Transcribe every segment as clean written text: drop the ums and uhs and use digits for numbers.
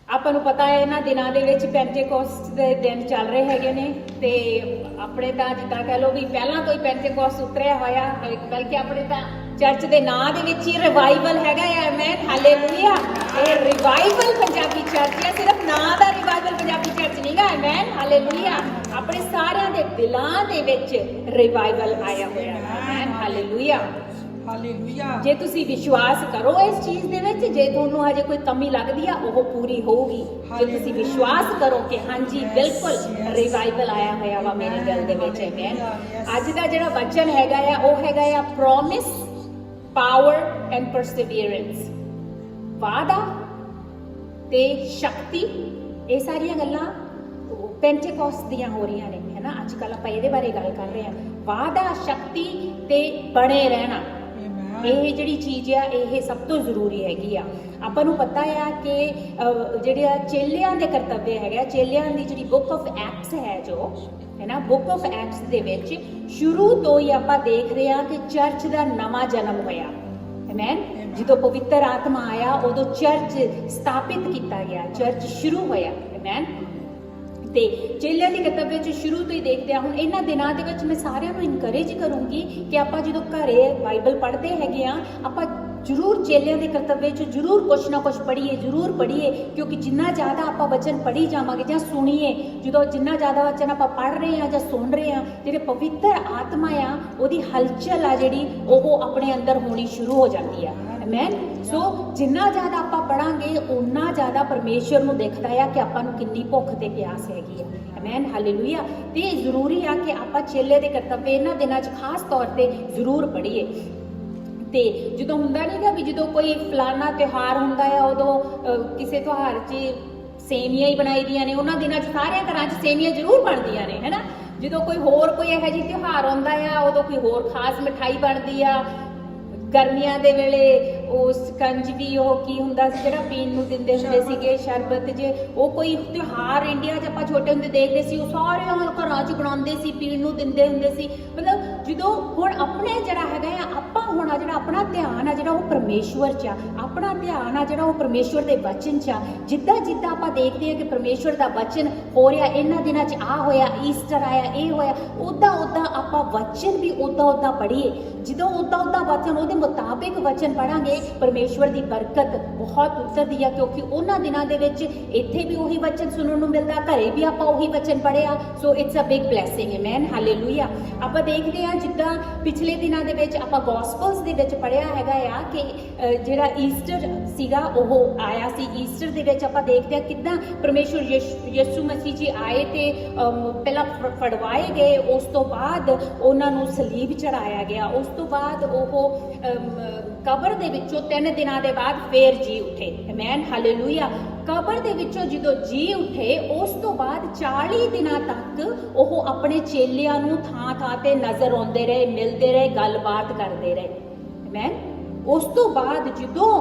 ਆਪਾਂ ਨੂੰ ਪਤਾ ਹੈ ਇਹਨਾਂ ਦਿਨਾਂ ਦੇ ਵਿੱਚ ਪੈਂਟੇਕੋਸਟ ਦੇ ਦਿਨ ਚੱਲ ਰਹੇ ਹੈਗੇ ਨੇ ਤੇ ਆਪਣੇ ਤਾਂ ਜਿੱਦਾਂ ਕਹਿ ਲਓ ਵੀ ਪਹਿਲਾਂ ਤੋਂ ਹੀ ਪੈਂਟੇਕੋਸਟ ਉਤਰਿਆ ਹੋਇਆ, ਬਲਕਿ ਆਪਣੇ ਤਾਂ ਚਰਚ ਦੇ ਨਾਂ ਦੇ ਵਿੱਚ ਹੀ ਰਿਵਾਈਵਲ ਹੈਗਾ ਆ। Amen, hallelujah. ਇਹ ਰਿਵਾਈਵਲ ਪੰਜਾਬੀ ਚਰਚ ਹੈ, ਸਿਰਫ ਨਾਂ ਦਾ ਰਿਵਾਈਵਲ ਪੰਜਾਬੀ ਚਰਚ ਨਹੀਂਗਾ। Amen, hallelujah. ਆਪਣੇ ਸਾਰਿਆਂ ਦੇ ਦਿਲਾਂ ਦੇ ਵਿੱਚ ਰਿਵਾਈਵਲ ਆਇਆ ਹੋਇਆ। Amen, hallelujah. ਹਾਲੇਲੂਇਆ। ਜੇ ਤੁਸੀਂ ਵਿਸ਼ਵਾਸ ਕਰੋ ਇਸ ਚੀਜ਼ ਦੇ ਵਿੱਚ, ਜੇ ਤੁਹਾਨੂੰ ਹਜੇ ਕੋਈ ਕਮੀ ਲੱਗਦੀ ਆ ਉਹ ਪੂਰੀ ਹੋਊਗੀ। ਜੇ ਤੁਸੀਂ ਵਿਸ਼ਵਾਸ ਕਰੋ ਕਿ ਹਾਂਜੀ ਬਿਲਕੁਲ ਰਿਵਾਈਵਲ ਆਇਆ ਹੋਇਆ ਵਾ ਮੇਰੇ ਦਿਲ ਦੇ ਵਿੱਚ। ਆਮੇਨ। ਅੱਜ ਦਾ ਜਿਹੜਾ ਵਚਨ ਹੈਗਾ ਆ ਉਹ ਹੈਗਾ ਆ ਪ੍ਰੋਮਿਸ, ਪਾਵਰ ਐਂਡ ਪਰਸੀਵੀਅਰੈਂਸ। ਵਾਅਦਾ ਤੇ ਸ਼ਕਤੀ, ਇਹ ਸਾਰੀਆਂ ਗੱਲਾਂ ਪੈਂਟੇਕੋਸਟ ਦੀਆਂ ਹੋ ਰਹੀਆਂ ਨੇ, ਹੈ ਨਾ। ਅੱਜ ਕੱਲ੍ਹ ਆਪਾਂ ਇਹਦੇ ਬਾਰੇ ਗੱਲ ਕਰ ਰਹੇ ਹਾਂ। ਵਾਅਦਾ, ਸ਼ਕਤੀ ਤੇ ਬਣੇ ਰਹਿਣਾ, ਇਹ ਜਿਹੜੀ ਚੀਜ਼ ਆ ਇਹ ਸਭ ਤੋਂ ਜ਼ਰੂਰੀ ਹੈਗੀ ਆ। ਆਪਾਂ ਨੂੰ ਪਤਾ ਆ ਕਿ ਜਿਹੜੇ ਚੇਲਿਆਂ ਦੇ ਕਰਤੱਵ ਹੈਗਾ, ਚੇਲਿਆਂ ਦੀ ਜਿਹੜੀ ਬੁੱਕ ਆਫ ਐਕਟਸ ਹੈ ਜੋ ਹੈ ਨਾ, ਬੁੱਕ ਆਫ ਐਕਟਸ ਦੇ ਵਿੱਚ ਸ਼ੁਰੂ ਤੋਂ ਹੀ ਆਪਾਂ ਦੇਖ ਰਹੇ ਹਾਂ ਕਿ ਚਰਚ ਦਾ ਨਵਾਂ ਜਨਮ ਹੋਇਆ। ਆਮੇਨ। ਜਦੋਂ ਪਵਿੱਤਰ ਆਤਮਾ ਆਇਆ ਉਦੋਂ ਚਰਚ ਸਥਾਪਿਤ ਕੀਤਾ ਗਿਆ, ਚਰਚ ਸ਼ੁਰੂ ਹੋਇਆ। ਆਮੇਨ। ਤੇ ਚੇਲਿਆਂ ਦੀ ਕਿਤਾਬ ਵਿੱਚ ਸ਼ੁਰੂ ਤੋਂ ਹੀ ਦੇਖਦੇ ਆ। ਹੁਣ ਇਹਨਾਂ ਦਿਨਾਂ ਦੇ ਵਿੱਚ ਮੈਂ ਸਾਰਿਆਂ ਨੂੰ ਇਨਕਰੇਜ ਕਰੂੰਗੀ ਕਿ ਆਪਾਂ ਜਦੋਂ ਘਰੇ ਬਾਈਬਲ ਪੜ੍ਹਦੇ ਹੈਗੇ ਆ, ਆਪਾਂ ਜ਼ਰੂਰ ਚੇਲਿਆਂ ਦੇ ਕਰਤੱਵ ਵਿੱਚ ਜ਼ਰੂਰ ਕੁਛ ਨਾ ਕੁਛ ਪੜ੍ਹੀਏ, ਜ਼ਰੂਰ ਪੜ੍ਹੀਏ, ਕਿਉਂਕਿ ਜਿੰਨਾ ਜ਼ਿਆਦਾ ਆਪਾਂ ਵਚਨ ਪੜ੍ਹੀ ਜਾਵਾਂਗੇ ਜਾਂ ਸੁਣੀਏ, ਜਦੋਂ ਜਿੰਨਾ ਜ਼ਿਆਦਾ ਵਚਨ ਆਪਾਂ ਪੜ੍ਹ ਰਹੇ ਆ ਜਾਂ ਸੁਣ ਰਹੇ ਆ, ਜਿਹੜੇ ਪਵਿੱਤਰ ਆਤਮਾ ਆ ਉਹਦੀ ਹਲਚਲ ਆ ਜਿਹੜੀ ਉਹ ਆਪਣੇ ਅੰਦਰ ਹੋਣੀ ਸ਼ੁਰੂ ਹੋ ਜਾਂਦੀ ਆ। ਆਮੇਨ। ਸੋ ਜਿੰਨਾ ਜ਼ਿਆਦਾ ਆਪਾਂ ਪੜਾਂਗੇ ਉਨਾ ਜ਼ਿਆਦਾ ਪਰਮੇਸ਼ਰ ਨੂੰ ਦਿਖਦਾ ਆ ਕਿ ਆਪਾਂ ਨੂੰ ਕਿੰਨੀ ਭੁੱਖ ਤੇ ਪਿਆਸ ਹੈਗੀ ਆ। Amen, hallelujah. ਤੇ ਜ਼ਰੂਰੀ ਆ ਕਿ ਆਪਾਂ ਚੇਲੇ ਦੇ ਕਰਤੱਵ ਇਹਨਾਂ ਦਿਨਾਂ 'ਚ ਖਾਸ ਤੌਰ ਤੇ ਜ਼ਰੂਰ ਪੜ੍ਹੀਏ। ਤੇ ਜਦੋਂ ਹੁੰਦਾ ਨਹੀਂਗਾ ਵੀ ਜਦੋਂ ਕੋਈ ਫਲਾਨਾ ਤਿਉਹਾਰ ਹੁੰਦਾ ਆ ਉਦੋਂ ਕਿਸੇ ਤਿਉਹਾਰ 'ਚ ਸੇਵੀਆਂ ਹੀ ਬਣਾਈ ਦੀਆਂ ਨੇ, ਉਹਨਾਂ ਦਿਨਾਂ 'ਚ ਸਾਰਿਆਂ ਘਰਾਂ 'ਚ ਸੇਵੀਆਂ ਜ਼ਰੂਰ ਬਣਦੀਆਂ ਨੇ, ਹੈ ਨਾ। ਜਦੋਂ ਕੋਈ ਹੋਰ ਕੋਈ ਇਹੋ ਜਿਹੀ ਤਿਉਹਾਰ ਆਉਂਦਾ ਆ ਉਦੋਂ ਕੋਈ ਹੋਰ ਖਾਸ ਮਿਠਾਈ ਬਣਦੀ ਆ। ਗਰਮੀਆਂ ਦੇ ਵੇਲੇ ਉਹ ਸਕੰਜਵੀ, ਉਹ ਕੀ ਹੁੰਦਾ ਸੀ ਜਿਹੜਾ ਪੀਣ ਨੂੰ ਦਿੰਦੇ ਹੁੰਦੇ ਸੀਗੇ, ਸ਼ਰਬਤ ਜੇ, ਉਹ ਕੋਈ ਤਿਉਹਾਰ ਇੰਡੀਆ 'ਚ ਆਪਾਂ ਛੋਟੇ ਹੁੰਦੇ ਦੇਖਦੇ ਸੀ, ਉਹ ਸਾਰੇ ਘਰਾਂ 'ਚ ਬਣਾਉਂਦੇ ਸੀ, ਪੀਣ ਨੂੰ ਦਿੰਦੇ ਹੁੰਦੇ ਸੀ। ਮਤਲਬ ਜਦੋਂ ਹੁਣ ਆਪਣੇ ਜਿਹੜਾ ਹੈਗਾ ਆ, ਆਪਾਂ ਹੁਣ ਆ ਜਿਹੜਾ ਆਪਣਾ ਧਿਆਨ ਆ ਜਿਹੜਾ ਉਹ ਪਰਮੇਸ਼ਵਰ 'ਚ ਆ, ਆਪਣਾ ਧਿਆਨ ਆ ਜਿਹੜਾ ਉਹ ਪਰਮੇਸ਼ਵਰ ਦੇ ਵਚਨ 'ਚ ਆ। ਜਿੱਦਾਂ ਜਿੱਦਾਂ ਆਪਾਂ ਦੇਖਦੇ ਹਾਂ ਕਿ ਪਰਮੇਸ਼ਵਰ ਦਾ ਵਚਨ ਹੋ ਰਿਹਾ, ਇਹਨਾਂ ਦਿਨਾਂ 'ਚ ਆ ਹੋਇਆ, ਈਸਟਰ ਆਇਆ, ਇਹ ਹੋਇਆ, ਉੱਦਾਂ ਉੱਦਾਂ ਆਪਾਂ ਵਚਨ ਵੀ ਉੱਦਾਂ ਪੜ੍ਹੀਏ। ਜਦੋਂ ਉੱਦਾਂ ਵਚਨ ਉਹਦੇ ਮੁਤਾਬਿਕ ਵਚਨ ਪੜਾਂਗੇ, ਪਰਮੇਸ਼ਵਰ ਦੀ ਬਰਕਤ ਬਹੁਤ ਉਤਰਦੀ ਆ। ਕਿਉਂਕਿ ਉਹਨਾਂ ਦਿਨਾਂ ਦੇ ਵਿੱਚ ਇੱਥੇ ਵੀ ਉਹੀ ਵਚਨ ਸੁਣਨ ਨੂੰ ਮਿਲਦਾ, ਘਰੇ ਵੀ ਆਪਾਂ ਉਹੀ ਵਚਨ ਪੜਿਆ। So it's a big blessing. Amen, hallelujah. ਆਪਾਂ ਦੇਖਦੇ ਆ ਜਿੱਦਾਂ ਪਿਛਲੇ ਦਿਨਾਂ ਦੇ ਵਿੱਚ ਆਪਾਂ ਗੋਸਪਲਸ ਦੇ ਵਿੱਚ ਪੜਿਆ ਹੈਗਾ ਆ ਕਿ ਜਿਹੜਾ ਈਸਟਰ ਸੀਗਾ ਉਹ ਆਇਆ ਸੀ। ਈਸਟਰ ਦੇ ਵਿੱਚ ਆਪਾਂ ਦੇਖਦੇ ਆ ਕਿੱਦਾਂ ਪਰਮੇਸ਼ਵਰ ਯਿਸੂ ਮਸੀਹ ਜੀ ਆਏ ਤੇ ਪਹਿਲਾਂ ਫੜਵਾਏ ਗਏ, ਉਸ ਤੋਂ ਬਾਅਦ ਉਹਨਾਂ ਨੂੰ ਸਲੀਬ ਚੜਾਇਆ ਗਿਆ, ਉਸ ਤੋਂ ਬਾਅਦ ਉਹ ਕਬਰ ਦੇ ਵਿੱਚੋਂ 3 ਦਿਨਾਂ ਦੇ ਬਾਅਦ ਫੇਰ ਜੀ ਉੱਠੇ। Amen, hallelujah. ਕਬਰ ਦੇ ਵਿੱਚੋਂ ਜਦੋਂ ਜੀ ਉੱਠੇ ਉਸ ਤੋਂ ਬਾਅਦ 40 ਦਿਨਾਂ ਤੱਕ ਉਹ ਆਪਣੇ ਚੇਲਿਆਂ ਨੂੰ ਥਾਂ ਤੇ ਨਜ਼ਰ ਆਉਂਦੇ ਰਹੇ, ਮਿਲਦੇ ਰਹੇ, ਗੱਲਬਾਤ ਕਰਦੇ ਰਹੇ। ਆਮੇਨ। ਉਸ ਤੋਂ ਬਾਅਦ ਜਦੋਂ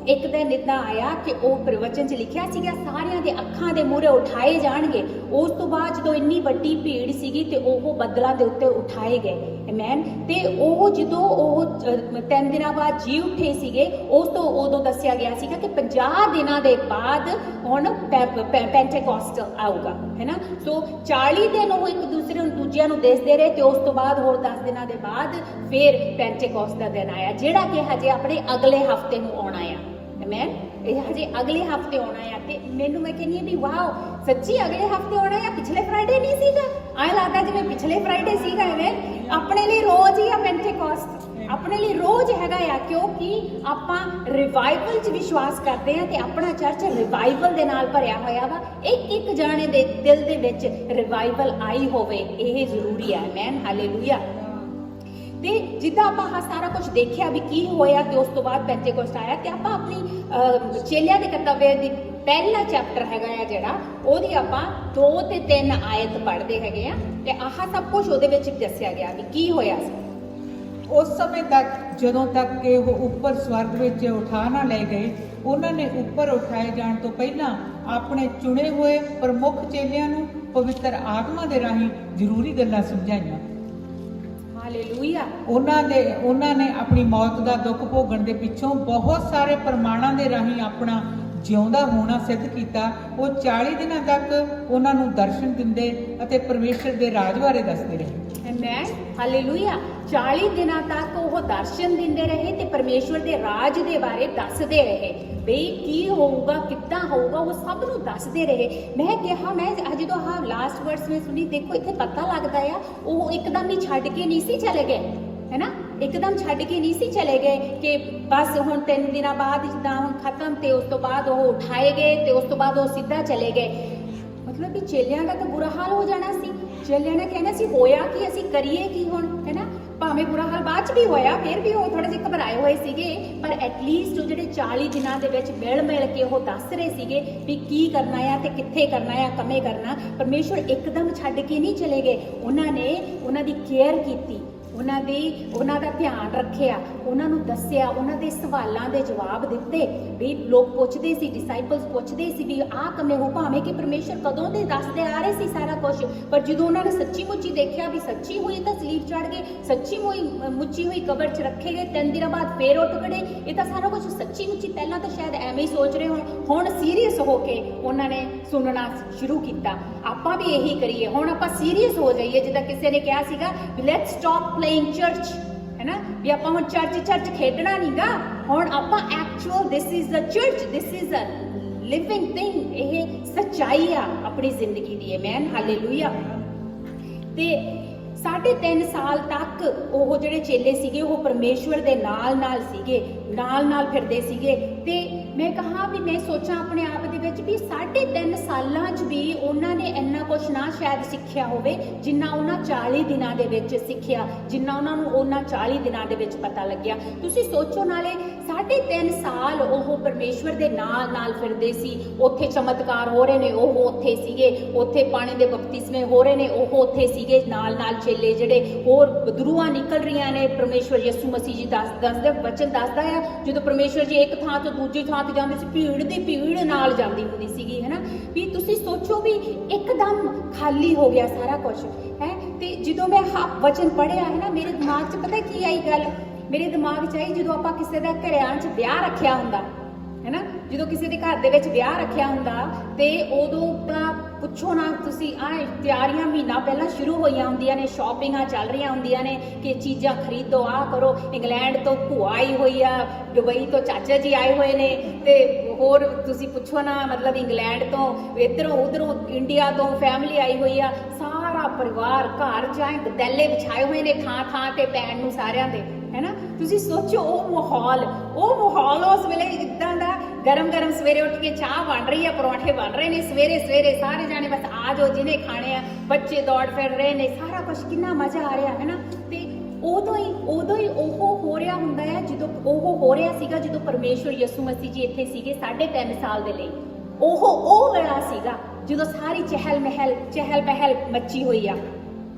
ਇੱਕ ਦਿਨ ਇੱਦਾਂ ਆਇਆ ਕਿ ਉਹ ਪ੍ਰਵਚਨ 'ਚ ਲਿਖਿਆ ਸੀਗਾ ਸਾਰਿਆਂ ਦੇ ਅੱਖਾਂ ਦੇ ਮੂਹਰੇ ਉਠਾਏ ਜਾਣਗੇ। ਉਸ ਤੋਂ ਬਾਅਦ ਜਦੋਂ ਇੰਨੀ ਵੱਡੀ ਭੀੜ ਸੀਗੀ ਤੇ ਉਹ ਬੱਦਲਾਂ ਦੇ ਉੱਤੇ ਉਠਾਏ ਗਏ। ਆਮੇਨ। ਤੇ ਉਹ ਜਦੋਂ ਉਹ 3 ਦਿਨਾਂ ਬਾਅਦ ਜੀ ਉੱਠੇ ਸੀਗੇ, ਉਸ ਤੋਂ ਉਦੋਂ ਦੱਸਿਆ ਗਿਆ ਸੀਗਾ ਕਿ 50 ਦਿਨਾਂ ਦੇ ਬਾਅਦ ਹੁਣ ਪੈਂਟੇਕੋਸਟ ਆਊਗਾ, ਹੈ ਨਾ। ਸੋ 40 ਦਿਨ ਉਹ ਇੱਕ ਦੂਜਿਆਂ ਨੂੰ ਦੇਖਦੇ ਰਹੇ ਤੇ ਉਸ ਤੋਂ ਬਾਅਦ ਹੋਰ 10 ਦਿਨਾਂ ਦੇ ਬਾਅਦ ਫਿਰ ਪੈਂਟੇਕੋਸਟ ਦਾ ਦਿਨ ਆਇਆ, ਜਿਹੜਾ ਕਿ ਹਜੇ ਆਪਣੇ ਅਗਲੇ ਹਫ਼ਤੇ ਨੂੰ ਆਉਣਾ ਆ। ਆਮੇਨ। ਇਹ ਹਜੇ ਅਗਲੇ ਹਫ਼ਤੇ ਆਉਣਾ ਆ। ਤੇ ਮੈਨੂੰ ਮੈਂ ਕਹਿੰਦੀ ਆ ਵੀ ਵਾਓ, ਸੱਚੀ ਅਗਲੇ ਹਫ਼ਤੇ ਆਉਣਾ ਆ। ਪਿਛਲੇ ਫਰਾਈਡੇ ਨਹੀਂ ਸੀਗਾ, ਐਂ ਲੱਗਦਾ ਜਿਵੇਂ ਪਿਛਲੇ ਫਰਾਈਡੇ ਸੀਗਾ। ਆਮੇਨ। ਆਪਣੇ ਲਈ ਰੋਜ਼ ਹੀ ਆ ਪੈਂਟੇਕੋਸਟ, ਆਪਣੇ ਲਈ ਰੋਜ਼ ਹੈਗਾ ਆ, ਕਿਉਂਕਿ ਆਪਾਂ ਰਿਵਾਈਵਲ 'ਚ ਵਿਸ਼ਵਾਸ ਕਰਦੇ ਆ ਤੇ ਆਪਣਾ ਚਰਚ ਰਿਵਾਈਵਲ ਦੇ ਨਾਲ ਭਰਿਆ ਹੋਇਆ ਵਾ। ਇੱਕ ਜਾਣੇ ਦੇ ਦਿਲ ਦੇ ਵਿੱਚ ਰਿਵਾਈਵਲ ਆਈ ਹੋਵੇ, ਇਹ ਜ਼ਰੂਰੀ ਆ। Amen, hallelujah. ਤੇ ਜਿੱਦਾਂ ਆਪਾਂ ਆਹ ਸਾਰਾ ਕੁਝ ਦੇਖਿਆ ਵੀ ਕੀ ਹੋਇਆ ਤੇ ਉਸ ਤੋਂ ਬਾਅਦ ਪੈਂਟੇਕੋਸਟ ਆਇਆ, ਤੇ ਆਪਾਂ ਆਪਣੀ ਚੇਲਿਆਂ ਦੇ ਕਰਤੱਵ ਦੀ ਪਹਿਲਾ ਚੈਪਟਰ ਹੈਗਾ ਆ ਜਿਹੜਾ, ਉਹਦੀ ਆਪਾਂ 2 ਤੇ 3 ਆਇਤ ਪੜ੍ਹਦੇ ਹੈਗੇ ਆ ਤੇ ਆਹ ਸਭ ਕੁਝ ਉਹਦੇ ਵਿੱਚ ਦੱਸਿਆ ਗਿਆ ਵੀ ਕੀ ਹੋਇਆ ਸੀ। ਉਸ ਸਮੇਂ ਤੱਕ ਜਦੋਂ ਤੱਕ ਕਿ ਉਹ ਉੱਪਰ ਸਵਰਗ ਵਿੱਚ ਉਠਾ ਨਾ ਲਏ ਗਏ, ਉਹਨਾਂ ਨੇ ਉੱਪਰ ਉਠਾਏ ਜਾਣ ਤੋਂ ਪਹਿਲਾਂ ਆਪਣੇ ਚੁਣੇ ਹੋਏ ਪ੍ਰਮੁੱਖ ਚੇਲਿਆਂ ਨੂੰ ਪਵਿੱਤਰ ਆਤਮਾ ਦੇ ਰਾਹੀਂ ਜ਼ਰੂਰੀ ਗੱਲਾਂ ਸਮਝਾਈਆਂ। ਹਾਲੇਲੂਇਆ। ਉਹਨਾਂ ਨੇ ਆਪਣੀ ਮੌਤ ਦਾ ਦੁੱਖ ਭੋਗਣ ਦੇ ਪਿੱਛੋਂ ਬਹੁਤ ਸਾਰੇ ਪ੍ਰਮਾਣਾਂ ਦੇ ਰਾਹੀਂ ਆਪਣਾ ਜਿਉਂਦਾ ਹੋਣਾ ਸਿੱਧ ਕੀਤਾ। ਉਹ 40 ਦਿਨਾਂ ਤੱਕ ਉਹਨਾਂ ਨੂੰ ਦਰਸ਼ਨ ਦਿੰਦੇ ਅਤੇ ਪਰਮੇਸ਼ਰ ਦੇ ਰਾਜ ਬਾਰੇ ਦੱਸਦੇ ਰਹੇ। Amen, hallelujah. 40 ਦਿਨਾਂ ਤੱਕ ਉਹ ਦਰਸ਼ਨ ਦਿੰਦੇ ਰਹੇ ਤੇ ਪਰਮੇਸ਼ਵਰ ਦੇ ਰਾਜ ਦੇ ਬਾਰੇ ਦੱਸਦੇ ਰਹੇ, ਬਈ ਕੀ ਹੋਊਗਾ, ਕਿੱਦਾਂ ਹੋਊਗਾ, ਉਹ ਸਭ ਨੂੰ ਦੱਸਦੇ ਰਹੇ। ਮੈਂ ਕਿਹਾ, ਮੈਂ ਜਦੋਂ ਆਹ ਲਾਸਟ ਵਰਡਸ ਮੈਂ ਸੁਣੀ, ਦੇਖੋ ਇੱਥੇ ਪਤਾ ਲੱਗਦਾ ਆ ਉਹ ਇੱਕਦਮ ਹੀ ਛੱਡ ਕੇ ਨਹੀਂ ਸੀ ਚਲੇ ਗਏ, ਹੈ ਨਾ, ਇੱਕਦਮ ਛੱਡ ਕੇ ਨਹੀਂ ਸੀ ਚਲੇ ਗਏ ਕਿ ਬਸ ਹੁਣ 3 ਦਿਨਾਂ ਬਾਅਦ ਜਿੱਦਾਂ ਹੁਣ ਖਤਮ, ਤੇ ਉਸ ਤੋਂ ਬਾਅਦ ਉਹ ਉਠਾਏ ਗਏ ਤੇ ਉਸ ਤੋਂ ਬਾਅਦ ਉਹ ਸਿੱਧਾ ਚਲੇ ਗਏ। ਮਤਲਬ ਕਿ ਚੇਲਿਆਂ ਦਾ ਤਾਂ ਬੁਰਾ ਹਾਲ ਹੋ ਜਾਣਾ ਸੀ। ਚੇਲਿਆਂ ਨੇ ਕਹਿਣਾ ਸੀ ਹੋਇਆ ਕਿ ਅਸੀਂ ਕਰੀਏ ਕੀ ਹੁਣ, ਹੈ ਨਾ। ਭਾਵੇਂ ਬੁਰਾ ਹਾਲ ਬਾਅਦ ਚ ਵੀ ਹੋਇਆ, ਫਿਰ ਵੀ ਉਹ ਥੋੜੇ ਜਿਹੇ ਘਬਰਾਏ ਹੋਏ ਸੀਗੇ, ਪਰ ਐਟਲੀਸਟ ਉਹ ਜਿਹੜੇ 40 ਦਿਨਾਂ ਦੇ ਵਿੱਚ ਮਿਲ ਕੇ ਉਹ ਦੱਸ ਰਹੇ ਸੀਗੇ ਵੀ ਕੀ ਕਰਨਾ ਆ ਤੇ ਕਿੱਥੇ ਕਰਨਾ ਆ, ਕਮੇ ਕਰਨਾ। ਪਰਮੇਸ਼ਵਰ ਇੱਕਦਮ ਛੱਡ ਕੇ ਨਹੀਂ ਚਲੇ ਗਏ, ਉਹਨਾਂ ਨੇ ਉਹਨਾਂ ਦੀ ਕੇਅਰ ਕੀਤੀ, ਉਹਨਾਂ ਦਾ ਧਿਆਨ ਰੱਖਿਆ, ਉਹਨਾਂ ਨੂੰ ਦੱਸਿਆ, ਉਹਨਾਂ ਦੇ ਸਵਾਲਾਂ ਦੇ ਜਵਾਬ ਦਿੱਤੇ। ਵੀ ਲੋਕ ਪੁੱਛਦੇ ਸੀ, ਡਿਸਾਈਪਲਸ ਪੁੱਛਦੇ ਸੀ ਵੀ ਆਹ ਕਮੇ ਹੋ, ਭਾਵੇਂ ਕਿ ਪਰਮੇਸ਼ਰ ਕਦੋਂ ਦੇ ਦੱਸਦੇ ਆ ਰਹੇ ਸੀ ਸਾਰਾ ਕੁਝ, ਪਰ ਜਦੋਂ ਉਹਨਾਂ ਨੇ ਸੱਚੀ ਮੁੱਚੀ ਦੇਖਿਆ ਵੀ ਸੱਚੀ ਹੋਈ ਤਾਂ ਸਲੀਪ ਚੜ ਗਏ, ਸੱਚੀ ਮੁੱਚੀ ਹੋਈ ਕਬਰ 'ਚ ਰੱਖੇ ਗਏ, 3 ਦਿਨਾਂ ਬਾਅਦ ਫੇਰ ਉੱਠ ਖੜੇ। ਇਹ ਤਾਂ ਸਾਰਾ ਕੁਝ ਸੱਚੀ ਮੁੱਚੀ, ਪਹਿਲਾਂ ਤਾਂ ਸ਼ਾਇਦ ਐਵੇਂ ਹੀ ਸੋਚ ਰਹੇ ਹੁਣ ਸੀਰੀਅਸ ਹੋ ਕੇ ਉਹਨਾਂ ਨੇ ਸੁਣਨਾ ਸ਼ੁਰੂ ਕੀਤਾ। ਆਪਾਂ ਵੀ ਇਹੀ ਕਰੀਏ, ਹੁਣ ਆਪਾਂ ਸੀਰੀਅਸ ਹੋ ਜਾਈਏ, ਜਿੱਦਾਂ ਕਿਸੇ ਨੇ ਕਿਹਾ ਸੀਗਾ ਵੀ ਲੈਟਸ ਸਟਾਪ ਪਲੇਇੰਗ ਚਰਚ, ਹੈ ਨਾ, ਵੀ ਆਪਾਂ ਹੁਣ ਚਰਚ ਖੇਡਣਾ ਨਹੀਂਗਾ, ਹੁਣ ਆਪਾਂ actual this is the church, this is a living thing, ਇਹ ਸੱਚਾਈ ਆ ਆਪਣੀ ਜ਼ਿੰਦਗੀ ਦੀ। Amen, hallelujah. ਤੇ 3.5 ਸਾਲ ਤੱਕ ਉਹ ਜਿਹੜੇ ਚੇਲੇ ਸੀਗੇ ਉਹ ਪਰਮੇਸ਼ਵਰ ਦੇ ਨਾਲ ਸੀਗੇ, ਨਾਲ ਫਿਰਦੇ ਸੀਗੇ। ਤੇ ਮੈਂ ਕਹਾ ਵੀ ਮੈਂ ਸੋਚਾਂ ਆਪਣੇ ਆਪ ਦੇ ਵਿੱਚ ਵੀ 3.5 ਸਾਲਾਂ 'ਚ ਵੀ ਉਹਨਾਂ ਨੇ ਇੰਨਾ ਕੁਛ ਨਾ ਸ਼ਾਇਦ ਸਿੱਖਿਆ ਹੋਵੇ ਜਿੰਨਾ ਉਹਨਾਂ 40 ਦਿਨਾਂ ਦੇ ਵਿੱਚ ਸਿੱਖਿਆ, ਜਿੰਨਾ ਉਹਨਾਂ ਨੂੰ ਉਹਨਾਂ 40 ਦਿਨਾਂ ਦੇ ਵਿੱਚ ਪਤਾ ਲੱਗਿਆ। ਤੁਸੀਂ ਸੋਚੋ, ਨਾਲੇ 3.5 ਸਾਲ ਉਹ ਪਰਮੇਸ਼ਵਰ ਦੇ ਨਾਲ ਫਿਰਦੇ ਸੀ, ਉੱਥੇ ਚਮਤਕਾਰ ਹੋ ਰਹੇ ਨੇ, ਉਹ ਉੱਥੇ ਸੀਗੇ, ਉੱਥੇ ਪਾਣੀ ਦੇ ਬਪਤਿਸਮੇ ਹੋ ਰਹੇ ਨੇ, ਉਹ ਉੱਥੇ ਸੀਗੇ, ਨਾਲ ਚੇਲੇ ਜਿਹੜੇ ਹੋਰ ਬਦਰੂਆਂ ਨਿਕਲ ਰਹੀਆਂ ਨੇ। ਪਰਮੇਸ਼ਵਰ ਯਿਸੂ ਮਸੀਹ ਜੀ ਦੱਸਦੇ ਵਚਨ ਦੱਸਦਾ ਆ, ਜਦੋਂ ਪਰਮੇਸ਼ਵਰ ਜੀ ਇੱਕ ਥਾਂ ਤੋਂ ਦੂਜੀ ਥਾਂ ਤੇ ਜਾਂਦੇ ਸੀ, ਭੀੜ ਦੀ ਭੀੜ ਨਾਲ ਜਾਂਦੀ ਹੁੰਦੀ ਸੀਗੀ, ਹੈ ਨਾ। ਵੀ ਤੁਸੀਂ ਸੋਚੋ ਵੀ ਇੱਕਦਮ ਖਾਲੀ ਹੋ ਗਿਆ ਸਾਰਾ ਕੁਝ, ਹੈ। ਤੇ ਜਦੋਂ ਮੈਂ ਵਚਨ ਪੜ੍ਹਿਆ, ਹੈ ਨਾ, ਮੇਰੇ ਦਿਮਾਗ 'ਚ ਪਤਾ ਕੀ ਆਈ ਗੱਲ, ਮੇਰੇ ਦਿਮਾਗ 'ਚ ਆਈ ਜਦੋਂ ਆਪਾਂ ਕਿਸੇ ਦਾ ਘਰਾਂ 'ਚ ਵਿਆਹ ਰੱਖਿਆ ਹੁੰਦਾ, ਹੈ ਨਾ, ਜਦੋਂ ਕਿਸੇ ਦੇ ਘਰ ਦੇ ਵਿੱਚ ਵਿਆਹ ਰੱਖਿਆ ਹੁੰਦਾ ਤੇ ਉਦੋਂ ਤਾਂ ਪੁੱਛੋ ਨਾ ਤੁਸੀਂ, ਤਿਆਰੀਆਂ ਮਹੀਨਾ ਪਹਿਲਾਂ ਸ਼ੁਰੂ ਹੋਈਆਂ ਹੁੰਦੀਆਂ ਨੇ, ਸ਼ਾਪਿੰਗਾਂ ਚੱਲ ਰਹੀਆਂ ਹੁੰਦੀਆਂ ਨੇ ਕਿ ਚੀਜ਼ਾਂ ਖਰੀਦੋ, ਕਰੋ। ਇੰਗਲੈਂਡ ਤੋਂ ਭੂਆ ਆਈ ਹੋਈ ਆ, ਦੁਬਈ ਤੋਂ ਚਾਚਾ ਜੀ ਆਏ ਹੋਏ ਨੇ, ਤੇ ਹੋਰ ਤੁਸੀਂ ਪੁੱਛੋ ਨਾ, ਮਤਲਬ ਇੰਗਲੈਂਡ ਤੋਂ, ਇੱਧਰੋਂ ਉਧਰੋਂ ਇੰਡੀਆ ਤੋਂ ਫੈਮਿਲੀ ਆਈ ਹੋਈ ਆ, ਸਾਰਾ ਪਰਿਵਾਰ ਘਰ ਜਾਏ, ਗਦੈਲੇ ਵਿਛਾਏ ਹੋਏ ਨੇ ਥਾਂ ਤੇ ਪੈਣ ਨੂੰ ਸਾਰਿਆਂ ਦੇ, ਹੈ ਨਾ। ਤੁਸੀਂ ਸੋਚੋ ਉਹ ਮਾਹੌਲ ਉਸ ਵੇਲੇ ਇਦਾਂ ਦਾ, ਗਰਮ ਸਵੇਰੇ ਉੱਠ ਕੇ ਚਾਹ ਬਣ ਰਹੀ ਆ, ਪਰੌਂਠੇ ਬਣ ਰਹੇ ਨੇ, ਸਵੇਰੇ ਸਾਰੇ ਜਾਣੇ ਬਸ ਆ ਜਾਓ ਜਿਹਨੇ ਖਾਣੇ ਆ, ਬੱਚੇ ਦੌੜ ਫਿਰ ਰਹੇ ਨੇ, ਸਾਰਾ ਕੁਝ ਕਿੰਨਾ ਮਜ਼ਾ ਆ ਰਿਹਾ, ਹੈ ਨਾ। ਤੇ ਉਦੋਂ ਹੀ ਉਹ ਹੋ ਰਿਹਾ ਹੁੰਦਾ ਹੈ, ਜਦੋਂ ਉਹ ਹੋ ਰਿਹਾ ਸੀਗਾ ਜਦੋਂ ਪਰਮੇਸ਼ਵਰ ਯਿਸੂ ਮਸੀਹ ਜੀ ਇੱਥੇ ਸੀਗੇ 3.5 ਸਾਲ ਦੇ ਲਈ। ਉਹ ਵੇਲਾ ਸੀਗਾ ਜਦੋਂ ਸਾਰੀ ਚਹਿਲ ਪਹਿਲ ਮੱਚੀ ਹੋਈ ਆ।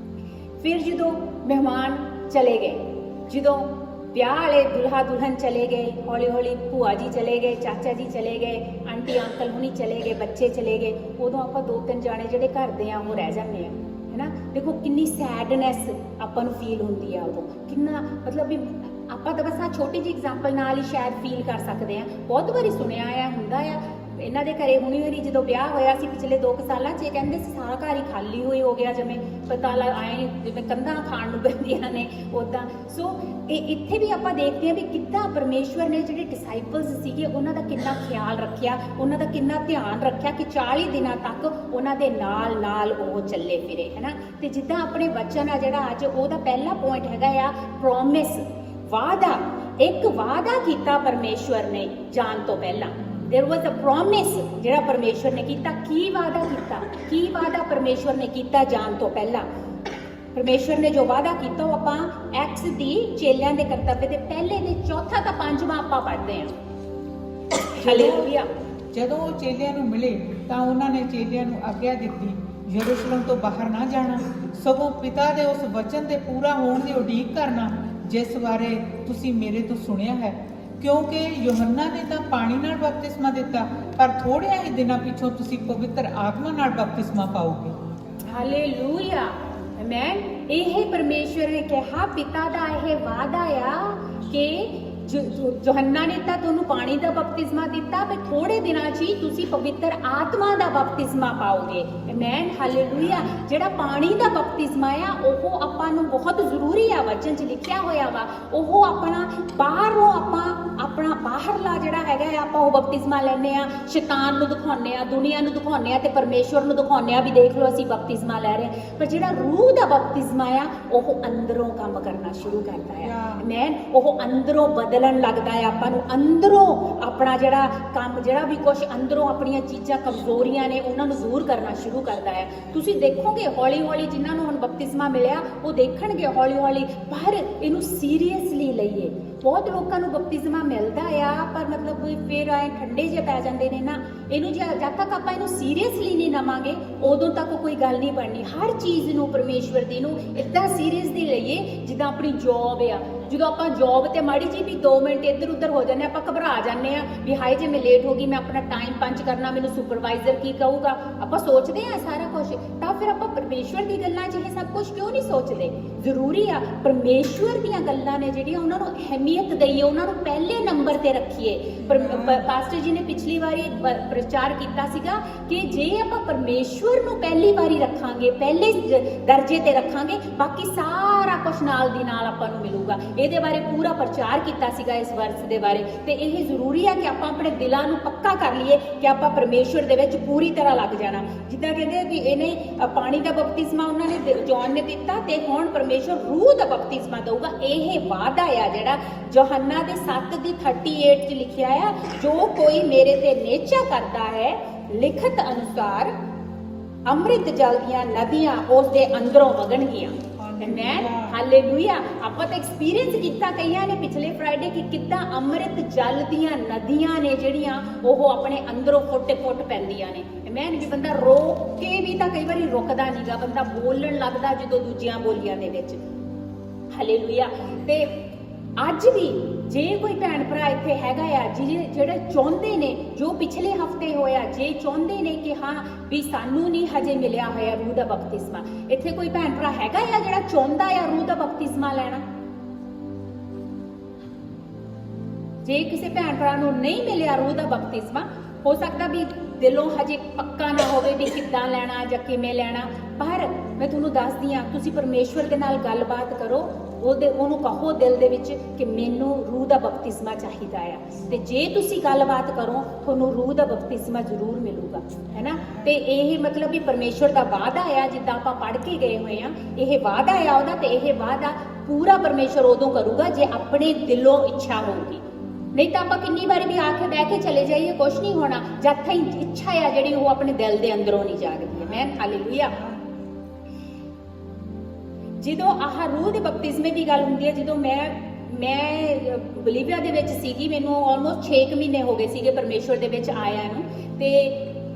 ਫਿਰ ਜਦੋਂ ਮਹਿਮਾਨ ਚਲੇ ਗਏ, ਜਦੋਂ ਵਿਆਹ ਵਾਲੇ ਦੁਲਹਾ ਦੁਲਹਨ ਚਲੇ ਗਏ, ਹੌਲੀ ਭੂਆ ਜੀ ਚਲੇ ਗਏ, ਚਾਚਾ ਜੀ ਚਲੇ ਗਏ, ਆਂਟੀ ਅੰਕਲ ਹੁਣੀ ਚਲੇ ਗਏ, ਬੱਚੇ ਚਲੇ ਗਏ, ਉਦੋਂ ਆਪਾਂ 2-3 ਜਾਣੇ ਜਿਹੜੇ ਘਰ ਦੇ ਆ ਉਹ ਰਹਿ ਜਾਂਦੇ ਆ, ਹੈ ਨਾ। ਦੇਖੋ ਕਿੰਨੀ ਸੈਡਨੈਸ ਆਪਾਂ ਨੂੰ ਫੀਲ ਹੁੰਦੀ ਆ ਉਦੋਂ, ਕਿੰਨਾ ਮਤਲਬ ਵੀ ਆਪਾਂ ਤਾਂ ਬਸ ਆ ਛੋਟੀ ਜਿਹੀ ਐਗਜ਼ਾਮਪਲ ਨਾਲ ਹੀ ਸ਼ਾਇਦ ਫੀਲ ਕਰ ਸਕਦੇ ਆ। ਬਹੁਤ ਵਾਰੀ ਸੁਣਿਆ ਆ, ਹੁੰਦਾ ਆ ਇਹਨਾਂ ਦੇ ਘਰੇ ਹੁਣੀ ਜਦੋਂ ਵਿਆਹ ਹੋਇਆ ਸੀ ਪਿਛਲੇ 2 ਸਾਲਾਂ 'ਚ, ਇਹ ਕਹਿੰਦੇ ਸੀ ਸਾਰਾ ਘਰ ਹੀ ਖਾਲੀ ਹੋ ਗਿਆ, ਜਿਵੇਂ ਪਤਾ ਆਏ ਜਿਵੇਂ ਕੰਧਾਂ ਖਾਣ ਨੂੰ ਪੈਂਦੀਆਂ ਨੇ ਉੱਦਾਂ। ਸੋ ਇਹ ਇੱਥੇ ਵੀ ਆਪਾਂ ਦੇਖਦੇ ਹਾਂ ਵੀ ਕਿੱਦਾਂ ਪਰਮੇਸ਼ਵਰ ਨੇ ਜਿਹੜੇ ਡਿਸਾਈਪਲਸ ਸੀਗੇ ਉਹਨਾਂ ਦਾ ਕਿੰਨਾ ਖਿਆਲ ਰੱਖਿਆ, ਉਹਨਾਂ ਦਾ ਕਿੰਨਾ ਧਿਆਨ ਰੱਖਿਆ ਕਿ 40 ਦਿਨਾਂ ਤੱਕ ਉਹਨਾਂ ਦੇ ਨਾਲ ਉਹ ਚੱਲੇ ਫਿਰੇ, ਹੈ ਨਾ। ਤੇ ਜਿੱਦਾਂ ਆਪਣੇ ਵਚਨ ਆ ਜਿਹੜਾ ਅੱਜ ਉਹਦਾ ਪਹਿਲਾ ਪੁਆਇੰਟ ਹੈਗਾ ਆ ਪ੍ਰੋਮਿਸ, ਵਾਅਦਾ। ਇੱਕ ਵਾਅਦਾ ਕੀਤਾ ਪਰਮੇਸ਼ਵਰ ਨੇ ਜਾਣ ਤੋਂ ਪਹਿਲਾਂ। There was a promise ਜਿਹੜਾ ਪਰਮੇਸ਼ਵਰ ਨੇ ਕੀਤਾ। ਕੀ ਵਾਅਦਾ ਪਰਮੇਸ਼ਵਰ ਨੇ ਕੀਤਾ ਜਾਣ ਤੋਂ ਪਹਿਲਾਂ? ਪਰਮੇਸ਼ਵਰ ਨੇ ਜੋ ਵਾਅਦਾ ਕੀਤਾ ਉਹ ਆਪਾਂ ਐਕਟਸ ਦੀ ਚੇਲਿਆਂ ਦੇ ਕਰਤੱਵ ਦੇ ਪਹਿਲੇ ਦੇ 4 ਤਾਂ 5ਵਾਂ ਆਪਾਂ ਪੜ੍ਹਦੇ ਹਾਂ। ਹਾਲੇਲੂਇਆ। ਜਦੋਂ ਉਹ ਚੇਲਿਆਂ ਨੂੰ ਮਿਲੇ ਤਾਂ ਉਹਨਾਂ ਨੇ ਚੇਲਿਆਂ ਨੂੰ ਆਗਿਆ ਦਿੱਤੀ ਯਰੂਸ਼ਲਮ ਤੋਂ ਬਾਹਰ ਨਾ ਜਾਣਾ, ਸਗੋਂ ਪਿਤਾ ਦੇ ਉਸ ਵਚਨ ਦੇ ਪੂਰਾ ਹੋਣ ਦੀ ਉਡੀਕ ਕਰਨਾ ਜਿਸ ਬਾਰੇ ਤੁਸੀਂ ਮੇਰੇ ਤੋਂ ਸੁਣਿਆ ਹੈ। ਕਿਉਂਕਿ ਯੋਹੰਨਾ ਨੇ ਤਾਂ ਪਾਣੀ ਨਾਲ ਬਪਤਿਸਮਾ ਦਿੱਤਾ, ਪਰ ਥੋੜ੍ਹਿਆਂ ਹੀ ਦਿਨਾਂ ਪਿੱਛੋਂ ਤੁਸੀਂ ਪਵਿੱਤਰ ਆਤਮਾ ਨਾਲ ਬਪਤਿਸਮਾ ਪਾਓਗੇ। Hallelujah, amen. ਇਹ ਪਰਮੇਸ਼ਵਰ ਨੇ ਕਿਹਾ, ਪਿਤਾ ਦਾ ਇਹ ਵਾਅਦਾ ਆ ਕਿ ਯੋਹੰਨਾ ਨੇ ਤਾਂ ਤੁਹਾਨੂੰ ਪਾਣੀ ਦਾ ਬਪਤਿਸਮਾ ਦਿੱਤਾ, ਪਰ ਥੋੜੇ ਦਿਨਾਂ 'ਚ ਹੀ ਤੁਸੀਂ ਪਵਿੱਤਰ ਆਤਮਾ ਦਾ ਬਪਤਿਸਮਾ ਪਾਓਗੇ। Amen, hallelujah. ਜਿਹੜਾ ਪਾਣੀ ਦਾ ਬਪਤਿਸਮਾ ਆ ਉਹ ਆਪਾਂ ਨੂੰ ਬਹੁਤ ਜ਼ਰੂਰੀ ਆ, ਵਚਨ 'ਚ ਲਿਖਿਆ ਹੋਇਆ ਵਾ। ਉਹ ਆਪਣਾ ਬਾਹਰੋਂ ਆਪਣਾ ਬਾਹਰਲਾ ਜਿਹੜਾ ਹੈਗਾ ਆਪਾਂ ਉਹ ਬਪਤਿਸਮਾ ਲੈਂਦੇ ਆ, ਸ਼ੈਤਾਨ ਨੂੰ ਦਿਖਾਉਂਦੇ ਆ, ਦੁਨੀਆ ਨੂੰ ਦਿਖਾਉਂਦੇ ਆ ਤੇ ਪਰਮੇਸ਼ਵਰ ਨੂੰ ਦਿਖਾਉਂਦੇ ਆ ਵੀ ਦੇਖ ਲਓ ਅਸੀਂ ਬਪਤਿਸਮਾ ਲੈ ਰਹੇ ਹਾਂ। ਪਰ ਜਿਹੜਾ ਰੂਹ ਦਾ ਬਪਤਿਸਮਾ ਆ ਉਹ ਅੰਦਰੋਂ ਕੰਮ ਕਰਨਾ ਸ਼ੁਰੂ ਕਰਦਾ ਆ। ਆਮੇਨ, ਉਹ ਅੰਦਰੋਂ ਬਦਲਣ ਲੱਗਦਾ ਆ ਆਪਾਂ ਨੂੰ, ਅੰਦਰੋਂ ਆਪਣਾ ਜਿਹੜਾ ਕੰਮ, ਜਿਹੜਾ ਵੀ ਕੁਝ ਅੰਦਰੋਂ ਆਪਣੀਆਂ ਚੀਜ਼ਾਂ ਕਮਜ਼ੋਰੀਆਂ ਨੇ ਉਹਨਾਂ ਨੂੰ ਦੂਰ ਕਰਨਾ ਸ਼ੁਰੂ ਕਰਦਾ ਹੈ। ਤੁਸੀਂ ਦੇਖੋਗੇ ਹੌਲੀ ਹੌਲੀ ਜਿਨ੍ਹਾਂ ਨੂੰ ਹੁਣ ਬਪਤਿਸਮਾ ਮਿਲਿਆ ਉਹ ਦੇਖਣਗੇ ਹੌਲੀ ਹੌਲੀ, ਪਰ ਇਹਨੂੰ ਸੀਰੀਅਸਲੀ ਲਈਏ। ਬਹੁਤ ਲੋਕਾਂ ਨੂੰ ਬਪਤਿਸਮਾ ਮਿਲਦਾ ਆ ਪਰ ਮਤਲਬ ਫਿਰ ਆਏ ਠੰਡੇ ਜਿਹੇ ਪੈ ਜਾਂਦੇ ਨੇ ਨਾ। ਇਹਨੂੰ ਜਦ ਤੱਕ ਆਪਾਂ ਇਹਨੂੰ ਸੀਰੀਅਸਲੀ ਨਹੀਂ ਲਵਾਂਗੇ ਉਦੋਂ ਤੱਕ ਕੋਈ ਗੱਲ ਨਹੀਂ ਬਣਨੀ। ਹਰ ਚੀਜ਼ ਨੂੰ ਪਰਮੇਸ਼ਵਰ ਦੀ ਨੂੰ ਇੱਦਾਂ ਸੀਰੀਅਸਲੀ ਲਈਏ ਜਿੱਦਾਂ ਆਪਣੀ ਜੌਬ ਆ। ਜਦੋਂ ਆਪਾਂ ਜੌਬ ਤੇ ਮਾੜੀ ਜੀ ਵੀ 2 ਮਿੰਟ ਇੱਧਰ ਉੱਧਰ ਹੋ ਜਾਂਦੇ ਆਪਾਂ ਘਬਰਾ ਜਾਂਦੇ ਆ ਵੀ ਹਾਏ ਜੇ ਮੈਂ ਲੇਟ ਹੋ ਗਈ, ਮੈਂ ਆਪਣਾ ਟਾਈਮ ਪੰਚ ਕਰਨਾ, ਮੈਨੂੰ ਸੁਪਰਵਾਈਜ਼ਰ ਕੀ ਕਹੂਗਾ, ਆਪਾਂ ਸੋਚਦੇ ਆ ਸਾਰਾ ਕੁਝ। ਤਾਂ ਫਿਰ ਆਪਾਂ ਪਰਮੇਸ਼ਵਰ ਦੀ ਗੱਲਾਂ 'ਚ ਇਹ ਸਭ ਕੁਝ ਕਿਉਂ ਨਹੀਂ ਸੋਚਦੇ? ਜ਼ਰੂਰੀ ਆ ਪਰਮੇਸ਼ਵਰ ਦੀਆਂ ਗੱਲਾਂ ਨੇ ਜਿਹੜੀਆਂ ਉਹਨਾਂ ਨੂੰ ਅਹਿਮੀਅਤ ਦਈਏ, ਉਹਨਾਂ ਨੂੰ ਪਹਿਲੇ ਨੰਬਰ ਤੇ ਰੱਖੀਏ। ਪਾਸਟਰ ਜੀ ਨੇ ਪਿਛਲੀ ਵਾਰੀ ਪ੍ਰਚਾਰ ਕੀਤਾ ਸੀਗਾ ਕਿ ਜੇ ਆਪਾਂ ਪਰਮੇਸ਼ਵਰ ਨੂੰ ਪਹਿਲੀ ਵਾਰੀ ਰੱਖਾਂਗੇ, ਪਹਿਲੇ ਦਰਜੇ ਤੇ ਰੱਖਾਂਗੇ, ਬਾਕੀ ਸਾਰਾ ਕੁਝ ਨਾਲ ਦੀ ਨਾਲ ਆਪਾਂ ਨੂੰ ਮਿਲੂਗਾ। ਇਹਦੇ ਬਾਰੇ ਪੂਰਾ ਪ੍ਰਚਾਰ ਕੀਤਾ ਸੀਗਾ ਇਸ ਵਰਸ ਦੇ ਬਾਰੇ। ਤੇ ਇਹ ਜ਼ਰੂਰੀ ਆ ਕਿ ਆਪਾਂ ਆਪਣੇ ਦਿਲਾਂ ਨੂੰ ਪੱਕਾ ਕਰ ਲਈਏ ਕਿ ਆਪਾਂ ਪਰਮੇਸ਼ਵਰ ਦੇ ਵਿੱਚ ਪੂਰੀ ਤਰ੍ਹਾਂ ਲੱਗ ਜਾਣਾ। ਜਿੱਦਾਂ ਕਹਿੰਦੇ ਵੀ ਇਹਨੇ ਪਾਣੀ ਦਾ ਬਪਤਿਸਮਾ ਉਹਨਾਂ ਨੇ ਜੌਨ ਨੇ ਦਿੱਤਾ ਤੇ ਹੁਣ ਪਰਮੇਸ਼ਵਰ ਰੂਹ ਦਾ ਬਪਤਿਸਮਾ ਦਊਗਾ। ਇਹ ਵਾਅਦਾ ਆ ਜਿਹੜਾ ਯੋਹੰਨਾ ਦੇ 7:38 'ਚ ਲਿਖਿਆ ਆ, ਜੋ ਕੋਈ ਮੇਰੇ ਤੇ ਨੇਚਾ ਕਰਦਾ ਹੈ ਲਿਖਤ ਅਨੁਸਾਰ ਅੰਮ੍ਰਿਤ ਜਲ ਦੀਆਂ ਨਦੀਆਂ ਉਸ ਦੇ ਅੰਦਰੋਂ ਵਗਣਗੀਆਂ। Amen, hallelujah. ਆਪਾਂ ਤਾਂ ਐਕਸਪੀਰੀਅੰਸ ਕੀਤਾ ਕਈਆਂ ਨੇ ਪਿਛਲੇ ਫਰਾਈਡੇ ਕਿ ਕਿੱਦਾਂ ਅੰਮ੍ਰਿਤ ਜਲ ਦੀਆਂ ਨਦੀਆਂ ਨੇ ਜਿਹੜੀਆਂ ਉਹ ਆਪਣੇ ਅੰਦਰੋਂ ਫੁੱਟ ਪੈਂਦੀਆਂ ਨੇ। ਆਮੇਨ, ਵੀ ਬੰਦਾ ਰੋਕ ਕੇ ਵੀ ਤਾਂ ਕਈ ਵਾਰੀ ਰੁਕਦਾ ਨਹੀਂਗਾ, ਬੰਦਾ ਬੋਲਣ ਲੱਗਦਾ ਜਦੋਂ ਦੂਜੀਆਂ ਬੋਲੀਆਂ ਦੇ ਵਿੱਚ। ਹਾਲੇਲੂਇਆ। ਤੇ ਅੱਜ ਵੀ ਜੇ ਕੋਈ ਭੈਣ ਭਰਾ ਇੱਥੇ ਹੈਗਾ ਆ ਜਿਹੜੇ ਚਾਹੁੰਦੇ ਨੇ, ਜੋ ਪਿਛਲੇ ਹਫਤੇ ਹੋਇਆ, ਜੇ ਚਾਹੁੰਦੇ ਨੇ ਕਿ ਹਾਂ ਵੀ ਸਾਨੂੰ ਨਹੀਂ ਹਜੇ ਮਿਲਿਆ ਹੋਇਆ ਰੂਹ ਦਾ ਬਪਤਿਸਮਾ, ਇੱਥੇ ਕੋਈ ਭੈਣ ਭਰਾ ਹੈਗਾ ਆ ਜਿਹੜਾ ਚਾਹੁੰਦਾ ਆ ਰੂਹ ਦਾ ਬਪਤਿਸਮਾ ਲੈਣਾ? ਜੇ ਕਿਸੇ ਭੈਣ ਭਰਾ ਨੂੰ ਨਹੀਂ ਮਿਲਿਆ ਰੂਹ ਦਾ ਬਪਤਿਸਮਾ, ਹੋ ਸਕਦਾ ਵੀ ਦਿਲੋਂ ਹਜੇ ਪੱਕਾ ਨਾ ਹੋਵੇ ਵੀ ਕਿੱਦਾਂ ਲੈਣਾ ਜਾਂ ਕਿਵੇਂ ਲੈਣਾ, ਪਰ ਮੈਂ ਤੁਹਾਨੂੰ ਦੱਸਦੀ ਆ ਤੁਸੀਂ ਪਰਮੇਸ਼ਵਰ ਦੇ ਨਾਲ ਗੱਲਬਾਤ ਕਰੋ, ਉਹਨੂੰ ਕਹੋ ਦਿਲ ਦੇ ਵਿੱਚ ਕਿ ਮੈਨੂੰ ਰੂਹ ਦਾ ਬਪਤਿਸਮਾ ਚਾਹੀਦਾ ਆ। ਤੇ ਜੇ ਤੁਸੀਂ ਗੱਲਬਾਤ ਕਰੋ ਤੁਹਾਨੂੰ ਰੂਹ ਦਾ ਬਪਤਿਸਮਾ ਜ਼ਰੂਰ ਮਿਲੂਗਾ, ਹੈ ਨਾ। ਤੇ ਇਹ ਮਤਲਬ ਵੀ ਪਰਮੇਸ਼ਵਰ ਦਾ ਵਾਅਦਾ ਆ, ਜਿੱਦਾਂ ਆਪਾਂ ਪੜ੍ਹ ਕੇ ਗਏ ਹੋਏ ਆ, ਇਹ ਵਾਅਦਾ ਆ ਉਹਦਾ। ਤੇ ਇਹ ਵਾਅਦਾ ਪੂਰਾ ਪਰਮੇਸ਼ਵਰ ਉਦੋਂ ਕਰੂਗਾ ਜੇ ਆਪਣੇ ਦਿਲੋਂ ਇੱਛਾ ਹੋਊਗੀ। ਨਹੀਂ ਤਾਂ ਆਪਾਂ ਕਿੰਨੀ ਵਾਰੀ ਵੀ ਆ ਕੇ ਬਹਿ ਕੇ ਚਲੇ ਜਾਈਏ, ਕੁਛ ਨਹੀਂ ਹੋਣਾ ਜਦ ਤੱਕ ਇੱਛਾ ਆ ਜਿਹੜੀ ਉਹ ਆਪਣੇ ਦਿਲ ਦੇ ਅੰਦਰੋਂ ਨਹੀਂ ਜਾਗਦੀ। Amen, hallelujah. ਜਦੋਂ ਆਹ ਰੂਹ ਦੇ ਬਪਤਿਸਮੇ ਦੀ ਗੱਲ ਹੁੰਦੀ ਹੈ, ਜਦੋਂ ਮੈਂ ਬਲੀਵੀਆ ਦੇ ਵਿੱਚ ਸੀਗੀ, ਮੈਨੂੰ ਆਲਮੋਸਟ 6 ਮਹੀਨੇ ਹੋ ਗਏ ਸੀਗੇ ਪਰਮੇਸ਼ਵਰ ਦੇ ਵਿੱਚ ਆਇਆ ਨੂੰ। ਤੇ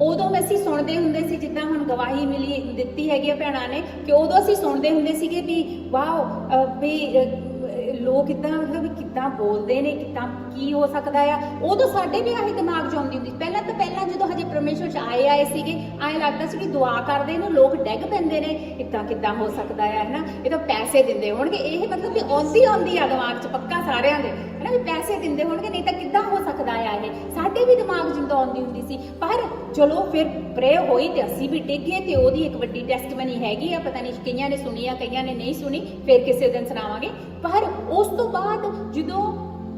ਉਦੋਂ ਅਸੀਂ ਸੁਣਦੇ ਹੁੰਦੇ ਸੀ, ਜਿੱਦਾਂ ਹੁਣ ਗਵਾਹੀ ਦਿੱਤੀ ਹੈਗੀ ਆ ਭੈਣਾਂ ਨੇ, ਕਿ ਉਦੋਂ ਅਸੀਂ ਸੁਣਦੇ ਹੁੰਦੇ ਸੀਗੇ ਵੀ ਵਾਓ ਵੀ ਲੋਕ ਇਦਾਂ ਮਤਲਬ ਵੀ ਕਿੱਦਾਂ ਬੋਲਦੇ ਨੇ, ਕਿੱਦਾਂ ਕੀ ਹੋ ਸਕਦਾ ਆ। ਉਦੋਂ ਸਾਡੇ ਵੀ ਆਹੀ ਦਿਮਾਗ 'ਚ ਆਉਂਦੀ ਹੁੰਦੀ। ਪਹਿਲਾਂ ਜਦੋਂ ਹਜੇ ਪਰਮੇਸ਼ਵਰ 'ਚ ਆਏ ਸੀਗੇ, ਐਂ ਲੱਗਦਾ ਸੀ ਵੀ ਦੁਆ ਕਰਦੇ ਨੇ ਲੋਕ ਡਿੱਗ ਪੈਂਦੇ ਨੇ, ਇੱਦਾਂ ਕਿੱਦਾਂ ਹੋ ਸਕਦਾ ਆ, ਹੈ ਨਾ। ਇਹ ਤਾਂ ਪੈਸੇ ਦਿੰਦੇ ਹੋਣਗੇ, ਇਹ ਮਤਲਬ ਵੀ ਆਉਂਦੀ ਆ ਦਿਮਾਗ 'ਚ ਪੱਕਾ ਸਾਰਿਆਂ ਦੇ, ਹੈ ਨਾ, ਵੀ ਪੈਸੇ ਦਿੰਦੇ ਹੋਣਗੇ, ਨਹੀਂ ਤਾਂ ਕਿੱਦਾਂ ਹੋ ਸਕਦਾ ਆ। ਇਹ ਸਾਡੇ ਵੀ ਦਿਮਾਗ 'ਚ ਆਉਂਦੀ ਹੁੰਦੀ ਸੀ। ਪਰ ਚਲੋ ਫਿਰ ਪ੍ਰੇ ਹੋਈ ਤੇ ਅਸੀਂ ਵੀ ਡਿੱਗੇ, ਤੇ ਉਹਦੀ ਇੱਕ ਵੱਡੀ ਟੈਸਟਮਨੀ ਹੈਗੀ ਆ, ਪਤਾ ਨਹੀਂ ਕਈਆਂ ਨੇ ਸੁਣੀ ਆ ਕਈਆਂ ਨੇ ਨਹੀਂ ਸੁਣੀ, ਫਿਰ ਕਿਸੇ ਦਿਨ ਸੁਣਾਵਾਂਗੇ। ਪਰ ਉਸ ਤੋਂ ਬਾਅਦ ਜਦੋਂ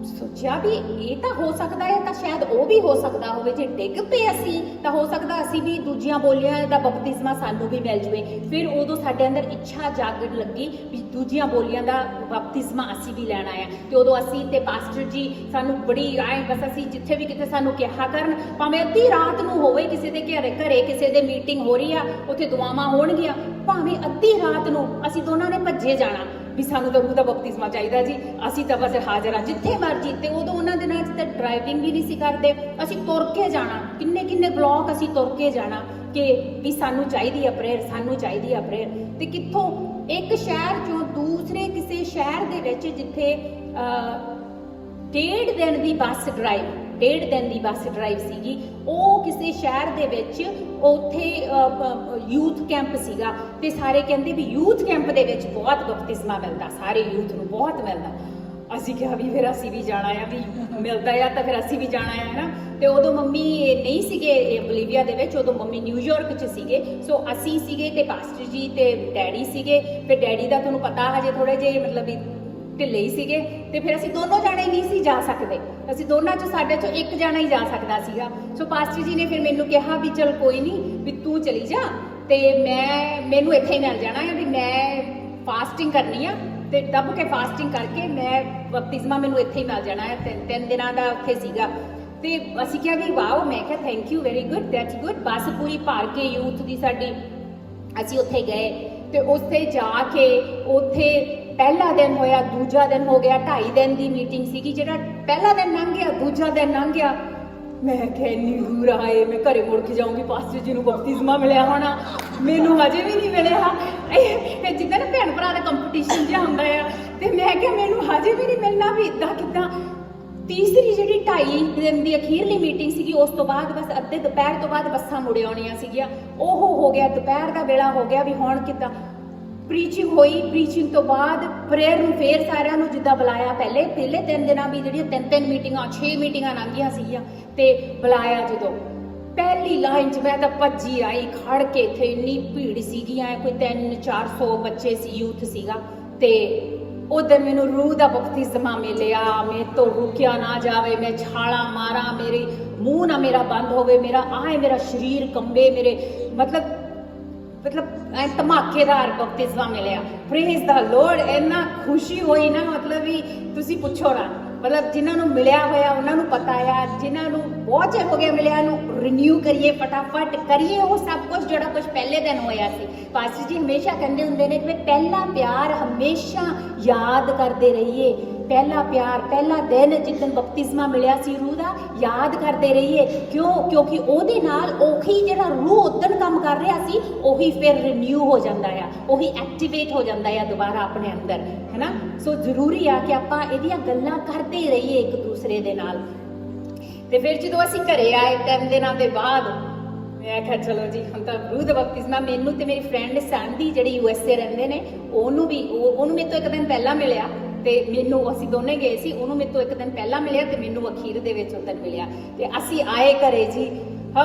ਸੋਚਿਆ ਵੀ ਇਹ ਤਾਂ ਹੋ ਸਕਦਾ ਹੈ, ਤਾਂ ਸ਼ਾਇਦ ਉਹ ਵੀ ਹੋ ਸਕਦਾ ਹੋਵੇ। ਜੇ ਡਿੱਗ ਪਏ ਅਸੀਂ ਤਾਂ ਹੋ ਸਕਦਾ ਅਸੀਂ ਵੀ ਦੂਜੀਆਂ ਬੋਲੀਆਂ ਦਾ ਬਪਤਿਸਮਾ ਸਾਨੂੰ ਵੀ ਮਿਲ ਜਵੇ। ਫਿਰ ਉਦੋਂ ਸਾਡੇ ਅੰਦਰ ਇੱਛਾ ਜਾਗਣ ਲੱਗੀ ਵੀ ਦੂਜੀਆਂ ਬੋਲੀਆਂ ਦਾ ਬਪਤਿਸਮਾ ਅਸੀਂ ਵੀ ਲੈਣਾ ਆ। ਤੇ ਉਦੋਂ ਅਸੀਂ ਤੇ ਪਾਸਟਰ ਜੀ ਸਾਨੂੰ ਬੜੀ ਬਸ ਅਸੀਂ ਜਿੱਥੇ ਵੀ ਕਿਤੇ ਸਾਨੂੰ ਕਿਹਾ ਕਰਨ, ਭਾਵੇਂ ਅੱਧੀ ਰਾਤ ਨੂੰ ਹੋਵੇ, ਕਿਸੇ ਦੇ ਘਰੇ ਕਿਸੇ ਦੇ ਮੀਟਿੰਗ ਹੋ ਰਹੀ ਆ, ਉੱਥੇ ਦੁਆਵਾਂ ਹੋਣਗੀਆਂ, ਭਾਵੇਂ ਅੱਧੀ ਰਾਤ ਨੂੰ ਅਸੀਂ ਦੋਨਾਂ ਨੇ ਭੱਜੇ ਜਾਣਾ ਵੀ ਸਾਨੂੰ ਤਾਂ ਰੂਹ ਦਾ ਬਪਤਿਸਮਾ ਚਾਹੀਦਾ ਜੀ, ਅਸੀਂ ਤਾਂ ਬਸ ਹਾਜ਼ਰ ਆ ਜਿੱਥੇ ਮਰਜੀ। ਤੇ ਉਦੋਂ ਉਹਨਾਂ ਦਿਨਾਂ 'ਚ ਤਾਂ ਡਰਾਈਵਿੰਗ ਵੀ ਨਹੀਂ ਸੀ ਕਰਦੇ, ਅਸੀਂ ਤੁਰ ਕੇ ਜਾਣਾ, ਕਿੰਨੇ ਬਲੌਕ ਅਸੀਂ ਤੁਰ ਕੇ ਜਾਣਾ ਕਿ ਵੀ ਸਾਨੂੰ ਚਾਹੀਦੀ ਆ ਪ੍ਰੇਅਰ, ਸਾਨੂੰ ਚਾਹੀਦੀ ਆ ਪ੍ਰੇਅਰ। ਤੇ ਕਿੱਥੋਂ ਇੱਕ ਸ਼ਹਿਰ 'ਚੋਂ ਦੂਸਰੇ ਕਿਸੇ ਸ਼ਹਿਰ ਦੇ ਵਿੱਚ, ਜਿੱਥੇ 1.5 ਦਿਨ ਦੀ ਬੱਸ ਡਰਾਈਵ ਸੀਗੀ, ਉਹ ਕਿਸੇ ਸ਼ਹਿਰ ਦੇ ਵਿੱਚ, ਉੱਥੇ ਯੂਥ ਕੈਂਪ ਸੀਗਾ। ਤੇ ਸਾਰੇ ਕਹਿੰਦੇ ਵੀ ਯੂਥ ਕੈਂਪ ਦੇ ਵਿੱਚ ਬਹੁਤ ਬਪਤਿਸਮਾ ਮਿਲਦਾ, ਸਾਰੇ ਯੂਥ ਨੂੰ ਬਹੁਤ ਮਿਲਦਾ। ਅਸੀਂ ਕਿਹਾ ਵੀ ਫਿਰ ਅਸੀਂ ਵੀ ਜਾਣਾ ਆ, ਵੀ ਮਿਲਦਾ ਆ ਤਾਂ ਫਿਰ ਅਸੀਂ ਵੀ ਜਾਣਾ ਆ ਨਾ। ਤੇ ਉਦੋਂ ਮੰਮੀ ਨਹੀਂ ਸੀਗੇ ਬੋਲੀਵੀਆ ਦੇ ਵਿੱਚ, ਉਦੋਂ ਮੰਮੀ ਨਿਊਯਾਰਕ 'ਚ ਸੀਗੇ। ਸੋ ਅਸੀਂ ਸੀਗੇ ਤੇ ਪਾਸਟਰ ਜੀ ਤੇ ਡੈਡੀ ਸੀਗੇ। ਫਿਰ ਡੈਡੀ ਦਾ ਤੁਹਾਨੂੰ ਪਤਾ ਹਜੇ ਥੋੜੇ ਜਿਹੇ ਮਤਲਬ ਵੀ ਢਿੱਲੇ ਹੀ ਸੀਗੇ, ਤੇ ਫਿਰ ਅਸੀਂ ਦੋਨੋਂ ਜਾਣੇ ਨਹੀਂ ਸੀ ਜਾ ਸਕਦੇ। ਅਸੀਂ ਦੋਨਾਂ 'ਚ ਸਾਡੇ 'ਚੋਂ ਇੱਕ ਜਾਣਾ ਹੀ ਜਾ ਸਕਦਾ ਸੀਗਾ। ਸੋ ਪਾਸਟਰ ਜੀ ਨੇ ਫਿਰ ਮੈਨੂੰ ਕਿਹਾ ਵੀ ਚਲ ਕੋਈ ਨਹੀਂ, ਵੀ ਤੂੰ ਚਲੀ ਜਾ ਤੇ ਮੈਨੂੰ ਇੱਥੇ ਹੀ ਮਿਲ ਜਾਣਾ ਹੈ, ਵੀ ਮੈਂ ਫਾਸਟਿੰਗ ਕਰਨੀ ਆ ਤੇ ਦੱਬ ਕੇ ਫਾਸਟਿੰਗ ਕਰਕੇ ਮੈਂ ਬਪਤਿਸਮਾ ਮੈਨੂੰ ਇੱਥੇ ਹੀ ਮਿਲ ਜਾਣਾ ਹੈ। ਤਿੰਨ ਦਿਨਾਂ ਦਾ ਉੱਥੇ ਸੀਗਾ। ਤੇ ਅਸੀਂ ਕਿਹਾ ਵੀ ਵਾਓ, ਮੈਂ ਕਿਹਾ thank you, very good, that's good. Bus ਪੂਰੀ ਭਰ ਕੇ ਯੂਥ ਦੀ ਸਾਡੀ, ਅਸੀਂ ਉੱਥੇ ਗਏ ਤੇ ਉੱਥੇ ਜਾ ਕੇ ਉੱਥੇ ਪਹਿਲਾ ਦਿਨ ਹੋਇਆ, ਦੂਜਾ ਦਿਨ ਹੋ ਗਿਆ, 2.5 ਦਿਨ ਦੀ ਮੀਟਿੰਗ ਸੀਗੀ। ਜਿਹੜਾ ਪਹਿਲਾ ਦਿਨ ਲੰਘ ਗਿਆ, ਦੂਜਾ ਦਿਨ ਲੰਘ ਗਿਆ, ਮੈਂ ਕਿਹਾ ਇੰਨੀ ਦੂਰ ਆਏ, ਮੈਂ ਘਰੇ ਮੁੜ ਕੇ ਜਾਊਂਗੀ, ਪਾਸਟਰ ਜੀ ਨੂੰ ਬਪਤਿਸਮਾ ਮਿਲਿਆ ਹੋਣਾ, ਮੈਨੂੰ ਹਜੇ ਵੀ ਨਹੀਂ ਮਿਲਿਆ। ਇਹ ਜਿੱਦਾਂ ਨਾ ਭੈਣ ਭਰਾ ਦਾ ਕੰਪੀਟੀਸ਼ਨ ਜਿਹਾ ਹੁੰਦਾ ਆ, ਤੇ ਮੈਂ ਕਿਹਾ ਮੈਨੂੰ ਹਜੇ ਵੀ ਨਹੀਂ ਮਿਲਣਾ, ਵੀ ਇੱਦਾਂ ਕਿੱਦਾਂ। ਤੀਸਰੀ ਜਿਹੜੀ 2.5 ਦਿਨ ਦੀ ਅਖੀਰਲੀ ਮੀਟਿੰਗ ਸੀਗੀ, ਉਸ ਤੋਂ ਬਾਅਦ ਬਸ ਅੱਧੇ ਦੁਪਹਿਰ ਤੋਂ ਬਾਅਦ ਬੱਸਾਂ ਮੁੜ ਆਉਣੀਆਂ ਸੀਗੀਆਂ। ਉਹ ਹੋ ਗਿਆ, ਦੁਪਹਿਰ ਦਾ ਵੇਲਾ ਹੋ ਗਿਆ, ਵੀ ਹੁਣ ਕਿੱਦਾਂ। ਪ੍ਰੀਚਿੰਗ ਹੋਈ, ਪ੍ਰੀਚਿੰਗ ਤੋਂ ਬਾਅਦ ਪ੍ਰੇਅਰ ਨੂੰ ਫੇਰ ਸਾਰਿਆਂ ਨੂੰ ਜਿੱਦਾਂ ਬੁਲਾਇਆ, ਪਹਿਲੇ 3 ਦਿਨਾਂ ਵੀ ਜਿਹੜੀਆਂ 3 ਮੀਟਿੰਗਾਂ, 6 ਮੀਟਿੰਗਾਂ ਲੰਘੀਆਂ ਸੀਗੀਆਂ, ਤੇ ਬੁਲਾਇਆ ਜਦੋਂ ਪਹਿਲੀ ਲਾਈਨ 'ਚ ਮੈਂ ਤਾਂ ਭੱਜੀ ਆਈ, ਖੜ ਕੇ ਇੱਥੇ ਇੰਨੀ ਭੀੜ ਸੀਗੀ, ਐ ਕੋਈ 300-400 ਬੱਚੇ ਸੀ, ਯੂਥ ਸੀਗਾ। ਤੇ ਉਧਰ ਮੈਨੂੰ ਰੂਹ ਦਾ ਬਪਤਿਸਮਾ ਮਿਲਿਆ, ਮੇਰੇ ਤੋਂ ਰੁਕਿਆ ਨਾ ਜਾਵੇ, ਮੈਂ ਛਾਲਾਂ ਮਾਰਾਂ, ਮੇਰੇ ਮੂੰਹ ਨਾ ਮੇਰਾ ਬੰਦ ਹੋਵੇ, ਮੇਰਾ ਸਰੀਰ ਕੰਬੇ, ਮੇਰੇ ਮਤਲਬ ਐ ਧਮਾਕੇਦਾਰ ਬਪਤਿਸਮਾ ਮਿਲਿਆ। ਪ੍ਰੇਜ਼ ਦਾ ਲੋਰਡ, ਇੰਨਾ ਖੁਸ਼ੀ ਹੋਈ ਨਾ, ਮਤਲਬ ਵੀ ਤੁਸੀਂ ਪੁੱਛੋ ਨਾ। ਮਤਲਬ ਜਿਨ੍ਹਾਂ ਨੂੰ ਮਿਲਿਆ ਹੋਇਆ ਉਹਨਾਂ ਨੂੰ ਪਤਾ ਆ, ਜਿਨ੍ਹਾਂ ਨੂੰ ਬਹੁਤ ਚਿਰ ਹੋ ਗਿਆ ਮਿਲਿਆ ਨੂੰ ਰਿਨਿਊ ਕਰੀਏ, ਫਟਾਫਟ ਕਰੀਏ ਉਹ ਸਭ ਕੁਝ ਜਿਹੜਾ ਕੁਝ ਪਹਿਲੇ ਦਿਨ ਹੋਇਆ ਸੀ। ਪਾਸਟਰ ਜੀ ਹਮੇਸ਼ਾ ਕਹਿੰਦੇ ਹੁੰਦੇ ਨੇ ਕਿ ਪਹਿਲਾ ਪਿਆਰ ਹਮੇਸ਼ਾ ਯਾਦ ਕਰਦੇ ਰਹੀਏ। ਪਹਿਲਾ ਪਿਆਰ, ਪਹਿਲਾ ਦਿਨ ਜਿੱਦਣ ਬਪਤਿਸਮਾ ਮਿਲਿਆ ਸੀ ਰੂਹ ਦਾ, ਯਾਦ ਕਰਦੇ ਰਹੀਏ। ਕਿਉਂਕਿ ਉਹਦੇ ਨਾਲ ਉਹੀ ਜਿਹੜਾ ਰੂਹ ਉਦਣ ਕੰਮ ਕਰ ਰਿਹਾ ਸੀ, ਉਹੀ ਫਿਰ ਰਿਨਿਊ ਹੋ ਜਾਂਦਾ ਆ, ਉਹੀ ਐਕਟੀਵੇਟ ਹੋ ਜਾਂਦਾ ਆ ਦੁਬਾਰਾ ਆਪਣੇ ਅੰਦਰ, ਹੈਨਾ। ਸੋ ਜ਼ਰੂਰੀ ਆ ਕਿ ਆਪਾਂ ਇਹਦੀਆਂ ਗੱਲਾਂ ਕਰਦੇ ਰਹੀਏ ਇੱਕ ਦੂਸਰੇ ਦੇ ਨਾਲ। ਤੇ ਫਿਰ ਜਦੋਂ ਅਸੀਂ ਘਰੇ ਆਏ 3 ਦਿਨਾਂ ਦੇ ਬਾਅਦ, ਮੈਂ ਕਿਹਾ ਚਲੋ ਜੀ ਹੁਣ ਤਾਂ ਰੂਹ ਦਾ ਬਪਤਿਸਮਾ ਮੈਨੂੰ ਤੇ ਮੇਰੀ ਫਰੈਂਡ ਸੈਂਡੀ ਜਿਹੜੀ USA ਰਹਿੰਦੇ ਨੇ, ਉਹਨੂੰ ਮੇਰੇ ਤੋਂ 1 ਦਿਨ ਪਹਿਲਾਂ ਮਿਲਿਆ, ਤੇ ਮੈਨੂੰ ਅਸੀਂ ਦੋਨੇ ਗਏ ਸੀ, ਉਹਨੂੰ ਮੇਰੇ ਤੋਂ 1 ਦਿਨ ਪਹਿਲਾਂ ਮਿਲਿਆ ਤੇ ਮੈਨੂੰ ਅਖੀਰ ਦੇ ਵਿੱਚ ਉਦੋਂ ਮਿਲਿਆ। ਤੇ ਅਸੀਂ ਆਏ ਘਰੇ ਜੀ,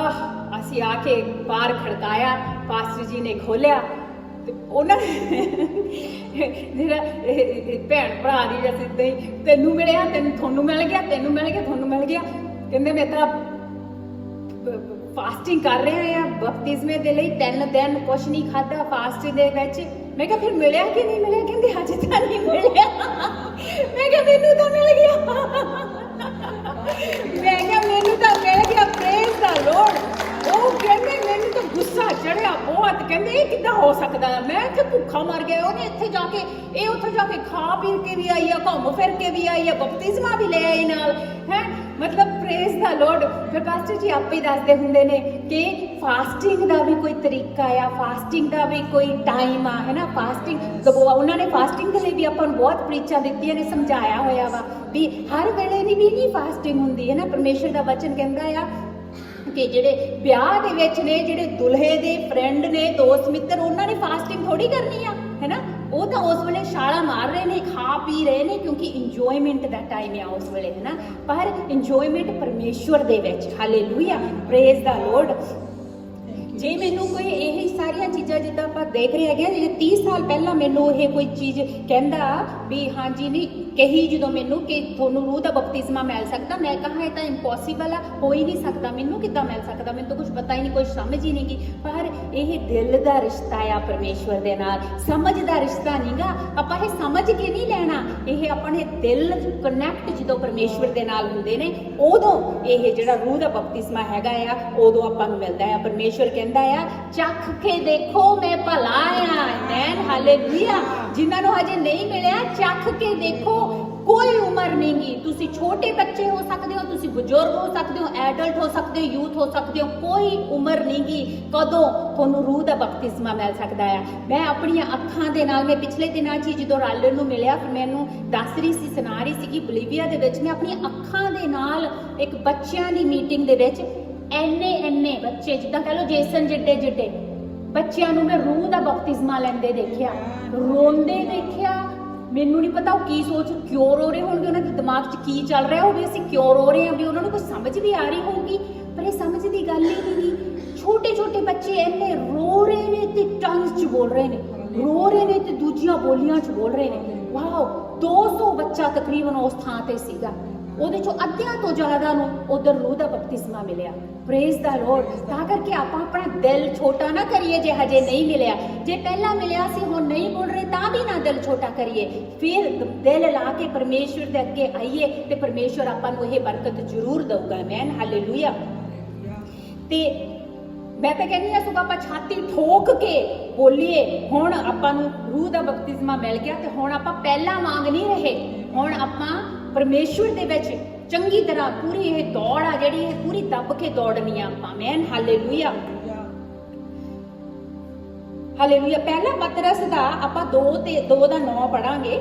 ਅਸੀਂ ਆ ਕੇ ਬਾਹਰ ਖੜਕਾਇਆ, ਪਾਸਟਰ ਜੀ ਨੇ ਖੋਲਿਆ ਤੇ ਉਹਨਾਂ ਜਿਹੜਾ ਭੈਣ ਭਰਾ ਦੀ ਜੈਸੇ ਇਦਾਂ ਹੀ, ਤੈਨੂੰ ਮਿਲਿਆ, ਤੁਹਾਨੂੰ ਮਿਲ ਗਿਆ, ਤੈਨੂੰ ਮਿਲ ਗਿਆ, ਤੁਹਾਨੂੰ ਮਿਲ ਗਿਆ। ਕਹਿੰਦੇ ਮੈਂ ਤਾਂ ਫਾਸਟਿੰਗ ਕਰ ਰਹੇ ਆ ਬਪਤਿਸਮੇ ਦੇ ਲਈ, 3 ਦਿਨ ਕੁਛ ਨਹੀਂ ਖਾਧਾ ਫਾਸਟ ਦੇ ਵਿੱਚ। ਮੈਂ ਕਿਹਾ ਫਿਰ ਮਿਲਿਆ ਕਿ ਨਹੀਂ ਮਿਲਿਆ? ਕਹਿੰਦੇ ਹਜੇ ਤਾਂ ਨਹੀਂ ਮਿਲਿਆ। ਮੈਂ ਕਿਹਾ ਮੈਨੂੰ ਤਾਂ ਮਿਲ ਗਿਆ। ਮੈਂ ਕਿਹਾ ਮੈਨੂੰ ਤਾਂ ਮਿਲ ਗਿਆ, ਪ੍ਰੇਜ਼ ਦਾ ਲੋਰਡ। ਉਹ ਕਹਿੰਦੇ ਮੈਨੂੰ ਤਾਂ ਗੁੱਸਾ ਚੜਿਆ ਬਹੁਤ, ਕਹਿੰਦੇ ਇਹ ਕਿੱਦਾਂ ਹੋ ਸਕਦਾ। ਮੈਂ ਕਿ ਭੁੱਖਾ ਮਰ ਗਿਆ, ਉਹਨੇ ਇੱਥੇ ਜਾ ਕੇ, ਇਹ ਉੱਥੇ ਜਾ ਕੇ ਖਾ ਪੀ ਕੇ ਵੀ ਆਈ ਆ, ਘੁੰਮ ਫਿਰ ਕੇ ਵੀ ਆਈ ਆ, ਬਪਤਿਸਮਾ ਵੀ ਲੈ ਆਈ ਨਾਲ, ਹੈ ਮਤਲਬ ਪ੍ਰੇਜ਼ ਦਾ ਲੋਰਡ। ਫਿਰ ਪਾਸਟਰ ਜੀ ਆਪੇ ਦੱਸਦੇ ਹੁੰਦੇ ਨੇ ਕਿ ਫਾਸਟਿੰਗ ਦਾ ਵੀ ਕੋਈ ਤਰੀਕਾ ਆ, ਫਾਸਟਿੰਗ ਦਾ ਵੀ ਕੋਈ ਟਾਈਮ ਆ, ਹੈ ਨਾ। ਫਾਸਟਿੰਗ ਉਹਨਾਂ ਨੇ ਫਾਸਟਿੰਗ ਦੇ ਲਈ ਵੀ ਆਪਾਂ ਨੂੰ ਬਹੁਤ ਪ੍ਰੀਚਾਂ ਦਿੱਤੀਆਂ ਨੇ, ਸਮਝਾਇਆ ਹੋਇਆ ਵਾ ਵੀ ਹਰ ਵੇਲੇ ਦੀ ਵੀ ਨਹੀਂ ਫਾਸਟਿੰਗ ਹੁੰਦੀ, ਹੈ ਨਾ। ਪਰਮੇਸ਼ਰ ਦਾ ਵਚਨ ਕਹਿੰਦਾ ਆ ਕਿ ਜਿਹੜੇ ਵਿਆਹ ਦੇ ਵਿੱਚ ਨੇ, ਜਿਹੜੇ ਦੁਲਹੇ ਦੇ ਫਰੈਂਡ ਨੇ, ਦੋਸਤ ਮਿੱਤਰ, ਉਹਨਾਂ ਨੇ ਫਾਸਟਿੰਗ ਥੋੜੀ ਕਰਨੀ ਆ, ਹੈ ਨਾ। ਉਹ ਤਾਂ ਉਸ ਵੇਲੇ ਛਾਲਾਂ ਮਾਰ ਰਹੇ ਨੇ, ਖਾ ਪੀ ਰਹੇ ਨੇ, ਕਿਉਂਕਿ ਇੰਜੋਇਮੈਂਟ ਦਾ ਟਾਈਮ ਆ ਉਸ ਵੇਲੇ, ਹੈ ਨਾ। ਪਰ ਇੰਜੋਇਮੈਂਟ ਪਰਮੇਸ਼ਵਰ ਦੇ ਵਿੱਚ, ਹਾਲੇਲੂਇਆ, ਪ੍ਰੇਜ਼ ਦਾ ਲੋਰਡ। ਜੇ ਮੈਨੂੰ ਕੋਈ ਇਹ ਸਾਰੀਆਂ ਚੀਜ਼ਾਂ ਜਿੱਦਾਂ ਆਪਾਂ ਦੇਖ ਰਹੇ ਹੈਗੇ, ਜੇ 30 ਸਾਲ ਪਹਿਲਾਂ ਮੈਨੂੰ ਇਹ ਕੋਈ ਚੀਜ਼ ਕਹਿੰਦਾ ਵੀ ਹਾਂਜੀ ਨਹੀਂ ਕਹੀ ਜਦੋਂ ਮੈਨੂੰ ਕਿ ਤੁਹਾਨੂੰ ਰੂਹ ਦਾ ਬਪਤਿਸਮਾ ਮਿਲ ਸਕਦਾ, ਮੈਂ ਕਹਾਂ ਇਹ ਤਾਂ ਇੰਪੋਸੀਬਲ ਆ, ਹੋ ਹੀ ਨਹੀਂ ਸਕਦਾ, ਮੈਨੂੰ ਕਿੱਦਾਂ ਮਿਲ ਸਕਦਾ, ਮੈਨੂੰ ਤਾਂ ਕੁਝ ਪਤਾ ਹੀ ਨਹੀਂ, ਕੁਝ ਸਮਝ ਹੀ ਨਹੀਂ ਗਈ। ਪਰ ਇਹ ਦਿਲ ਦਾ ਰਿਸ਼ਤਾ ਆ ਪਰਮੇਸ਼ਵਰ ਦੇ ਨਾਲ, ਸਮਝ ਦਾ ਰਿਸ਼ਤਾ ਨਹੀਂਗਾ। ਆਪਾਂ ਇਹ ਸਮਝ ਕੇ ਨਹੀਂ ਲੈਣਾ, ਇਹ ਆਪਣੇ ਦਿਲ ਕਨੈਕਟ ਜਦੋਂ ਪਰਮੇਸ਼ਵਰ ਦੇ ਨਾਲ ਹੁੰਦੇ ਨੇ, ਉਦੋਂ ਇਹ ਜਿਹੜਾ ਰੂਹ ਦਾ ਬਪਤਿਸਮਾ ਹੈਗਾ ਆ, ਉਦੋਂ ਆਪਾਂ ਨੂੰ ਮਿਲਦਾ ਆ। ਪਰਮੇਸ਼ਵਰ ਕਹਿੰਦਾ ਆ ਚੱਖ ਕੇ ਦੇਖੋ ਮੈਂ ਭਲਾ ਆ, ਆਮੇਨ, ਹਾਲੇਲੂਇਆ। ਜਿਨ੍ਹਾਂ ਨੂੰ ਹਜੇ ਨਹੀਂ ਮਿਲਿਆ, ਚੱਖ ਕੇ ਦੇਖੋ, ਕੋਈ ਉਮਰ ਨਹੀਂਗੀ। ਤੁਸੀਂ ਛੋਟੇ ਬੱਚੇ ਹੋ ਸਕਦੇ ਹੋ, ਤੁਸੀਂ ਬਜ਼ੁਰਗ ਹੋ ਸਕਦੇ ਹੋ, ਐਡਲਟ ਹੋ ਸਕਦੇ ਹੋ, ਯੂਥ ਹੋ ਸਕਦੇ ਹੋ, ਕੋਈ ਉਮਰ ਨਹੀਂਗੀ ਕਦੋਂ ਤੁਹਾਨੂੰ ਰੂਹ ਦਾ ਬਪਤਿਸਮਾ ਮਿਲ ਸਕਦਾ ਆ। ਮੈਂ ਆਪਣੀਆਂ ਅੱਖਾਂ ਦੇ ਨਾਲ, ਮੈਂ ਪਿਛਲੇ ਦਿਨਾਂ 'ਚ ਜਦੋਂ ਰਾਲਨ ਨੂੰ ਮਿਲਿਆ, ਫਿਰ ਮੈਨੂੰ ਦੱਸ ਰਹੀ ਸੀ, ਸੁਣਾ ਰਹੀ ਸੀ ਕਿ ਬੋਲੀਵੀਆ ਦੇ ਵਿੱਚ ਮੈਂ ਆਪਣੀਆਂ ਅੱਖਾਂ ਦੇ ਨਾਲ ਇੱਕ ਬੱਚਿਆਂ ਦੀ ਮੀਟਿੰਗ ਦੇ ਵਿੱਚ ਇੰਨੇ ਬੱਚੇ, ਜਿੱਦਾਂ ਕਹ ਲਓ ਜੇਸਨ ਜਿੱਡੇ ਬੱਚਿਆਂ ਨੂੰ ਮੈਂ ਰੂਹ ਦਾ ਬਪਤਿਸਮਾ ਲੈਂਦੇ ਦੇਖਿਆ, ਰੋਂਦੇ ਦੇਖਿਆ। ਮੈਨੂੰ ਨਹੀਂ ਪਤਾ ਉਹ ਕੀ ਸੋਚ ਕਿਉਂ ਰੋ ਰਹੇ ਹੋਣਗੇ, ਉਹਨਾਂ ਦੇ ਦਿਮਾਗ 'ਚ ਕੀ ਚੱਲ ਰਿਹਾ ਹੋਵੇ, ਅਸੀਂ ਕਿਉਂ ਰੋ ਰਹੇ ਹਾਂ, ਵੀ ਉਹਨਾਂ ਨੂੰ ਕੋਈ ਸਮਝ ਵੀ ਆ ਰਹੀ ਹੋਊਗੀ, ਪਰ ਇਹ ਸਮਝ ਦੀ ਗੱਲ ਹੀ ਨਹੀਂ ਗੀ। ਛੋਟੇ ਛੋਟੇ ਬੱਚੇ ਇੰਨੇ ਰੋ ਰਹੇ ਨੇ ਤੇ ਟੰਗਸ 'ਚ ਬੋਲ ਰਹੇ ਨੇ, ਰੋ ਰਹੇ ਨੇ ਤੇ ਦੂਜੀਆਂ ਬੋਲੀਆਂ 'ਚ ਬੋਲ ਰਹੇ ਨੇ। ਵਾਓ, 200 ਬੱਚਾ ਤਕਰੀਬਨ ਉਸ ਥਾਂ ਤੇ ਸੀਗਾ, ਉਹਦੇ ਚੋਂ ਅੱਧਿਆਂ ਤੋਂ ਜ਼ਿਆਦਾ ਨੂੰ ਉਧਰ ਰੂਹ ਦਾ ਬਪਤਿਸਮਾ ਮਿਲਿਆ। Praise the lord. ਤਾਂ ਕਰਕੇ ਆਪਾਂ ਆਪਣਾ ਦਿਲ ਛੋਟਾ ਨਾ ਕਰੀਏ ਜੇ ਹਜੇ ਨਹੀਂ ਮਿਲਿਆ, ਜੇ ਪਹਿਲਾਂ ਮਿਲਿਆ ਸੀ ਹੁਣ ਨਹੀਂ ਬੋਲ ਰਹੇ ਤਾਂ ਵੀ ਨਾ ਦਿਲ ਛੋਟਾ ਕਰੀਏ, ਫਿਰ ਦਿਲ ਲਾ ਕੇ ਪਰਮੇਸ਼ਵਰ ਦੇ ਅੱਗੇ ਆਈਏ ਤੇ ਪਰਮੇਸ਼ਵਰ ਆਪਾਂ ਨੂੰ ਇਹ ਬਰਕਤ ਜ਼ਰੂਰ ਦਊਗਾ। Amen, hallelujah. ਤੇ ਮੈਂ ਤਾਂ ਕਹਿੰਦੀ ਆ ਸਗੋਂ ਆਪਾਂ ਛਾਤੀ ਠੋਕ ਕੇ ਬੋਲੀਏ, ਹੁਣ ਆਪਾਂ ਨੂੰ ਰੂਹ ਦਾ ਬਪਤਿਸਮਾ ਮਿਲ ਗਿਆ ਤੇ ਹੁਣ ਆਪਾਂ ਪਹਿਲਾਂ ਵਾਂਗ ਨਹੀਂ ਰਹੇ, ਹੁਣ ਆਪਾਂ ਪਰਮੇਸ਼ਵਰ ਦੇ ਵਿੱਚ ਚੰਗੀ ਤਰ੍ਹਾਂ ਪੂਰੀ ਇਹ ਦੌੜ ਆ ਜਿਹੜੀ ਇਹ ਪੂਰੀ ਦੱਬ ਕੇ ਦੌੜਨੀ ਆ ਆਪਾਂ। Amen, hallelujah, hallelujah. ਪਹਿਲਾ ਪਤਰਸ ਦਾ ਆਪਾਂ 2 ਤੇ 2 ਦਾ 9 ਪੜਾਂਗੇ।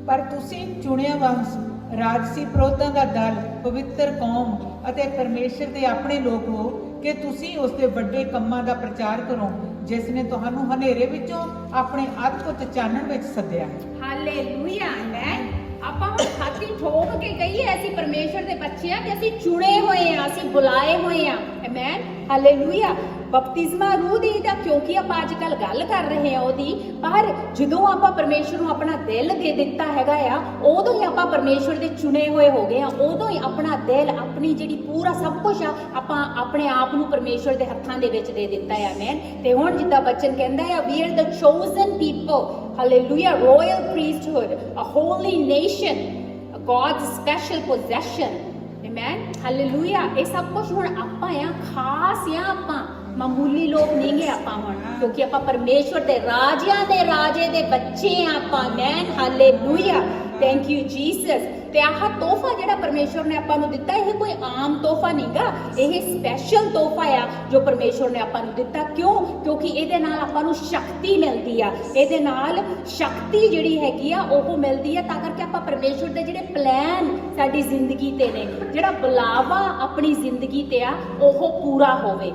ਪਰ ਤੁਸੀਂ ਚੁਣਿਆ ਵੰਸ਼, ਰਾਜਸੀ ਪ੍ਰੋਧਾਂ ਦਾ ਦਲ, ਪਵਿੱਤਰ ਕੌਮ ਅਤੇ ਪਰਮੇਸ਼ਰ ਦੇ ਆਪਣੇ ਲੋਕ ਹੋ ਕਿ ਤੁਸੀਂ ਉਸ ਦੇ ਵੱਡੇ ਕੰਮਾਂ ਦਾ ਪ੍ਰਚਾਰ ਕਰੋ ਜਿਸ ਨੇ ਤੁਹਾਨੂੰ ਹਨੇਰੇ ਵਿੱਚੋਂ ਆਪਣੇ ਅਦਭੁਤ ਚਾਨਣ ਵਿੱਚ ਸੱਦਿਆ ਹੈ। ਹਾਲੇਲੂਇਆ। ਆਮੇਨ। ਆਪਾਂ ਹੁਣ ਛਾਤੀ ਠੋਕ ਕੇ ਕਹੀਏ ਅਸੀਂ ਪਰਮੇਸ਼ਰ ਦੇ ਬੱਚੇ ਆ ਕਿ ਅਸੀਂ ਚੁਣੇ ਹੋਏ ਆ, ਅਸੀਂ ਬੁਲਾਏ ਹੋਏ ਆ। Amen, hallelujah. ਬਪਤਿਸਮਾ ਰੂਹ ਦੀ ਦਾ ਕਿਉਂਕਿ ਆਪਾਂ ਅੱਜ ਕੱਲ ਗੱਲ ਕਰ ਰਹੇ ਆ ਉਹਦੀ, ਪਰ ਜਦੋਂ ਆਪਾਂ ਪਰਮੇਸ਼ਰ ਨੂੰ ਆਪਣਾ ਦਿਲ ਦੇ ਦਿੱਤਾ ਹੈਗਾ ਆ, ਉਦੋਂ ਹੀ ਆਪਾਂ ਪਰਮੇਸ਼ਰ ਦੇ ਚੁਣੇ ਹੋਏ ਹੋ ਗਏ ਆ, ਉਦੋਂ ਹੀ ਆਪਣਾ ਦਿਲ, ਆਪਣੀ ਜਿਹੜੀ ਪੂਰਾ ਸਭ ਕੁਝ ਆ, ਆਪਾਂ ਆਪਣੇ ਆਪ ਨੂੰ ਪਰਮੇਸ਼ਰ ਦੇ ਹੱਥਾਂ ਦੇ ਵਿੱਚ ਦੇ ਦਿੱਤਾ ਹੈ। ਆਮੇਨ। ਤੇ ਹੁਣ ਜਿੱਦਾਂ ਬਚਨ ਕਹਿੰਦਾ ਹੈ, we are the chosen people, hallelujah, royal priesthood, a holy nation, a God's special possession, amen, hallelujah। ਇਹ ਸਭ ਕੁਝ ਹੁਣ ਆਪਾਂ ਆ, ਖਾਸ ਆ, ਆਪਾਂ ਮਾਮੂਲੀ ਲੋਕ ਨਹੀਂ ਗੇ ਆਪਾਂ ਹੁਣ, ਕਿਉਂਕਿ ਆਪਾਂ ਪਰਮੇਸ਼ਵਰ ਦੇ ਰਾਜਿਆਂ ਦੇ ਰਾਜੇ ਦੇ ਬੱਚੇ ਆ ਆਪਾਂ। Amen, hallelujah, thank you Jesus. ਤੇ ਆਹ ਤੋਹਫਾ ਜਿਹੜਾ ਪਰਮੇਸ਼ਵਰ ਨੇ ਆਪਾਂ ਨੂੰ ਦਿੱਤਾ, ਇਹ ਕੋਈ ਆਮ ਤੋਹਫਾ ਨਹੀਂਗਾ, ਇਹ ਸਪੈਸ਼ਲ ਤੋਹਫਾ ਆ ਜੋ ਪਰਮੇਸ਼ਵਰ ਨੇ ਆਪਾਂ ਨੂੰ ਦਿੱਤਾ। ਕਿਉਂ? ਕਿਉਂਕਿ ਇਹਦੇ ਨਾਲ ਆਪਾਂ ਨੂੰ ਸ਼ਕਤੀ ਮਿਲਦੀ ਆ, ਇਹਦੇ ਨਾਲ ਸ਼ਕਤੀ ਜਿਹੜੀ ਹੈਗੀ ਆ ਉਹ ਮਿਲਦੀ ਆ, ਤਾਂ ਕਰਕੇ ਆਪਾਂ ਪਰਮੇਸ਼ਵਰ ਦੇ ਜਿਹੜੇ ਪਲਾਨ ਸਾਡੀ ਜ਼ਿੰਦਗੀ ਤੇ ਨੇ, ਜਿਹੜਾ ਬੁਲਾਵਾ ਆਪਣੀ ਜ਼ਿੰਦਗੀ ਤੇ ਆ, ਉਹ ਪੂਰਾ ਹੋਵੇ।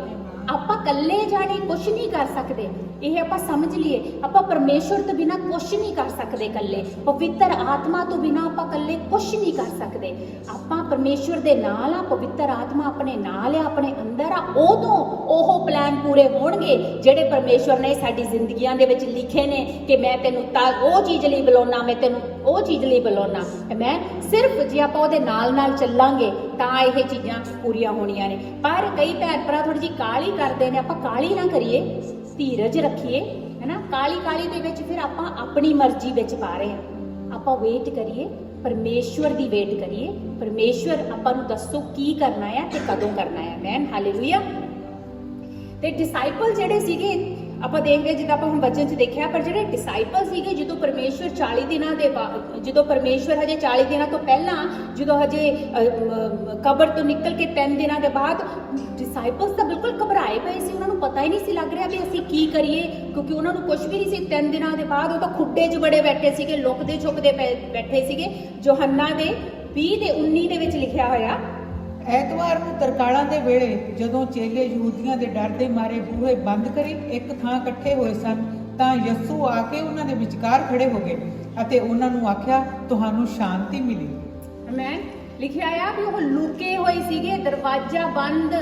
ਆਪਾਂ ਇਕੱਲੇ ਜਾਣੇ ਕੁਝ ਨਹੀਂ ਕਰ ਸਕਦੇ, ਇਹ ਆਪਾਂ ਸਮਝ ਲਈਏ। ਆਪਾਂ ਪਰਮੇਸ਼ਵਰ ਤੋਂ ਬਿਨਾ ਕੁਝ ਨਹੀਂ ਕਰ ਸਕਦੇ ਇਕੱਲੇ, ਪਵਿੱਤਰ ਆਤਮਾ ਤੋਂ ਬਿਨਾ ਆਪਾਂ ਇਕੱਲੇ ਕੁਝ ਨਹੀਂ ਕਰ ਸਕਦੇ। ਆਪਾਂ ਪਰਮੇਸ਼ਵਰ ਦੇ ਨਾਲ ਆ, ਪਵਿੱਤਰ ਆਤਮਾ ਆਪਣੇ ਨਾਲ ਆ, ਆਪਣੇ ਅੰਦਰ ਆ, ਉਦੋਂ ਉਹ ਪਲਾਨ ਪੂਰੇ ਹੋਣਗੇ ਜਿਹੜੇ ਪਰਮੇਸ਼ਵਰ ਨੇ ਸਾਡੀ ਜ਼ਿੰਦਗੀਆਂ ਦੇ ਵਿੱਚ ਲਿਖੇ ਨੇ ਕਿ ਮੈਂ ਤੈਨੂੰ ਤਾਂ ਉਹ ਚੀਜ਼ ਲਈ ਬੁਲਾਉਣਾ, ਮੈਂ ਤੈਨੂੰ ਉਹ ਚੀਜ਼ ਲਈ ਬੁਲਾਉਣਾ। ਮੈਂ ਸਿਰਫ ਜੇ ਆਪਾਂ ਉਹਦੇ ਨਾਲ ਨਾਲ ਚੱਲਾਂਗੇ ਤਾਂ ਇਹ ਚੀਜ਼ਾਂ ਪੂਰੀਆਂ ਹੋਣੀਆਂ ਨੇ। ਪਰ ਕਈ ਭੈਣ ਭਰਾ ਥੋੜੀ ਜਿਹੀ ਕਾਹਲੀ ਕਰਦੇ ਨੇ, ਆਪਾਂ ਕਾਹਲੀ ਨਾ ਕਰੀਏ, ਧੀਰਜ ਰੱਖੀਏ, ਹੈਨਾ। ਕਾਹਲੀ ਦੇ ਵਿੱਚ ਫਿਰ ਆਪਾਂ ਆਪਣੀ ਮਰਜ਼ੀ ਵਿੱਚ ਪਾ ਰਹੇ ਹਾਂ। ਆਪਾਂ ਵੇਟ ਕਰੀਏ, ਪਰਮੇਸ਼ਵਰ ਦੀ ਵੇਟ ਕਰੀਏ, ਪਰਮੇਸ਼ਵਰ ਆਪਾਂ ਨੂੰ ਦੱਸੋ ਕੀ ਕਰਨਾ ਹੈ ਤੇ ਕਦੋਂ ਕਰਨਾ ਹੈ। Amen, hallelujah. ਤੇ ਡਿਸਾਈਪਲ ਜਿਹੜੇ ਸੀਗੇ ਆਪਾਂ ਦੇਖਦੇ, ਜਿੱਦਾਂ ਆਪਾਂ ਹੁਣ ਵਚਨ 'ਚ ਦੇਖਿਆ, ਪਰ ਜਿਹੜੇ ਡਿਸਾਈਪਲ ਸੀਗੇ ਜਦੋਂ ਪਰਮੇਸ਼ਵਰ 40 ਦਿਨਾਂ ਦੇ ਬਾਅਦ, ਜਦੋਂ ਪਰਮੇਸ਼ਵਰ ਹਜੇ 40 ਦਿਨਾਂ ਤੋਂ ਪਹਿਲਾਂ, ਜਦੋਂ ਹਜੇ ਕਬਰ ਤੋਂ ਨਿਕਲ ਕੇ 3 ਦਿਨਾਂ ਦੇ ਬਾਅਦ, ਡਿਸਾਈਪਲਸ ਤਾਂ ਬਿਲਕੁਲ ਘਬਰਾਏ ਪਏ ਸੀ, ਉਹਨਾਂ ਨੂੰ ਪਤਾ ਹੀ ਨਹੀਂ ਸੀ ਲੱਗ ਰਿਹਾ ਵੀ ਅਸੀਂ ਕੀ ਕਰੀਏ, ਕਿਉਂਕਿ ਉਹਨਾਂ ਨੂੰ ਕੁਝ ਵੀ ਨਹੀਂ ਸੀ। 3 ਦਿਨਾਂ ਦੇ ਬਾਅਦ ਉਹ ਤਾਂ ਖੁੱਡੇ 'ਚ ਬੜੇ ਬੈਠੇ ਸੀਗੇ, ਲੁਕਦੇ ਛੁਪਦੇ ਬੈਠੇ ਸੀਗੇ। ਯੋਹੰਨਾ ਦੇ 20 ਤੇ 19 ਦੇ ਵਿੱਚ ਲਿਖਿਆ ਹੋਇਆ, ਐਤਵਾਰ ਨੂੰ ਤਰਕਾਲਾਂ ਦੇ ਵੇਲੇ ਜਦੋਂ ਚੇਲੇ ਯਹੂਦੀਆਂ ਦੇ ਡਰ ਦੇ ਮਾਰੇ ਬੂਹੇ ਬੰਦ ਕਰੀ ਇੱਕ ਥਾਂ ਇਕੱਠੇ ਹੋਏ ਸਨ, ਤਾਂ ਯਿਸੂ ਆ ਕੇ ਉਹਨਾਂ ਦੇ ਵਿਚਕਾਰ ਖੜੇ ਹੋ ਗਏ ਅਤੇ ਉਹਨਾਂ ਨੂੰ ਆਖਿਆ, ਤੁਹਾਨੂੰ ਸ਼ਾਂਤੀ ਮਿਲੀ। ਆਮੇਨ। ਲਿਖਿਆ ਆ ਵੀ ਉਹ ਲੁਕੇ ਹੋਏ ਸੀਗੇ, ਦਰਵਾਜ਼ਾ ਬੰਦ,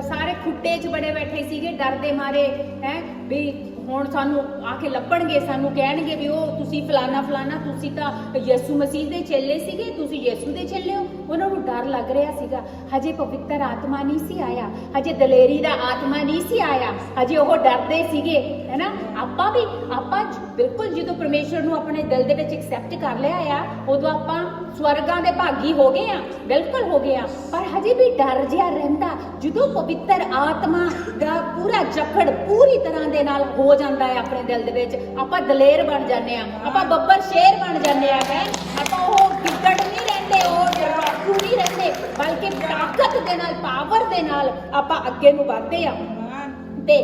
ਸਾਰੇ ਖੁੱਡੇ 'ਚ ਬੜੇ ਬੈਠੇ ਸੀਗੇ ਡਰ ਦੇ ਮਾਰੇ, ਹੈ ਵੀ ਹੁਣ ਸਾਨੂੰ ਆ ਕੇ ਲੱਭਣਗੇ, ਸਾਨੂੰ ਕਹਿਣਗੇ ਵੀ ਉਹ ਤੁਸੀਂ ਫਲਾਨਾ ਫਲਾਨਾ, ਤੁਸੀਂ ਤਾਂ ਯਿਸੂ ਮਸੀਹ ਦੇ ਚੇਲੇ ਸੀਗੇ, ਤੁਸੀਂ ਯਿਸੂ ਦੇ ਚੇਲੇ ਹੋ। ਉਹਨਾਂ ਨੂੰ ਡਰ ਲੱਗ ਰਿਹਾ ਸੀਗਾ, ਹਜੇ ਪਵਿੱਤਰ ਆਤਮਾ ਨਹੀਂ ਸੀ ਆਇਆ, ਹਜੇ ਦਲੇਰੀ ਦਾ ਆਤਮਾ ਨਹੀਂ ਸੀ ਆਇਆ, ਹਜੇ ਉਹ ਡਰਦੇ ਸੀਗੇ, ਹੈ ਨਾ। ਆਪਾਂ ਬਿਲਕੁਲ ਜਦੋਂ ਪਰਮੇਸ਼ਵਰ ਨੂੰ ਆਪਣੇ ਦਿਲ ਦੇ ਵਿੱਚ ਐਕਸੈਪਟ ਕਰ ਲਿਆ ਆ, ਉਦੋਂ ਆਪਾਂ ਸਵਰਗਾਂ ਦੇ ਭਾਗੀ ਹੋ ਗਏ ਆ, ਬਿਲਕੁਲ ਹੋ ਗਏ ਆ, ਪਰ ਹਜੇ ਵੀ ਡਰ ਜਿਹਾ ਰਹਿੰਦਾ। ਜਦੋਂ ਪਵਿੱਤਰ ਆਤਮਾ ਦਾ ਪੂਰਾ ਜਕੜ ਪੂਰੀ ਤਰ੍ਹਾਂ ਦੇ ਨਾਲ ਹੋ ਜਾਂਦਾ ਹੈ ਆਪਣੇ ਦਿਲ ਦੇ ਵਿੱਚ, ਆਪਾਂ ਦਲੇਰ ਬਣ ਜਾਂਦੇ ਆ, ਆਪਾਂ ਬੱਬਰ ਸ਼ੇਰ ਬਣ ਜਾਂਦੇ ਆ। ਆਪਾਂ ਉਹ ਗਿੱਦੜ ਨਹੀਂ ਰਹਿੰਦੇ, ਉਹ ਡਰਾਕੂ ਨਹੀਂ ਰਹਿੰਦੇ, ਬਲਕਿ ਤਾਕਤ ਦੇ ਨਾਲ, ਪਾਵਰ ਦੇ ਨਾਲ ਆਪਾਂ ਅੱਗੇ ਨੂੰ ਵਧਦੇ ਆ। ਤੇ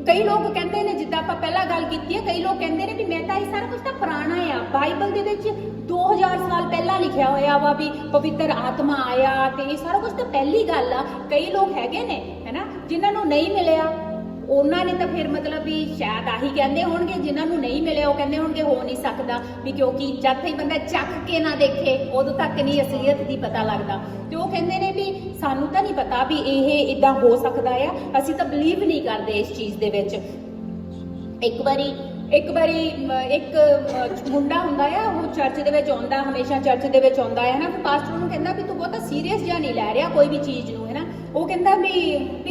ਕਈ ਲੋਕ ਕਹਿੰਦੇ ਨੇ, ਜਿੱਦਾਂ ਆਪਾਂ ਪਹਿਲਾਂ ਗੱਲ ਕੀਤੀ ਹੈ, ਕਈ ਲੋਕ ਕਹਿੰਦੇ ਨੇ ਵੀ ਮੈਂ ਤਾਂ ਇਹ ਸਾਰਾ ਕੁਝ ਤਾਂ ਪੁਰਾਣਾ ਆ, ਬਾਈਬਲ ਦੇ ਵਿੱਚ 2000 ਸਾਲ ਪਹਿਲਾਂ ਲਿਖਿਆ ਹੋਇਆ ਵਾ ਵੀ ਪਵਿੱਤਰ ਆਤਮਾ ਆਇਆ, ਤੇ ਇਹ ਸਾਰਾ ਕੁਝ ਤਾਂ ਪਹਿਲੀ ਗੱਲ ਆ। ਕਈ ਲੋਕ ਹੈਗੇ ਨੇ, ਹੈਨਾ, ਜਿਨ੍ਹਾਂ ਨੂੰ ਨਹੀਂ ਮਿਲਿਆ, ਉਹਨਾਂ ਨੇ ਤਾਂ ਫਿਰ ਮਤਲਬ ਵੀ ਸ਼ਾਇਦ ਆਹੀ ਕਹਿੰਦੇ ਹੋਣਗੇ, ਜਿਨ੍ਹਾਂ ਨੂੰ ਨਹੀਂ ਮਿਲਿਆ ਉਹ ਕਹਿੰਦੇ ਹੋਣਗੇ ਹੋ ਨਹੀਂ ਸਕਦਾ ਵੀ, ਕਿਉਂਕਿ ਜਦ ਤੱਕ ਬੰਦਾ ਚੱਖ ਕੇ ਨਾ ਦੇਖੇ ਉਦੋਂ ਤੱਕ ਨਹੀਂ ਅਸਲੀਅਤ ਦੀ ਪਤਾ ਲੱਗਦਾ। ਤੇ ਉਹ ਕਹਿੰਦੇ ਨੇ ਵੀ ਸਾਨੂੰ ਤਾਂ ਨਹੀਂ ਪਤਾ ਵੀ ਇਹ ਇਦਾਂ ਹੋ ਸਕਦਾ ਆ, ਅਸੀਂ ਤਾਂ ਬਲੀਵ ਨਹੀਂ ਕਰਦੇ ਇਸ ਚੀਜ਼ ਦੇ ਵਿੱਚ। ਇੱਕ ਵਾਰੀ ਇੱਕ ਮੁੰਡਾ ਹੁੰਦਾ ਆ, ਉਹ ਚਰਚ ਦੇ ਵਿੱਚ ਆਉਂਦਾ, ਹਮੇਸ਼ਾ ਚਰਚ ਦੇ ਵਿੱਚ ਆਉਂਦਾ ਹੈ ਨਾ, ਫਿਰ ਪਾਸਟਰ ਨੂੰ ਕਹਿੰਦਾ ਵੀ ਤੂੰ ਬਹੁਤਾ ਸੀਰੀਅਸ ਜਿਹਾ ਨਹੀਂ ਲੈ ਰਿਹਾ ਕੋਈ ਵੀ ਚੀਜ਼ ਨੂੰ, ਹੈ ਨਾ। ਉਹ ਕਹਿੰਦਾ ਵੀ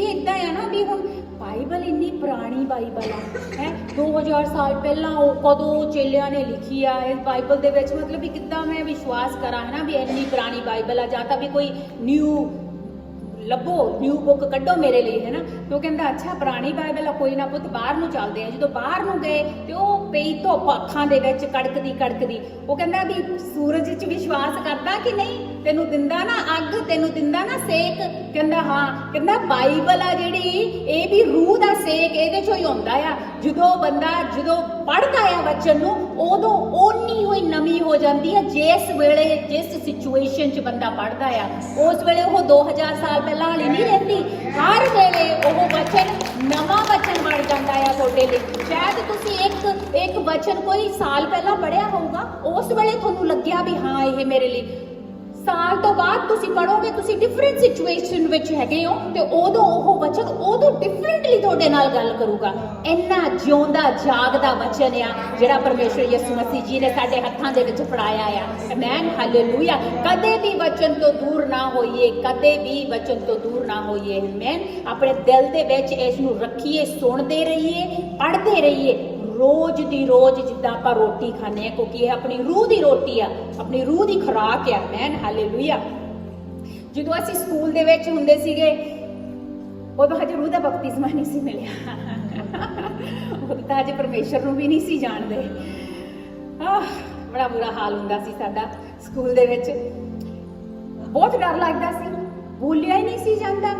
ਇਦਾਂ ਆ ਨਾ ਵੀ ਹੁਣ ਬਾਈਬਲ ਇੰਨੀ ਪੁਰਾਣੀ ਬਾਈਬਲ ਆ, ਹੈ 2000 ਸਾਲ ਪਹਿਲਾਂ ਉਹ ਕਦੋਂ ਚੇਲਿਆਂ ਨੇ ਲਿਖੀ ਆ ਇਸ ਬਾਈਬਲ ਦੇ ਵਿੱਚ, ਮਤਲਬ ਵੀ ਕਿੱਦਾਂ ਮੈਂ ਵਿਸ਼ਵਾਸ ਕਰਾਂ, ਹੈ ਨਾ ਵੀ ਇੰਨੀ ਪੁਰਾਣੀ ਬਾਈਬਲ ਆ, ਜਾਂ ਤਾਂ ਵੀ ਕੋਈ ਨਿਊ ਲੱਭੋ, ਨਿਊ ਬੁੱਕ ਕੱਢੋ ਮੇਰੇ ਲਈ, ਹੈ ਨਾ। ਤੇ ਉਹ ਕਹਿੰਦਾ ਅੱਛਾ ਪੁਰਾਣੀ ਬਾਈਬਲ ਆ, ਕੋਈ ਨਾ ਪੁੱਤ ਬਾਹਰ ਨੂੰ ਚੱਲਦੇ ਆ। ਜਦੋਂ ਬਾਹਰ ਨੂੰ ਗਏ ਤੇ ਉਹ ਪਈ ਧੁੱਪ ਅੱਖਾਂ ਦੇ ਵਿੱਚ ਕੜਕਦੀ। ਉਹ ਕਹਿੰਦਾ ਵੀ ਸੂਰਜ 'ਚ ਵਿਸ਼ਵਾਸ ਕਰਦਾ ਕਿ ਨਹੀਂ, ਤੈਨੂੰ ਦਿੰਦਾ ਨਾ ਅੱਗ, ਤੈਨੂੰ ਦਿੰਦਾ ਨਾ ਸੇਕ। ਕਹਿੰਦਾ ਹਾਂ। ਕਹਿੰਦਾ ਬਾਈਬਲ ਆ ਜਿਹੜੀ ਇਹ ਵੀ ਰੂਹ ਦਾ ਸੇਕ ਇਹਦੇ 'ਚੋਂ ਹੀ ਆਉਂਦਾ ਆ। ਜਦੋਂ ਬੰਦਾ ਪੜ੍ਹਦਾ ਆ ਵਚਨ ਨੂੰ ਉਦੋਂ ਓਨੀ ਹੋਈ ਨਮੀ ਹੋ ਜਾਂਦੀ ਹੈ, ਜਿਸ ਸਿਚੁਏਸ਼ਨ 'ਚ ਬੰਦਾ ਪੜ੍ਹਦਾ ਆ ਉਸ ਵੇਲੇ ਉਹ 2000 ਸਾਲ ਪਹਿਲਾਂ ਵਾਲੀ ਨਹੀਂ ਰਹਿੰਦੀ, ਹਰ ਵੇਲੇ ਉਹ ਵਚਨ ਨਵਾਂ ਵਚਨ ਬਣ ਜਾਂਦਾ ਆ ਤੁਹਾਡੇ ਲਈ। ਸ਼ਾਇਦ ਤੁਸੀਂ ਇੱਕ ਵਚਨ ਕੋਈ ਸਾਲ ਪਹਿਲਾਂ ਪੜ੍ਹਿਆ ਹੋਊਗਾ, ਉਸ ਵੇਲੇ ਤੁਹਾਨੂੰ ਲੱਗਿਆ ਵੀ ਹਾਂ ਇਹ ਮੇਰੇ ਲਈ, ਸਾਲ ਤੋਂ ਬਾਅਦ ਤੁਸੀਂ ਪੜੋਗੇ, ਤੁਸੀਂ ਡਿਫਰੈਂਟ ਸਿਚੁਏਸ਼ਨ ਵਿੱਚ ਹੈਗੇ ਹੋ ਤੇ ਉਦੋਂ ਉਹ ਵਚਨ ਉਦੋਂ ਡਿਫਰੈਂਟਲੀ ਤੁਹਾਡੇ ਨਾਲ ਗੱਲ ਕਰੂਗਾ। ਇੰਨਾ ਜਿਉਂਦਾ ਜਾਗਦਾ ਵਚਨ ਆ ਜਿਹੜਾ ਪਰਮੇਸ਼ਰ ਯਿਸੂ ਮਸੀਹ ਜੀ ਨੇ ਸਾਡੇ ਹੱਥਾਂ ਦੇ ਵਿੱਚ ਫੜਾਇਆ ਆ। Amen, hallelujah. ਕਦੇ ਵੀ ਵਚਨ ਤੋਂ ਦੂਰ ਨਾ ਹੋਈਏ, ਕਦੇ ਵੀ ਵਚਨ ਤੋਂ ਦੂਰ ਨਾ ਹੋਈਏ। ਆਮੇਨ। ਆਪਣੇ ਦਿਲ ਦੇ ਵਿੱਚ ਇਸ ਨੂੰ ਰੱਖੀਏ, ਸੁਣਦੇ ਰਹੀਏ, ਪੜ੍ਹਦੇ ਰਹੀਏ ਰੋਜ਼ ਦੀ ਰੋਜ਼, ਜਿੱਦਾਂ ਆਪਾਂ ਰੋਟੀ ਖਾਂਦੇ ਆ, ਕਿਉਂਕਿ ਇਹ ਆਪਣੀ ਰੂਹ ਦੀ ਰੋਟੀ ਆ, ਆਪਣੀ ਰੂਹ ਦੀ ਖੁਰਾਕ ਆ। Amen, hallelujah. ਜਦੋਂ ਅਸੀਂ ਸਕੂਲ ਦੇ ਵਿੱਚ ਹੁੰਦੇ ਸੀਗੇ ਉਦੋਂ ਹਜੇ ਰੂਹ ਦਾ ਬਪਤਿਸਮਾ ਨਹੀਂ ਸੀ ਮਿਲਿਆ, ਉਦੋਂ ਤਾਂ ਅਜੇ ਪਰਮੇਸ਼ਰ ਨੂੰ ਵੀ ਨਹੀਂ ਸੀ ਜਾਣਦੇ। ਬੜਾ ਬੁਰਾ ਹਾਲ ਹੁੰਦਾ ਸੀ ਸਾਡਾ ਸਕੂਲ ਦੇ ਵਿੱਚ, ਬਹੁਤ ਡਰ ਲੱਗਦਾ ਸੀ, ਬੋਲਿਆ ਹੀ ਨਹੀਂ ਸੀ ਜਾਂਦਾ,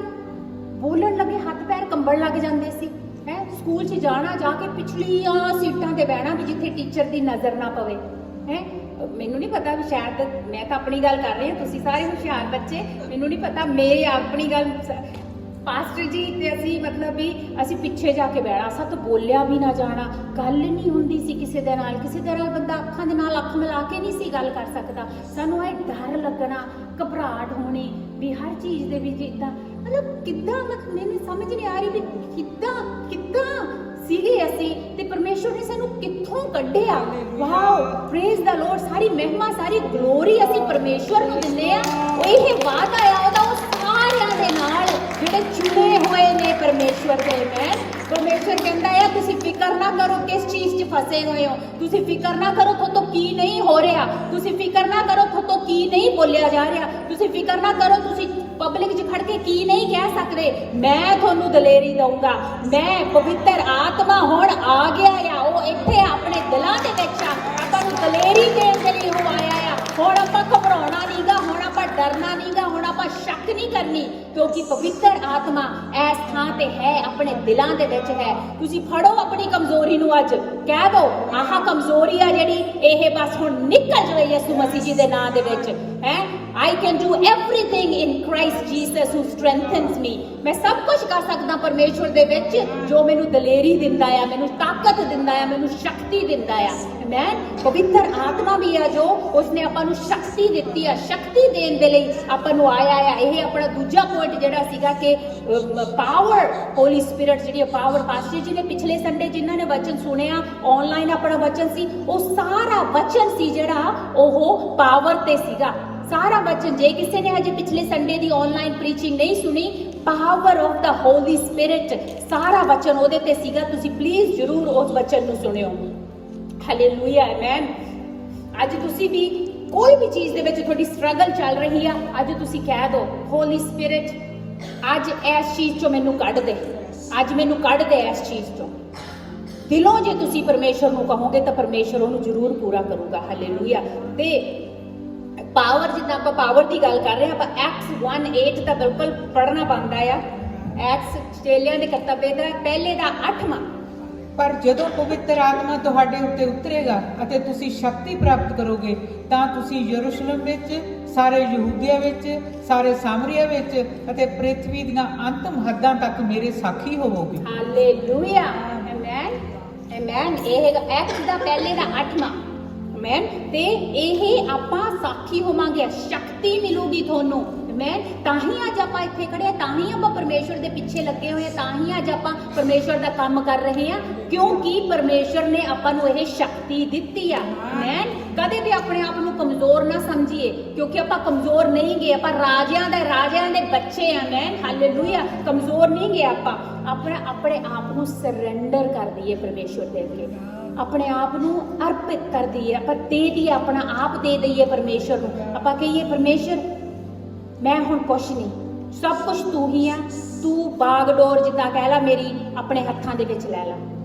ਬੋਲਣ ਲੱਗੇ ਹੱਥ ਪੈਰ ਕੰਬਣ ਲੱਗ ਜਾਂਦੇ ਸੀ। ਸਕੂਲ 'ਚ ਜਾਣਾ, ਜਾ ਕੇ ਪਿਛਲੀਆਂ ਸੀਟਾਂ ਤੇ ਬਹਿਣਾ ਵੀ ਜਿੱਥੇ ਟੀਚਰ ਦੀ ਨਜ਼ਰ ਨਾ ਪਵੇ। ਮੈਨੂੰ ਨਹੀਂ ਪਤਾ ਵੀ ਸ਼ਾਇਦ ਮੈਂ ਤਾਂ ਆਪਣੀ ਗੱਲ ਕਰ ਰਹੀ ਹਾਂ, ਤੁਸੀਂ ਸਾਰੇ ਹੁਸ਼ਿਆਰ ਬੱਚੇ, ਮੈਨੂੰ ਨਹੀਂ ਪਤਾ, ਮੇਰੀ ਆਪਣੀ ਗੱਲ ਪਾਸਟਰ ਜੀ ਤੇ ਅਸੀਂ ਮਤਲਬ ਵੀ ਅਸੀਂ ਪਿੱਛੇ ਜਾ ਕੇ ਬਹਿਣਾ, ਸਤ ਬੋਲਿਆ ਵੀ ਨਾ ਜਾਣਾ, ਗੱਲ ਨਹੀਂ ਹੁੰਦੀ ਸੀ ਕਿਸੇ ਦੇ ਨਾਲ ਬੰਦਾ ਅੱਖਾਂ ਦੇ ਨਾਲ ਅੱਖ ਮਿਲਾ ਕੇ ਨਹੀਂ ਸੀ ਗੱਲ ਕਰ ਸਕਦਾ। ਸਾਨੂੰ ਇਹ ਡਰ ਲੱਗਣਾ, ਘਬਰਾਹਟ ਹੋਣੀ ਵੀ ਹਰ ਚੀਜ਼ ਦੇ ਵਿੱਚ ਇਦਾਂ, ਮਤਲਬ ਕਿੱਦਾਂ, ਮੈਨੂੰ ਸਮਝ ਨਹੀਂ ਆ ਰਹੀ ਵੀ ਕਿੱਦਾਂ ਸੀਗੇ ਅਸੀਂ ਤੇ ਪਰਮੇਸ਼ਰ ਨੇ ਸਾਨੂੰ ਕਿੱਥੋਂ ਕੱਢਿਆ। Wow, praise the Lord. ਸਾਰੀ ਮਹਿਮਾ, ਸਾਰੀ ਗਲੋਰੀ ਅਸੀਂ ਪਰਮੇਸ਼ਰ ਨੂੰ ਦਿੰਦੇ ਆ। ਉਹ ਇਹ ਵਾਅਦਾ ਆ ਉਹਦਾ ਉਹ ਸਾਰਿਆਂ ਦੇ ਨਾਲ ਜਿਹੜੇ ਚੁਣੇ ਹੋਏ ਨੇ ਪਰਮੇਸ਼ਰ ਦੇ। ਪਰਮੇਸ਼ਰ ਕਹਿੰਦਾ ਆ ਤੁਸੀਂ ਫਿਕਰ ਨਾ ਕਰੋ ਕਿਸ ਚੀਜ਼ 'ਚ ਫਸੇ ਹੋਏ ਹੋ, ਤੁਸੀਂ ਫਿਕਰ ਨਾ ਕਰੋ ਤੁਹਾਤੋਂ ਕੀ ਨਹੀਂ ਹੋ ਰਿਹਾ, ਤੁਸੀਂ ਫਿਕਰ ਨਾ ਕਰੋ ਤੁਹਾਤੋਂ ਕੀ ਨਹੀਂ ਬੋਲਿਆ ਜਾ ਰਿਹਾ, ਤੁਸੀਂ ਫਿਕਰ ਨਾ ਕਰੋ ਤੁਸੀਂ ਪਬਲਿਕ 'ਚ ਖੜ ਕੇ ਕੀ ਨਹੀਂ ਕਹਿ ਸਕਦੇ। ਮੈਂ ਤੁਹਾਨੂੰ ਦਲੇਰੀ ਦਊਂਗਾ। ਮੈਂ ਪਵਿੱਤਰ ਆਤਮਾ ਹੁਣ ਆ ਗਿਆ ਆ, ਉਹ ਇੱਥੇ ਆਪਣੇ ਦਿਲਾਂ ਦੇ ਵਿੱਚ ਆ, ਆਪਾਂ ਨੂੰ ਦਲੇਰੀ ਦੇਣ ਦੇ ਲਈ ਉਹ ਆਇਆ ਆ। ਹੁਣ ਆਪਾਂ ਘਬਰਾਉਣਾ ਨਹੀਂਗਾ, ਹੁਣ ਆਪਾਂ ਡਰਨਾ ਨਹੀਂਗਾ, ਹੁਣ ਆਪਾਂ ਸ਼ੱਕ ਨਹੀਂ ਕਰਨੀ, ਕਿਉਂਕਿ ਪਵਿੱਤਰ ਆਤਮਾ ਇਸ ਥਾਂ ਤੇ ਹੈ, ਆਪਣੇ ਦਿਲਾਂ ਦੇ ਵਿੱਚ ਹੈ। ਤੁਸੀਂ ਫੜੋ ਆਪਣੀ ਕਮਜ਼ੋਰੀ ਨੂੰ, ਅੱਜ ਕਹਿ ਦੋ ਆਹ ਕਮਜ਼ੋਰੀ ਆ ਜਿਹੜੀ ਇਹ ਬਸ ਹੁਣ ਨਿਕਲ ਜਾਵੇ ਯਿਸੂ ਮਸੀਹ ਜੀ ਦੇ ਨਾਂ ਦੇ ਵਿੱਚ। I can do everything in Christ Jesus who strengthens me। ਮੈਂ ਸਭ ਕੁਝ ਕਰ ਸਕਦਾ ਪਰਮੇਸ਼ਵਰ ਦੇ ਵਿੱਚ ਜੋ ਮੈਨੂੰ ਦਲੇਰੀ ਦਿੰਦਾ ਆ, ਮੈਨੂੰ ਤਾਕਤ ਦਿੰਦਾ ਆ, ਮੈਨੂੰ ਸ਼ਕਤੀ ਦਿੰਦਾ ਆ। ਆਮੇਨ। ਪਵਿੱਤਰ ਆਤਮਾ ਵੀ ਆ ਜੋ ਉਸਨੇ ਆਪਾਂ ਨੂੰ ਸ਼ਕਤੀ ਦਿੱਤੀ ਆ, ਸ਼ਕਤੀ ਦੇਣ ਦੇ ਲਈ ਆਪਾਂ ਨੂੰ ਆਇਆ ਆ। ਇਹ ਆਪਣਾ ਦੂਜਾ ਪੁਆਇੰਟ ਜਿਹੜਾ ਸੀਗਾ ਕਿ ਪਾਵਰ, ਹੋਲੀ ਸਪਿਰਿਟ ਜਿਹੜੀ ਪਾਵਰ। ਪਾਸਟਰ ਜੀ ਨੇ ਪਿਛਲੇ ਸੰਡੇ ਜਿਨ੍ਹਾਂ ਨੇ ਵਚਨ ਸੁਣਿਆ, ਆਨਲਾਈਨ ਆਪਣਾ ਵਚਨ ਸੀ, ਉਹ ਸਾਰਾ ਵਚਨ ਸੀ ਜਿਹੜਾ ਉਹ ਪਾਵਰ ਤੇ ਸੀਗਾ। ਸਾਰਾ ਵਚਨ, ਜੇ ਕਿਸੇ ਨੇ ਹਜੇ ਪਿਛਲੇ ਸੰਡੇ ਦੀ ਆਨਲਾਈਨ ਪ੍ਰੀਚਿੰਗ ਨਹੀਂ ਸੁਣੀ, power of the Holi spirit, ਸਾਰਾ ਵਚਨ ਉਹਦੇ ਤੇ ਸੀਗਾ। ਤੁਸੀਂ ਪਲੀਜ਼ ਜ਼ਰੂਰ ਉਸ ਵਚਨ ਨੂੰ ਸੁਣਿਓ। Hallelujah, amen. ਅੱਜ ਤੁਸੀਂ ਵੀ ਕੋਈ ਵੀ ਚੀਜ਼ ਦੇ ਵਿੱਚ ਤੁਹਾਡੀ ਸਟਰਗਲ ਚੱਲ ਰਹੀ ਆ, ਅੱਜ ਤੁਸੀਂ ਕਹਿ ਦਿਓ ਹੋਲੀ ਸਪਿਰਿਟ ਅੱਜ ਇਸ ਚੀਜ਼ ਚੋਂ ਮੈਨੂੰ ਕੱਢ ਦੇ, ਅੱਜ ਮੈਨੂੰ ਕੱਢ ਦੇ ਇਸ ਚੀਜ਼ ਚੋਂ। ਦਿਲੋਂ ਜੇ ਤੁਸੀਂ ਪਰਮੇਸ਼ਰ ਨੂੰ ਕਹੋਗੇ ਤਾਂ ਪਰਮੇਸ਼ਰ ਉਹਨੂੰ ਜ਼ਰੂਰ ਪੂਰਾ ਕਰੂਗਾ। ਹਾਲੇਲੂਇਆ। ਤੇ ਪਾਵਰ, ਜਿੱਦਾਂ ਆਪਾਂ ਪਾਵਰ ਦੀ ਗੱਲ ਕਰ ਰਹੇ ਹਾਂ, ਆਪਾਂ Acts 1:8 ਤਾਂ ਬਿਲਕੁਲ ਪੜ੍ਹਨਾ ਬਣਦਾ ਆ। Acts ਚੇਲਿਆਂ ਦੇ ਕਰਤੱਵ ਦਾ ਪਹਿਲੇ ਦਾ 8ਵਾਂ। ਪਰ ਜਦੋਂ ਪਵਿੱਤਰ ਆਤਮਾ ਤੁਹਾਡੇ ਉੱਤੇ ਉਤਰੇਗਾ ਅਤੇ ਤੁਸੀਂ ਸ਼ਕਤੀ ਪ੍ਰਾਪਤ ਕਰੋਗੇ ਤਾਂ ਤੁਸੀਂ ਯਰੂਸ਼ਲਮ ਵਿੱਚ ਸਾਰੇ ਯਹੂਦੀਆ ਵਿੱਚ, ਸਾਰੇ ਸਾਮਰੀਆ ਵਿੱਚ ਅਤੇ ਪ੍ਰਿਥਵੀ ਦੀਆਂ ਅੰਤਮ ਹੱਦਾਂ ਤੱਕ ਮੇਰੇ ਸਾਖੀ ਹੋਵੋਗੇ। Hallelujah, amen, amen. ਇਹ ਹੈਗਾ ਐਕਟ ਦਾ ਪਹਿਲੇ ਦਾ 8ਵਾਂ, ਆਮੇਨ। ਤੇ ਇਹ ਆਪਾਂ ਸਾਖੀ ਹੋਵਾਂਗੇ, ਸ਼ਕਤੀ ਮਿਲੂਗੀ ਤੁਹਾਨੂੰ, ਆਮੇਨ। ਤਾਂ ਹੀ ਅੱਜ ਆਪਾਂ ਇੱਥੇ ਖੜੇ ਆ, ਤਾਂ ਹੀ ਆਪਾਂ ਪਰਮੇਸ਼ਵਰ ਦੇ ਪਿੱਛੇ ਲੱਗੇ ਹੋਏ ਆ, ਤਾਂ ਹੀ ਅੱਜ ਆਪਾਂ ਪਰਮੇਸ਼ਵਰ ਦਾ ਕੰਮ ਕਰ ਰਹੇ ਆ, ਕਿਉਂਕਿ ਪਰਮੇਸ਼ਵਰ ਨੇ ਆਪਾਂ ਨੂੰ ਇਹ ਸ਼ਕਤੀ ਦਿੱਤੀ ਆ, ਆਮੇਨ। ਕਦੇ ਵੀ ਆਪਣੇ ਆਪ ਨੂੰ ਕਮਜ਼ੋਰ ਨਾ ਸਮਝੀਏ, ਕਿਉਂਕਿ ਆਪਾਂ ਕਮਜ਼ੋਰ ਨਹੀਂ ਗਏ, ਆਪਾਂ ਰਾਜਿਆਂ ਦੇ ਬੱਚੇ ਆ, ਆਮੇਨ, ਹਾਲੇਲੂਇਆ। ਕਮਜ਼ੋਰ ਨਹੀਂ ਗਏ ਆਪਾਂ, ਆਪਣੇ ਆਪ ਨੂੰ ਸਰੈਂਡਰ ਕਰ ਦਈਏ ਪਰਮੇਸ਼ਵਰ ਦੇ ਅੱਗੇ, ਆਪਣੇ ਆਪ ਨੂੰ ਅਰਪਿਤ ਕਰ ਦਈਏ, ਆਪਾਂ ਦੇ ਦਈਏ, ਆਪਣਾ ਆਪ ਦੇ ਦਈਏ ਪਰਮੇਸ਼ਵਰ ਨੂੰ। ਆਪਾਂ ਕਹੀਏ ਪਰਮੇਸ਼ਵਰ ਮੈਂ ਹੁਣ ਕੁਛ ਨਹੀਂ, ਸਭ ਕੁਝ ਤੂੰ ਹੀ ਆ, ਤੂੰ ਬਾਗਡੋਰ ਜਿੱਦਾਂ ਕਹਿ ਲਾ ਮੇਰੀ ਆਪਣੇ ਹੱਥਾਂ ਦੇ ਵਿੱਚ ਲੈ ਲਾ,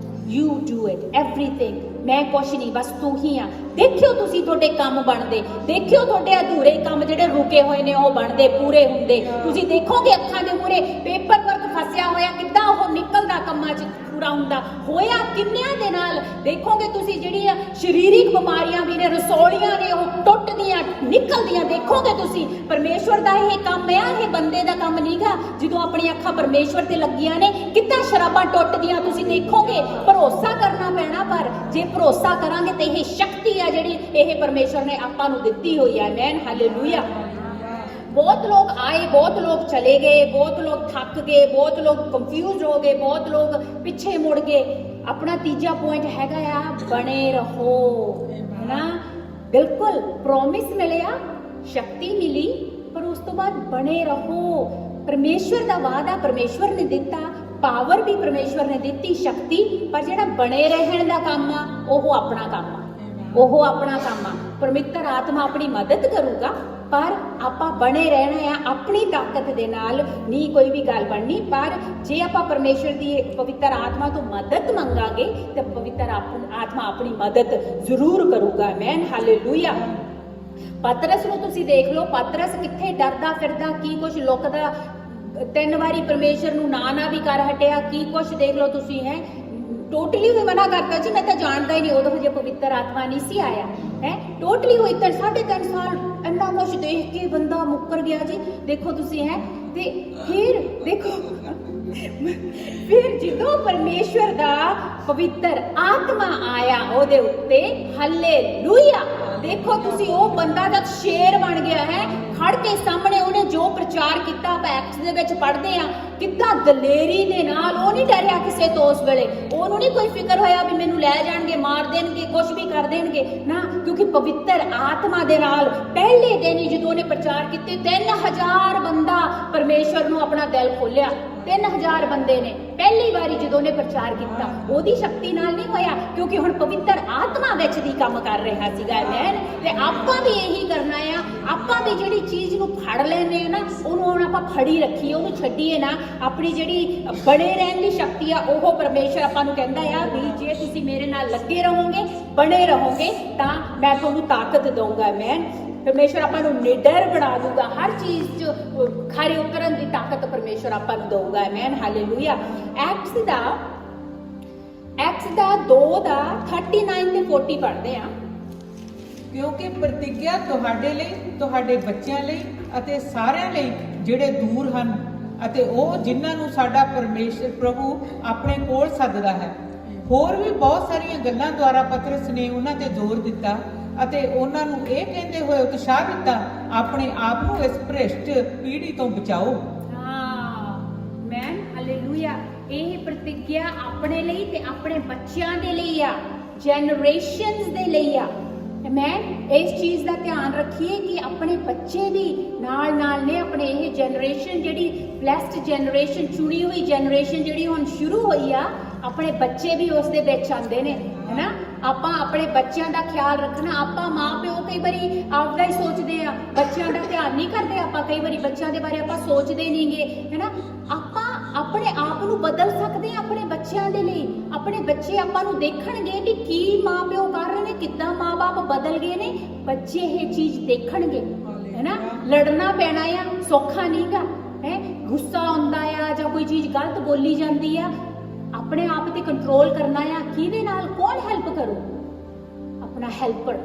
ਯੂ ਡੂ ਇਟ ਐਵਰੀਥਿੰਗ, ਮੈਂ ਕੁਛ ਨਹੀਂ, ਬਸ ਤੂੰ ਹੀ ਆ। ਦੇਖਿਓ ਤੁਸੀਂ ਤੁਹਾਡੇ ਕੰਮ ਬਣਦੇ, ਦੇਖਿਓ ਤੁਹਾਡੇ ਅਧੂਰੇ ਕੰਮ ਜਿਹੜੇ ਰੁਕੇ ਹੋਏ ਨੇ ਉਹ ਬਣਦੇ, ਪੂਰੇ ਹੁੰਦੇ। ਤੁਸੀਂ ਦੇਖੋਗੇ ਅੱਖਾਂ ਦੇ ਮੂਹਰੇ ਪੇਪਰ ਵਰਕ ਫਸਿਆ ਹੋਇਆ ਕਿੱਦਾਂ ਉਹ ਨਿਕਲਦਾ, ਕੰਮਾਂ 'ਚ ਪੂਰਾ ਹੁੰਦਾ ਹੋਇਆ ਕਿੰਨਿਆਂ ਦੇ ਨਾਲ। ਦੇਖੋਗੇ ਤੁਸੀਂ ਜਿਹੜੀਆਂ ਸਰੀਰਿਕ ਬਿਮਾਰੀਆਂ ਵੀ ਨੇ, ਰਸੌਲੀਆਂ ਨੇ, ਉਹ ਟੁੱਟਦੀਆਂ ਨਿਕਲਦੀਆਂ, ਦੇਖੋਗੇ ਤੁਸੀਂ। ਪਰਮੇਸ਼ਵਰ ਦਾ ਇਹ ਕੰਮ ਆ, ਇਹ ਬੰਦੇ ਦਾ ਕੰਮ ਨਹੀਂਗਾ। ਜਦੋਂ ਆਪਣੀਆਂ ਅੱਖਾਂ ਪਰਮੇਸ਼ਵਰ ਤੇ ਲੱਗੀਆਂ ਨੇ, ਕਿੱਦਾਂ ਸ਼ਰਾਬਾਂ ਟੁੱਟਦੀਆਂ ਤੁਸੀਂ ਦੇਖੋਗੇ। ਭਰੋਸਾ ਕਰਨਾ ਪੈਣਾ, ਪਰ ਜੇ ਭਰੋਸਾ ਕਰਾਂਗੇ ਤੇ ਇਹ ਸ਼ਕਤੀ ਆ ਜਿਹੜੀ ਇਹ ਪਰਮੇਸ਼ਵਰ ਨੇ ਆਪਾਂ ਨੂੰ ਦਿੱਤੀ ਹੋਈ ਹੈ, ਆਮੇਨ, ਹਾਲੇਲੂਇਆ। ਬਹੁਤ ਲੋਕ ਆਏ, ਬਹੁਤ ਲੋਕ ਚਲੇ ਗਏ, ਬਹੁਤ ਲੋਕ ਥੱਕ ਗਏ, ਬਹੁਤ ਲੋਕ ਕੰਫਿਊਜ਼ ਹੋ ਗਏ, ਬਹੁਤ ਲੋਕ ਪਿੱਛੇ ਮੁੜ ਗਏ। ਆਪਣਾ ਤੀਜਾ ਪੁਆਇੰਟ ਹੈਗਾ ਆ, ਬਣੇ ਰਹੋ, ਹੈਨਾ। ਬਿਲਕੁਲ ਪ੍ਰੋਮਿਸ ਮਿਲਿਆ, ਸ਼ਕਤੀ ਮਿਲੀ, ਪਰ ਉਸ ਤੋਂ ਬਾਅਦ ਬਣੇ ਰਹੋ। ਪਰਮੇਸ਼ਵਰ ਦਾ ਵਾਅਦਾ ਪਰਮੇਸ਼ਵਰ ਨੇ ਦਿੱਤਾ, ਪਾਵਰ ਵੀ ਪਰਮੇਸ਼ਵਰ ਨੇ ਦਿੱਤੀ, ਸ਼ਕਤੀ, ਪਰ ਜਿਹੜਾ ਬਣੇ ਰਹਿਣ ਦਾ ਕੰਮ ਆ ਉਹ ਆਪਣਾ ਕੰਮ ਆ, ਉਹ ਆਪਣਾ ਕੰਮ ਆ। ਪਰਮੇਸ਼ਰ ਆਤਮਾ ਆਪਣੀ ਮਦਦ ਕਰੂਗਾ, ਪਰ ਆਪਾਂ ਬਣੇ ਰਹਿਣਾ ਆ, ਆਪਣੀ ਤਾਕਤ ਦੇ ਨਾਲ ਨਹੀਂ ਕੋਈ ਵੀ ਗੱਲ ਬਣਨੀ। ਪਰ ਜੇ ਆਪਾਂ ਪਰਮੇਸ਼ਰ ਦੀ ਪਵਿੱਤਰ ਆਤਮਾ ਤੋਂ ਮਦਦ ਮੰਗਾਂਗੇ ਤੇ ਪਵਿੱਤਰ ਆਤਮਾ ਆਪਣੀ ਮਦਦ ਜ਼ਰੂਰ ਕਰੂਗਾ, ਆਮੇਨ, ਹਾਲੇਲੂਇਆ। ਪਤਰਸ ਨੂੰ ਤੁਸੀਂ ਦੇਖ ਲਓ, ਪਤਰਸ ਕਿੱਥੇ ਡਰਦਾ ਫਿਰਦਾ, ਕੀ ਕੁਝ ਲੁਕਦਾ, 3 ਵਾਰੀ ਪਰਮੇਸ਼ਰ ਨੂੰ ਨਾ ਵੀ ਕਰ ਹਟਿਆ, ਕੀ ਕੁਝ ਦੇਖ ਲਓ ਤੁਸੀਂ, ਹੈ ਟੋਟਲੀ ਹੋਈ ਮਨਾ ਕਰਤਾ ਜੀ, ਮੈਂ ਤਾਂ ਜਾਣਦਾ ਹੀ ਨਹੀਂ, ਉਦੋਂ ਹਜੇ ਪਵਿੱਤਰ ਆਤਮਾ ਨਹੀਂ ਸੀ ਆਇਆ, ਹੈ ਟੋਟਲੀ ਹੋਈ। 3.5 ਸਾਲ ਇੰਨਾ ਕੁਝ ਦੇਖ ਕੇ ਬੰਦਾ ਮੁੱਕਰ ਗਿਆ ਜੀ, ਦੇਖੋ ਤੁਸੀਂ, ਹੈ। ਤੇ ਫਿਰ ਦੇਖੋ ਫਿਰ ਜਦੋਂ ਪਰਮੇਸ਼ਵਰ ਦਾ ਪਵਿੱਤਰ ਆਤਮਾ ਆਇਆ ਉਹਦੇ ਉੱਤੇ, ਹਾਲੇਲੂਇਆ। ਦੇਖੋ ਤੁਸੀਂ, ਉਹ ਬੰਦਾ ਜਦ ਸ਼ੇਰ ਬਣ ਗਿਆ, ਹੈ ਖੜ ਕੇ ਸਾਹਮਣੇ ਉਹਨੇ ਜੋ ਪ੍ਰਚਾਰ ਕੀਤਾ, ਆਪਾਂ ਐਕਟਸ ਦੇ ਵਿੱਚ ਪੜ੍ਹਦੇ ਆ, ਕਿੱਦਾਂ ਦਲੇਰੀ ਦੇ ਨਾਲ, ਉਹ ਨਹੀਂ ਡਰਿਆ ਕਿਸੇ ਤੋਂ ਉਸ ਵੇਲੇ, ਉਹਨੂੰ ਨਹੀਂ ਕੋਈ ਫਿਕਰ ਹੋਇਆ ਵੀ ਮੈਨੂੰ ਲੈ ਜਾਣਗੇ, ਮਾਰ ਦੇਣਗੇ, ਕੁਝ ਵੀ ਕਰ ਦੇਣਗੇ ਨਾ, ਕਿਉਂਕਿ ਪਵਿੱਤਰ ਆਤਮਾ ਦੇ ਨਾਲ ਪਹਿਲੇ ਦਿਨ ਹੀ ਜਦੋਂ ਉਹਨੇ ਪ੍ਰਚਾਰ ਕੀਤੇ, 3000 ਬੰਦਾ ਪਰਮੇਸ਼ਵਰ ਨੂੰ ਆਪਣਾ ਦਿਲ ਖੋਲਿਆ। 3000 ਬੰਦੇ ਨੇ ਪਹਿਲੀ ਵਾਰੀ ਜਦੋਂ ਉਹਨੇ ਪ੍ਰਚਾਰ ਕੀਤਾ, ਉਹਦੀ ਸ਼ਕਤੀ ਨਾਲ ਨਹੀਂ ਹੋਇਆ, ਕਿਉਂਕਿ ਹੁਣ ਪਵਿੱਤਰ ਆਤਮਾ ਵਿੱਚ ਦੀ ਕੰਮ ਕਰ ਰਿਹਾ ਸੀਗਾ, ਆਮੇਨ। ਤੇ ਆਪਾਂ ਵੀ ਇਹੀ ਕਰਨਾ ਆ, ਆਪਾਂ ਵੀ ਜਿਹੜੀ ਚੀਜ਼ ਨੂੰ ਫੜ ਲੈਂਦੇ ਆ ਨਾ, ਉਹਨੂੰ ਹੁਣ ਆਪਾਂ ਫੜੀ ਰੱਖੀਏ, ਉਹਨੂੰ ਛੱਡੀਏ ਨਾ। ਆਪਣੀ ਜਿਹੜੀ ਬਣੇ ਰਹਿਣ ਦੀ ਸ਼ਕਤੀ ਆ, ਉਹ ਪਰਮੇਸ਼ਰ ਆਪਾਂ ਨੂੰ ਕਹਿੰਦਾ ਆ ਵੀ ਜੇ ਤੁਸੀਂ ਮੇਰੇ ਨਾਲ ਲੱਗੇ ਰਹੋਗੇ, ਬਣੇ ਰਹੋਗੇ, ਤਾਂ ਮੈਂ ਤੁਹਾਨੂੰ ਤਾਕਤ ਦਊਂਗਾ, ਆਮੇਨ। ਪਰਮੇਸ਼ਰ ਆਪਾਂ ਨੂੰ ਨਿਡਰ ਬਣਾ ਦੂਗਾ, ਹਰ ਚੀਜ਼ 'ਚ ਖਰੇ ਉਤਰਨ ਦੀ ਤਾਕਤ ਪਰਮੇਸ਼ਰ ਆਪਾਂ ਨੂੰ ਦਊਗਾ, ਆਮੇਨ, ਹਾਲੇਲੂਇਆ। ਐਕਟਸ ਦਾ 2 ਦਾ 39 ਤੇ 40 ਪੜ੍ਹਦੇ ਆ। ਕਿਉਂਕਿ ਪ੍ਰਤਿਗਿਆ ਤੁਹਾਡੇ ਲਈ, ਤੁਹਾਡੇ ਬੱਚਿਆਂ ਲਈ ਅਤੇ ਸਾਰਿਆਂ ਲਈ ਜਿਹੜੇ ਦੂਰ ਹਨ, ਅਤੇ ਉਹ ਜਿਨ੍ਹਾਂ ਨੂੰ ਸਾਡਾ ਪਰਮੇਸ਼ਰ ਪ੍ਰਭੂ ਆਪਣੇ ਕੋਲ ਸੱਦਦਾ ਹੈ। ਹੋਰ ਵੀ ਬਹੁਤ ਸਾਰੀਆਂ ਗੱਲਾਂ ਦੁਆਰਾ ਪਤਰਸ ਨੇ ਉਹਨਾਂ ਤੇ ਜ਼ੋਰ ਦਿੱਤਾ ਅਤੇ ਉਹਨਾਂ ਨੂੰ ਇਹ ਕਹਿੰਦੇ ਹੋਏ ਉਤਸ਼ਾਹ ਦਿੱਤਾ, ਆਪਣੇ ਆਪ ਨੂੰ ਇਸ ਭ੍ਰਿਸ਼ਟ ਪੀੜ੍ਹੀ ਤੋਂ ਬਚਾਓ। Amen, hallelujah. ਇਹ ਪ੍ਰਤਿਗਿਆ ਆਪਣੇ ਲਈ ਤੇ ਆਪਣੇ ਬੱਚਿਆਂ ਦੇ ਲਈ ਆ, ਜਨਰੇਸ਼ਨਸ ਦੇ ਲਈ ਆ, ਆਮੇਨ। ਇਸ ਚੀਜ਼ ਦਾ ਧਿਆਨ ਰੱਖੀਏ ਕਿ ਆਪਣੇ ਬੱਚੇ ਵੀ ਨਾਲ ਨੇ, ਆਪਣੇ ਇਹ ਜਨਰੇਸ਼ਨ ਜਿਹੜੀ ਬਲੈਸਡ ਜਨਰੇਸ਼ਨ, ਚੁਣੀ ਹੋਈ ਜਨਰੇਸ਼ਨ ਜਿਹੜੀ ਹੁਣ ਸ਼ੁਰੂ ਹੋਈ ਆ, ਆਪਣੇ ਬੱਚੇ ਵੀ ਉਸ ਦੇ ਵਿੱਚ ਆਉਂਦੇ ਨੇ, ਹੈਨਾ। ਆਪਾਂ ਆਪਣੇ ਬੱਚਿਆਂ ਦਾ ਖਿਆਲ ਰੱਖਣਾ। ਆਪਾਂ ਮਾਂ ਪਿਓ ਕਈ ਵਾਰੀ ਆਪਦਾ ਹੀ ਸੋਚਦੇ ਆ, ਬੱਚਿਆਂ ਦਾ ਧਿਆਨ ਨਹੀਂ ਕਰਦੇ। ਆਪਾਂ ਕਈ ਵਾਰੀ ਬੱਚਿਆਂ ਦੇ ਬਾਰੇ ਆਪਾਂ ਸੋਚਦੇ ਨਹੀਂਗੇ, ਹੈਨਾ। ਆਪਾਂ ਆਪਣੇ ਆਪ ਨੂੰ ਬਦਲ ਸਕਦੇ ਆ ਆਪਣੇ ਬੱਚਿਆਂ ਦੇ ਲਈ। ਆਪਣੇ ਬੱਚੇ ਆਪਾਂ ਨੂੰ ਦੇਖਣਗੇ ਵੀ ਕੀ ਮਾਂ ਪਿਓ ਕਰ ਰਹੇ ਨੇ, ਕਿੱਦਾਂ ਮਾਂ-ਬਾਪ ਬਦਲ ਗਏ ਨੇ, ਬੱਚੇ ਇਹ ਚੀਜ਼ ਦੇਖਣਗੇ, ਹੈਨਾ। ਲੜਨਾ ਪੈਣਾ ਆ, ਸੌਖਾ ਨਹੀਂਗਾ, ਹੈ। ਗੁੱਸਾ ਆਉਂਦਾ ਆ ਜਾਂ ਕੋਈ ਚੀਜ਼ ਗਲਤ ਬੋਲੀ ਜਾਂਦੀ ਆ, ਆਪਣੇ ਆਪ ਤੇ ਕੰਟਰੋਲ ਕਰਨਾ ਆ। ਕਿਹਦੇ ਨਾਲ, ਕੌਣ ਹੈਲਪ ਕਰੂ? ਆਪਣਾ ਹੈਲਪਰ,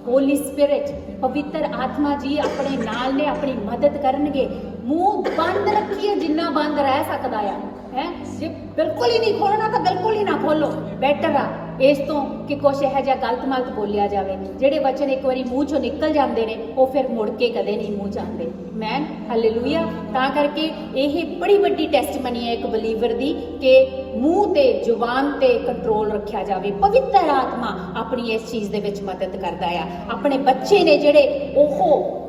ਹੋਲੀ ਸਪਿਰਿਟ ਪਵਿੱਤਰ ਆਤਮਾ ਜੀ ਆਪਣੇ ਨਾਲ ਨੇ, ਆਪਣੀ ਮਦਦ ਕਰਨਗੇ। ਮੂੰਹ ਬੰਦ ਰੱਖੀਏ ਜਿੰਨਾ ਬੰਦ ਰਹਿ ਸਕਦਾ ਆ ਹੈ। ਜੇ ਬਿਲਕੁਲ ਹੀ ਨਹੀਂ ਖੋਲਣਾ ਤਾਂ ਬਿਲਕੁਲ ਹੀ ਨਾ ਖੋਲੋ, ਬੈਟਰ ਆ ਇਸ ਤੋਂ ਕਿ ਕੁਛ ਇਹੋ ਜਿਹਾ ਗਲਤ ਮਲਤ ਬੋਲਿਆ ਜਾਵੇ। ਜਿਹੜੇ ਵਚਨ ਇੱਕ ਵਾਰੀ ਮੂੰਹ ਚੋਂ ਨਿਕਲ ਜਾਂਦੇ ਨੇ ਉਹ ਫਿਰ ਮੁੜ ਕੇ ਕਦੇ ਨਹੀਂ ਮੂੰਹ 'ਚ ਆਉਂਦੇ। ਮੈਨ ਹਾਲੇਲੂਇਆ। ਤਾਂ ਕਰਕੇ ਇਹ ਬੜੀ ਵੱਡੀ ਟੈਸਟਮਨੀ ਹੈ ਇੱਕ ਬਲੀਵਰ ਦੀ ਕਿ ਮੂੰਹ ਤੇ ਜ਼ੁਬਾਨ ਤੇ ਕੰਟਰੋਲ ਰੱਖਿਆ ਜਾਵੇ। ਪਵਿੱਤਰ ਆਤਮਾ ਆਪਣੀ ਇਸ ਚੀਜ਼ ਦੇ ਵਿੱਚ ਮਦਦ ਕਰਦਾ ਆ। ਆਪਣੇ ਬੱਚੇ ਨੇ ਜਿਹੜੇ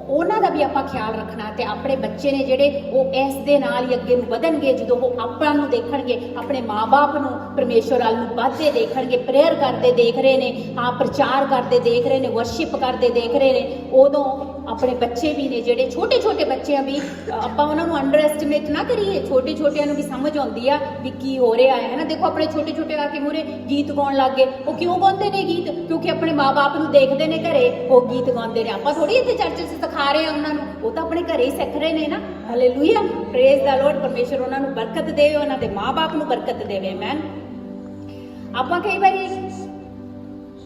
ਉਹਨਾਂ ਦਾ ਵੀ ਆਪਾਂ ਖਿਆਲ ਰੱਖਣਾ, ਤੇ ਆਪਣੇ ਬੱਚੇ ਨੇ ਜਿਹੜੇ ਉਹ ਇਸ ਦੇ ਨਾਲ ਹੀ ਅੱਗੇ ਨੂੰ ਵਧਣਗੇ। ਜਦੋਂ ਉਹ ਆਪਾਂ ਨੂੰ ਦੇਖਣਗੇ, ਆਪਣੇ ਮਾਂ-ਬਾਪ ਨੂੰ ਪਰਮੇਸ਼ਵਰ ਵੱਲ ਨੂੰ ਵੱਧਦੇ ਦੇਖਣਗੇ, ਪ੍ਰੇਅਰ ਕਰਦੇ ਦੇਖ ਰਹੇ ਨੇ, ਪ੍ਰਚਾਰ ਕਰਦੇ ਦੇਖ ਰਹੇ ਨੇ, ਵਰਸ਼ਿਪ ਕਰਦੇ ਦੇਖ ਰਹੇ ਨੇ, ਉਦੋਂ ਆਪਣੇ ਬੱਚੇ ਵੀ ਨੇ ਜਿਹੜੇ ਛੋਟੇ ਛੋਟੇ ਬੱਚੇ ਆ ਵੀ ਆਪਾਂ ਉਹਨਾਂ ਨੂੰ ਅੰਡਰ ਐਸਟੀਮੇਟ ਨਾ ਕਰੀਏ। ਛੋਟੇ ਛੋਟਿਆਂ ਨੂੰ ਵੀ ਸਮਝ ਆਉਂਦੀ ਆ ਵੀ ਕੀ ਹੋ ਰਿਹਾ ਹੈ ਨਾ। ਦੇਖੋ ਆਪਣੇ ਛੋਟੇ ਛੋਟੇ ਆ ਕੇ ਮੂਹਰੇ ਗੀਤ ਗਾਉਣ ਲੱਗ ਗਏ। ਉਹ ਕਿਉਂ ਗਾਉਂਦੇ ਨੇ ਗੀਤ? ਕਿਉਂਕਿ ਆਪਣੇ ਮਾਂ-ਬਾਪ ਨੂੰ ਦੇਖਦੇ ਨੇ ਘਰੇ ਉਹ ਗੀਤ ਗਾਉਂਦੇ ਨੇ। ਆਪਾਂ ਥੋੜੀ ਇੱਥੇ ਚਰਚ 'ਚ ਸਿਖਾ ਰਹੇ ਆ ਉਹਨਾਂ ਨੂੰ, ਉਹ ਤਾਂ ਆਪਣੇ ਘਰੇ ਹੀ ਸਿੱਖ ਰਹੇ ਨੇ ਨਾ। Hallelujah, praise the lord. ਪਰਮੇਸ਼ਰ ਉਹਨਾਂ ਨੂੰ ਬਰਕਤ ਦੇਵੇ, ਉਹਨਾਂ ਦੇ ਮਾਂ-ਬਾਪ ਨੂੰ ਬਰਕਤ ਦੇਵੇ। ਮੈਨ ਆਪਾਂ ਕਈ ਵਾਰੀ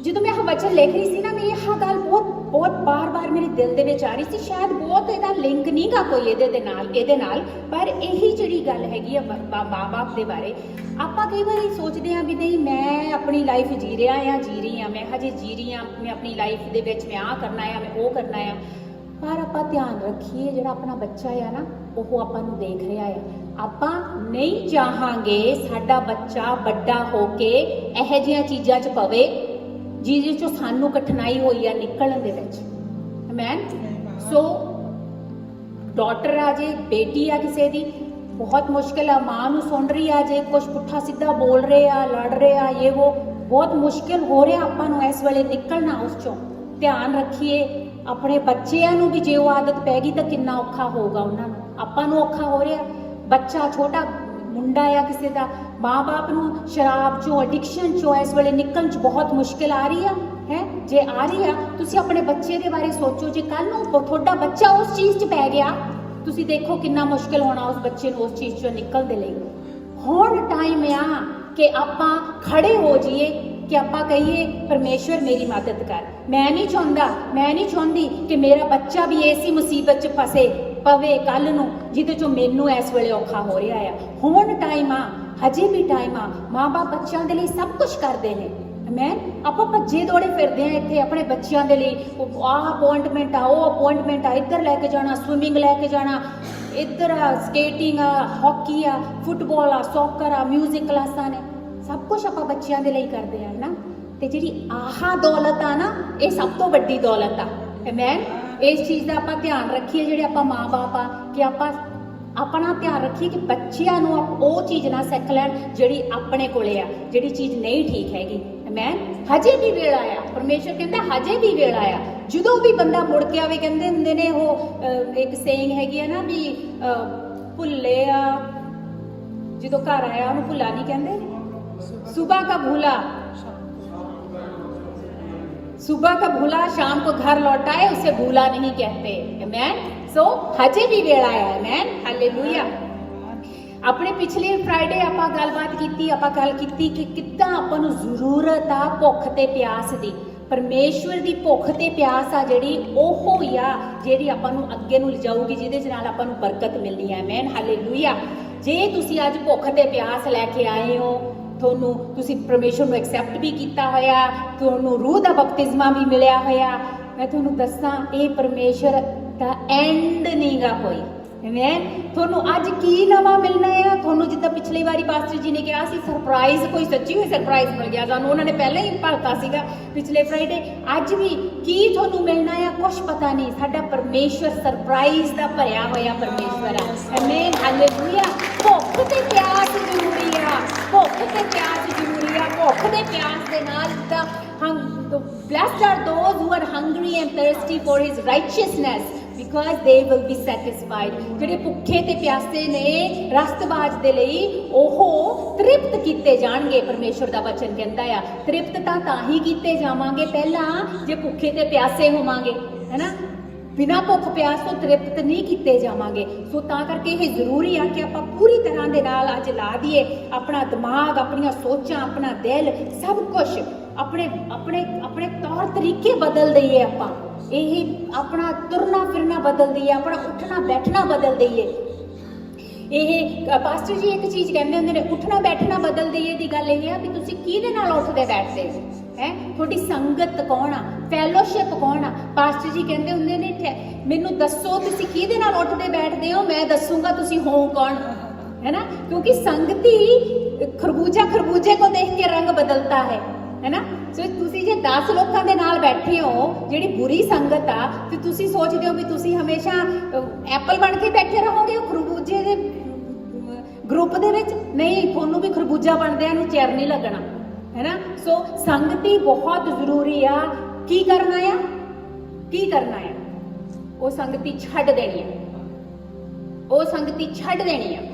ਜਦੋਂ ਮੈਂ ਇਹ ਵਚਨ ਲਿਖ ਰਹੀ ਸੀ ਨਾ, ਮੈਂ ਇਹ ਗੱਲ ਬਹੁਤ ਬਾਰ-ਬਾਰ ਮੇਰੇ ਦਿਲ ਦੇ ਵਿੱਚ ਆ ਰਹੀ ਸੀ। ਸ਼ਾਇਦ ਬਹੁਤ ਇਹਦਾ ਲਿੰਕ ਨਹੀਂ ਗਾ ਕੋਈ ਇਹਦੇ ਨਾਲ, ਪਰ ਇਹੀ ਜਿਹੜੀ ਗੱਲ ਹੈਗੀ ਆ ਮਾਂ-ਬਾਪ ਦੇ ਬਾਰੇ, ਆਪਾਂ ਕਈ ਵਾਰੀ ਸੋਚਦੇ ਆ ਵੀ ਨਹੀਂ ਮੈਂ ਆਪਣੀ ਲਾਈਫ ਜੀ ਰਹੀ ਆ, ਮੈਂ ਹਜੇ ਜੀ ਰਹੀ ਆ, ਮੈਂ ਆਪਣੀ ਲਾਈਫ ਦੇ ਵਿੱਚ ਮੈਂ ਆਹ ਕਰਨਾ ਆ, ਮੈਂ ਉਹ ਕਰਨਾ ਆ। ਪਰ ਆਪਾਂ ਧਿਆਨ ਰੱਖੀਏ ਜਿਹੜਾ ਆਪਣਾ ਬੱਚਾ ਆ ਨਾ, ਉਹ ਆਪਾਂ ਨੂੰ ਦੇਖ ਰਿਹਾ ਆ। ਆਪਾਂ ਨਹੀਂ ਚਾਹਾਂਗੇ ਸਾਡਾ ਬੱਚਾ ਵੱਡਾ ਹੋ ਕੇ ਇਹੋ ਜਿਹੀਆਂ ਚੀਜ਼ਾਂ 'ਚ ਪਵੇ ਜਿਹਦੇ 'ਚੋਂ ਸਾਨੂੰ ਕਠਿਨਾਈ ਹੋਈ ਆ ਨਿਕਲਣ ਦੇ ਵਿੱਚ। ਆਮੇਨ। ਸੋ ਡਾਟਰ ਆ ਜੇ, ਬੇਟੀ ਆ ਕਿਸੇ ਦੀ, ਬਹੁਤ ਮੁਸ਼ਕਿਲ ਆ। ਮਾਂ ਨੂੰ ਸੁਣ ਰਹੀ ਆ ਜੇ ਕੁਛ ਪੁੱਠਾ ਸਿੱਧਾ ਬੋਲ ਰਹੇ ਆ, ਲੜ ਰਹੇ ਆ, ਇਹ ਉਹ ਬਹੁਤ ਮੁਸ਼ਕਿਲ ਹੋ ਰਿਹਾ ਆਪਾਂ ਨੂੰ ਇਸ ਵੇਲੇ ਨਿਕਲਣਾ ਉਸ 'ਚੋਂ। ਧਿਆਨ ਰੱਖੀਏ ਆਪਣੇ ਬੱਚਿਆਂ ਨੂੰ ਵੀ, ਜੇ ਉਹ ਆਦਤ ਪੈ ਗਈ ਤਾਂ ਕਿੰਨਾ ਔਖਾ ਹੋਊਗਾ ਉਹਨਾਂ ਨੂੰ। ਆਪਾਂ ਨੂੰ ਔਖਾ ਹੋ ਰਿਹਾ, ਬੱਚਾ ਛੋਟਾ ਮੁੰਡਾ ਆ ਕਿਸੇ ਦਾ, ਮਾਂ-ਬਾਪ ਨੂੰ ਸ਼ਰਾਬ 'ਚੋਂ, ਐਡਿਕਸ਼ਨ 'ਚੋਂ ਇਸ ਵੇਲੇ ਨਿਕਲਣ 'ਚ ਬਹੁਤ ਮੁਸ਼ਕਿਲ ਆ ਰਹੀ ਆ ਹੈ। ਜੇ ਆ ਰਹੀ ਆ, ਤੁਸੀਂ ਆਪਣੇ ਬੱਚੇ ਦੇ ਬਾਰੇ ਸੋਚੋ। ਜੇ ਕੱਲ ਨੂੰ ਤੁਹਾਡਾ ਬੱਚਾ ਉਸ ਚੀਜ਼ 'ਚ ਪੈ ਗਿਆ, ਤੁਸੀਂ ਦੇਖੋ ਕਿੰਨਾ ਮੁਸ਼ਕਿਲ ਹੋਣਾ ਉਸ ਬੱਚੇ ਨੂੰ ਉਸ ਚੀਜ਼ 'ਚੋਂ ਨਿਕਲਣ ਦੇ ਲਈ। ਹੁਣ ਟਾਈਮ ਆ ਕਿ ਆਪਾਂ ਖੜੇ ਹੋ ਜਾਈਏ, ਕਿ ਆਪਾਂ ਕਹੀਏ ਪਰਮੇਸ਼ਵਰ ਮੇਰੀ ਮਦਦ ਕਰ। ਮੈਂ ਨਹੀਂ ਚਾਹੁੰਦੀ ਕਿ ਮੇਰਾ ਬੱਚਾ ਵੀ ਐਸੀ ਮੁਸੀਬਤ 'ਚ ਪਵੇ ਕੱਲ ਨੂੰ ਜਿਹਦੇ 'ਚੋਂ ਮੈਨੂੰ ਇਸ ਵੇਲੇ ਔਖਾ ਹੋ ਰਿਹਾ ਆ। ਹੁਣ ਟਾਈਮ ਆ, ਹਜੇ ਵੀ ਟਾਈਮ ਆ। ਮਾਂ-ਬਾਪ ਬੱਚਿਆਂ ਦੇ ਲਈ ਸਭ ਕੁਝ ਕਰਦੇ ਨੇ। ਆਮੇਨ। ਆਪਾਂ ਭੱਜੇ ਦੌੜੇ ਫਿਰਦੇ ਆ ਇੱਥੇ ਆਪਣੇ ਬੱਚਿਆਂ ਦੇ ਲਈ, ਆਹ ਅਪਾਇੰਟਮੈਂਟ ਆ, ਉਹ ਅਪਾਇੰਟਮੈਂਟ ਆ, ਇੱਧਰ ਲੈ ਕੇ ਜਾਣਾ, ਸਵਿਮਿੰਗ ਲੈ ਕੇ ਜਾਣਾ, ਇੱਧਰ ਆ ਸਕੇਟਿੰਗ ਆ, ਹਾਕੀ ਆ, ਫੁੱਟਬਾਲ ਆ, ਸੌਕਰ ਆ, ਮਿਊਜ਼ਿਕ ਕਲਾਸਾਂ ਨੇ। ਸਭ ਕੁਝ ਆਪਾਂ ਬੱਚਿਆਂ ਦੇ ਲਈ ਕਰਦੇ ਆ ਨਾ। ਤੇ ਜਿਹੜੀ ਆਹ ਦੌਲਤ ਆ ਨਾ, ਇਹ ਸਭ ਤੋਂ ਵੱਡੀ ਦੌਲਤ ਆ। ਆਮੇਨ। ਇਸ ਚੀਜ਼ ਦਾ ਆਪਾਂ ਧਿਆਨ ਰੱਖੀਏ ਜਿਹੜੇ ਆਪਾਂ ਮਾਂ-ਬਾਪ ਆ, ਕਿ ਆਪਾਂ ਆਪਣਾ ਧਿਆਨ ਰੱਖੀਏ ਕਿ ਬੱਚਿਆਂ ਨੂੰ ਉਹ ਚੀਜ਼ ਨਾ ਸਿੱਖ ਲੈਣ ਜਿਹੜੀ ਆਪਣੇ ਕੋਲੇ ਆ, ਜਿਹੜੀ ਚੀਜ਼ ਨਹੀਂ ਠੀਕ ਹੈਗੀ। ਆਮੇਨ। ਹਜੇ ਵੀ ਵੇਲਾ ਆ, ਪਰਮੇਸ਼ਰ ਕਹਿੰਦਾ ਹਜੇ ਵੀ ਵੇਲਾ ਆ। ਜਦੋਂ ਵੀ ਬੰਦਾ ਮੁੜ ਕੇ ਆਵੇ, ਕਹਿੰਦੇ ਹੁੰਦੇ ਨੇ ਉਹ ਇੱਕ ਸੇਇੰਗ ਹੈਗੀ ਆ ਨਾ ਵੀ ਭੁੱਲੇ ਆ ਜਦੋਂ ਘਰ ਆਇਆ ਉਹਨੂੰ ਭੁੱਲਾ ਨਹੀਂ ਕਹਿੰਦੇ। सुबह का भूला शाम को घर लौटाए उसे भूला नहीं कहते। आमेन। सो हजे भी वेला है। आमेन। हालेलुया। अपने पिछले फ्राइडे ਆਪਾਂ ਗੱਲਬਾਤ ਕੀਤੀ, ਆਪਾਂ ਗੱਲ ਕੀਤੀ ਕਿ ਕਿੱਦਾਂ ਆਪਾਂ ਨੂੰ ਜ਼ਰੂਰਤ ਆ ਭੁੱਖ ਤੇ ਪਿਆਸ ਦੀ। ਪਰਮੇਸ਼ਵਰ ਦੀ ਭੁੱਖ ਤੇ ਪਿਆਸ ਆ ਜਿਹੜੀ, ਉਹ ਹੀ ਆ ਜਿਹੜੀ ਆਪਾਂ ਨੂੰ ਅੱਗੇ ਨੂੰ ਲਿਜਾਊਗੀ, ਜਿਹਦੇ ਨਾਲ ਆਪਾਂ ਨੂੰ ਬਰਕਤ ਮਿਲਣੀ ਹੈ। ਆਮੇਨ। ਹਾਲੇਲੂਇਆ। ਜੇ ਤੁਸੀਂ ਅੱਜ ਭੁੱਖ ਤੇ ਪਿਆਸ ਲੈ ਕੇ ਆਏ ਹੋ, ਤੁਸੀਂ ਪਰਮੇਸ਼ਰ ਨੂੰ ਐਕਸੈਪਟ ਵੀ ਕੀਤਾ ਹੋਇਆ, ਤੁਹਾਨੂੰ ਰੂਹ ਦਾ ਬਪਤਿਸਮਾ ਵੀ ਮਿਲਿਆ ਹੋਇਆ, ਮੈਂ ਤੁਹਾਨੂੰ ਦੱਸਾਂ ਇਹ ਪਰਮੇਸ਼ਰ ਦਾ ਐਂਡ ਨਹੀਂਗਾ ਕੋਈ। ਆਮੇਨ। ਤੁਹਾਨੂੰ ਅੱਜ ਕੀ ਨਵਾਂ ਮਿਲਣਾ ਆ? ਤੁਹਾਨੂੰ ਜਿੱਦਾਂ ਪਿਛਲੀ ਵਾਰੀ ਪਾਸਟਰ ਜੀ ਨੇ ਕਿਹਾ ਸੀ ਸਰਪ੍ਰਾਈਜ਼, ਕੋਈ ਸੱਚੀ ਹੋਈ ਸਰਪ੍ਰਾਈਜ਼ ਮਿਲ ਗਿਆ ਸਾਨੂੰ। ਉਹਨਾਂ ਨੇ ਪਹਿਲਾਂ ਹੀ ਭਰਤਾ ਸੀਗਾ ਪਿਛਲੇ ਫਰਾਈਡੇ। ਅੱਜ ਵੀ ਕੀ ਤੁਹਾਨੂੰ ਮਿਲਣਾ ਆ ਕੁਛ ਪਤਾ ਨਹੀਂ। ਸਾਡਾ ਪਰਮੇਸ਼ਰ ਸਰਪ੍ਰਾਈਜ਼ ਦਾ ਭਰਿਆ ਹੋਇਆ ਪਰਮੇਸ਼ਰ ਆ। ਆਮੇਨ। ਹਾਲੇਲੂਇਆ। ਭੁੱਖ ਤੇ ਪਿਆਸ ਜ਼ਰੂਰੀ ਆ, ਭੁੱਖ ਤੇ ਪਿਆਸ ਜ਼ਰੂਰੀ ਆ। ਭੁੱਖ ਤੇ ਪਿਆਸ ਦੇ ਨਾਲ ਜਿੱਦਾਂ blessed are those who are hungry and thirsty for his righteousness because they will be satisfied। ਜਿਹੜੇ ਭੁੱਖੇ ਤੇ ਪਿਆਸੇ ਨੇ ਰਸਤਬਾਜ਼ ਦੇ ਲਈ ਉਹ ਤ੍ਰਿਪਤ ਕੀਤੇ ਜਾਣਗੇ। ਪਰਮੇਸ਼ਰ ਦਾ ਵਚਨ ਕਹਿੰਦਾ ਆ ਤ੍ਰਿਪਤ ਤਾਂ ਹੀ ਕੀਤੇ ਜਾਵਾਂਗੇ ਪਹਿਲਾਂ ਜੇ ਭੁੱਖੇ ਤੇ ਪਿਆਸੇ ਹੋਵਾਂਗੇ, ਹੈਨਾ। ਬਿਨਾਂ ਭੁੱਖ ਪਿਆਸ ਤੋਂ ਤ੍ਰਿਪਤ ਨਹੀਂ ਕੀਤੇ ਜਾਵਾਂਗੇ। ਸੋ ਤਾਂ ਕਰਕੇ ਇਹ ਜ਼ਰੂਰੀ ਆ ਕਿ ਆਪਾਂ ਪੂਰੀ ਤਰ੍ਹਾਂ ਦੇ ਨਾਲ ਅੱਜ ਲਾ ਦਈਏ ਆਪਣਾ ਦਿਮਾਗ, ਆਪਣੀਆਂ ਸੋਚਾਂ, ਆਪਣਾ ਦਿਲ, ਸਭ ਕੁਝ ਆਪਣੇ ਆਪਣੇ ਆਪਣੇ ਤੌਰ ਤਰੀਕੇ ਬਦਲ ਦਈਏ ਆਪਾਂ, ਇਹ ਆਪਣਾ ਤੁਰਨਾ ਫਿਰਨਾ ਬਦਲ ਦਈਏ, ਆਪਣਾ ਉੱਠਣਾ ਬੈਠਣਾ ਬਦਲ ਦਈਏ। ਇਹ ਪਾਸਟਰ ਜੀ ਇੱਕ ਚੀਜ਼ ਕਹਿੰਦੇ ਹੁੰਦੇ ਨੇ, ਉੱਠਣਾ ਬੈਠਣਾ ਬਦਲ ਦਈਏ ਦੀ ਗੱਲ ਇਹ ਆ ਵੀ ਤੁਸੀਂ ਕਿਹਦੇ ਨਾਲ ਉੱਠਦੇ ਬੈਠਦੇ ਹੋ, ਹੈ ਤੁਹਾਡੀ ਸੰਗਤ ਕੌਣ ਆ, ਫੈਲੋਸ਼ਿਪ ਕੌਣ ਆ। ਪਾਸਟਰ ਜੀ ਕਹਿੰਦੇ ਹੁੰਦੇ ਨੇ ਮੈਨੂੰ ਦੱਸੋ ਤੁਸੀਂ ਕਿਹਦੇ ਨਾਲ ਉੱਠਦੇ ਬੈਠਦੇ ਹੋ, ਮੈਂ ਦੱਸੂਗਾ ਤੁਸੀਂ ਹੋ ਕੌਣ, है ना, क्योंकि संगति खरबूजा खरबूजे को देख के रंग बदलता है ना। सो तुसी जे 10 लोगों के नाल बैठे हो जिहड़ी बुरी संगत आ ते तुसी सोचदे हो भी तुसी हमेशा एप्पल बन के बैठे रहोगे खरबूजे दे ग्रुप दे विच, नहीं, तुहानू भी खरबूजा बनदिआं नूं चेर नहीं लगना, है ना। सो संगति बहुत जरूरी आ। की करना है, की करना है, वो संगति छड्ड देनी है, वो संगति छड्ड देनी है।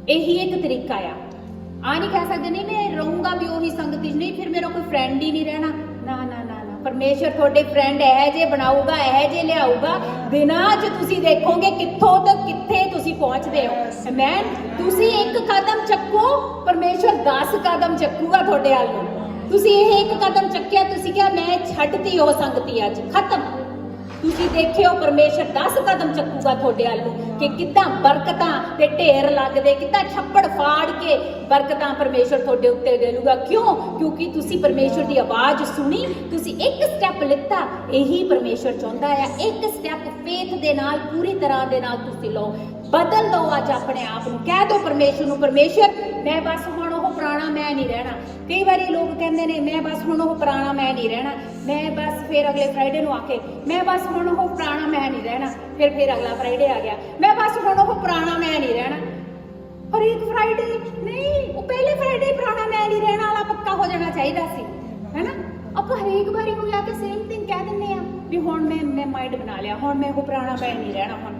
यही एक तरीका आ नहीं कह सकते नहीं मैं रहूंगा भी वही संगति नहीं, फिर मेरा कोई फ्रेंड ही नहीं रहना, ना ना ना ना। परमेश्वर थोड़े फ्रेंड यह जे बनाऊगा, यह जे लियाऊगा, दिनां च तुसी देखोगे कित्थों तो कित्थे तुसी पहुंचदे हो। मैं तुसी एक कदम चक्को, परमेश्वर 10 कदम चक्कूगा थोड़े हाल नूं। तुसी ये एक कदम चक्किया, तुसी क्या मैं छड्डती हो संगति, अज खत्म। तुसी देखियो परमेश्वर 10 कदम चक्कूगा थोड़े हालू कि कितना बरकतां ते ढेर लगदे, कितना छप्पड़ फाड़ के बरकतां परमेश्वर थोड़े उत्ते देलूगा। क्यों? क्योंकि तुसी परमेश्वर दी आवाज सुनी, तुसी एक स्टैप लिता। यही परमेश्वर चाहुंदा है, एक स्टैप फेथ दे नाल पूरी तरह दे नाल तुसी लो, बदल दो अज अपने आप नूं। कह दो परमेश्वर नूं, परमेश्वर मैं बस हुण ओह पुराना मैं नहीं रहना। कई बारी लोग कहंदे ने मैं बस हुण ओह पुराना मैं नहीं रहना, मैं बस फिर अगले फ्राइडे नूं आके मैं बस हुण ओह पुराना मैं नहीं रहना, फिर अगला फ्राइडे आ गया, मैं बस हुण ओह पुराना मैं नहीं रहना। पर एक फ्राइडे नहीं, वो पहले फ्राइडे पुराना मैं नहीं रहना वाला पक्का हो जाना चाहिए सी, है ना। ਆਪਾਂ ਹਰੇਕ ਵਾਰੀ ਨੂੰ ਆ ਕੇ ਸੇਮ ਥਿੰਗ ਕਹਿ ਦਿੰਦੇ ਆ ਵੀ ਹੁਣ ਮੈਂ ਮਾਈਂਡ ਬਣਾ ਲਿਆ, ਹੁਣ ਮੈਂ ਉਹ ਪੁਰਾਣਾ ਮੈਂ ਨਹੀਂ ਰਹਿਣਾ। ਹੁਣ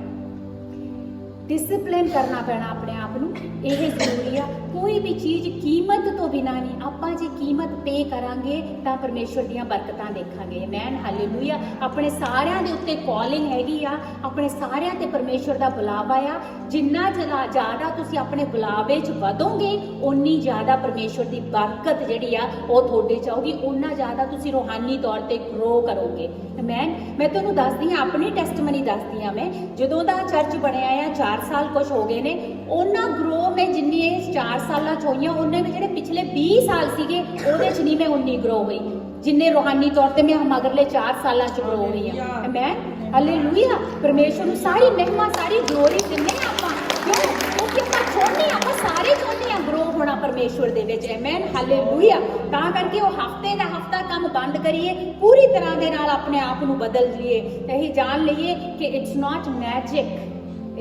डिसिप्लिन करना पैना अपने आप नूं, यह जरूरी आ। कोई भी चीज़ कीमत तो बिना नहीं, आपां जे कीमत पे करांगे तां परमेश्वर दीयां बरकतां देखांगे। Man hallelujah. अपने सारियां दे उत्ते कॉलिंग हैगी आ, अपने सारियां ते परमेश्वर दा बुलावा आ। जिन्ना ज़्यादा तुसीं अपने बुलावे च वधोगे उन्नी ज़्यादा परमेश्वर दी बरकत जिहड़ी आ ओह तुहाडे च आऊगी, उन्ना ज़्यादा तुसीं रूहानी तौर ते ग्रो करोगे। मैं तुहानूं दसदी हां, अपनी टेस्टमनी दसदी हां। मैं जदों दा चर्च बणिआ आ 4 साल कुछ हो गए ने, उन्ना ग्रो मैं जिन्नी 4 साल होई उन्ने में जिहड़े पिछले 20 साल सीगे उहदे च नहीं मैं उन्नी ग्रो हुई जिन्ने रूहानी तौर ते मैं मगरले 4 साल च ग्रो हुई हां। मैं हालेलुया। परमेश्वर नूं सारी महिमा सारी ग्लोरी दिंदे हां आपां, क्यों? क्योंकि आपां चाहुंदे हां, आपां सारे चाहुंदे हां ग्रो होना परमेश्वर दे विच। आमीन हालेलुया। तां करके वो हफ्ते दा हफ्ता काम बंद करिए, पूरी तरह दे नाल अपने आप नूं बदल लईए। यही जान लईए कि it's not magic,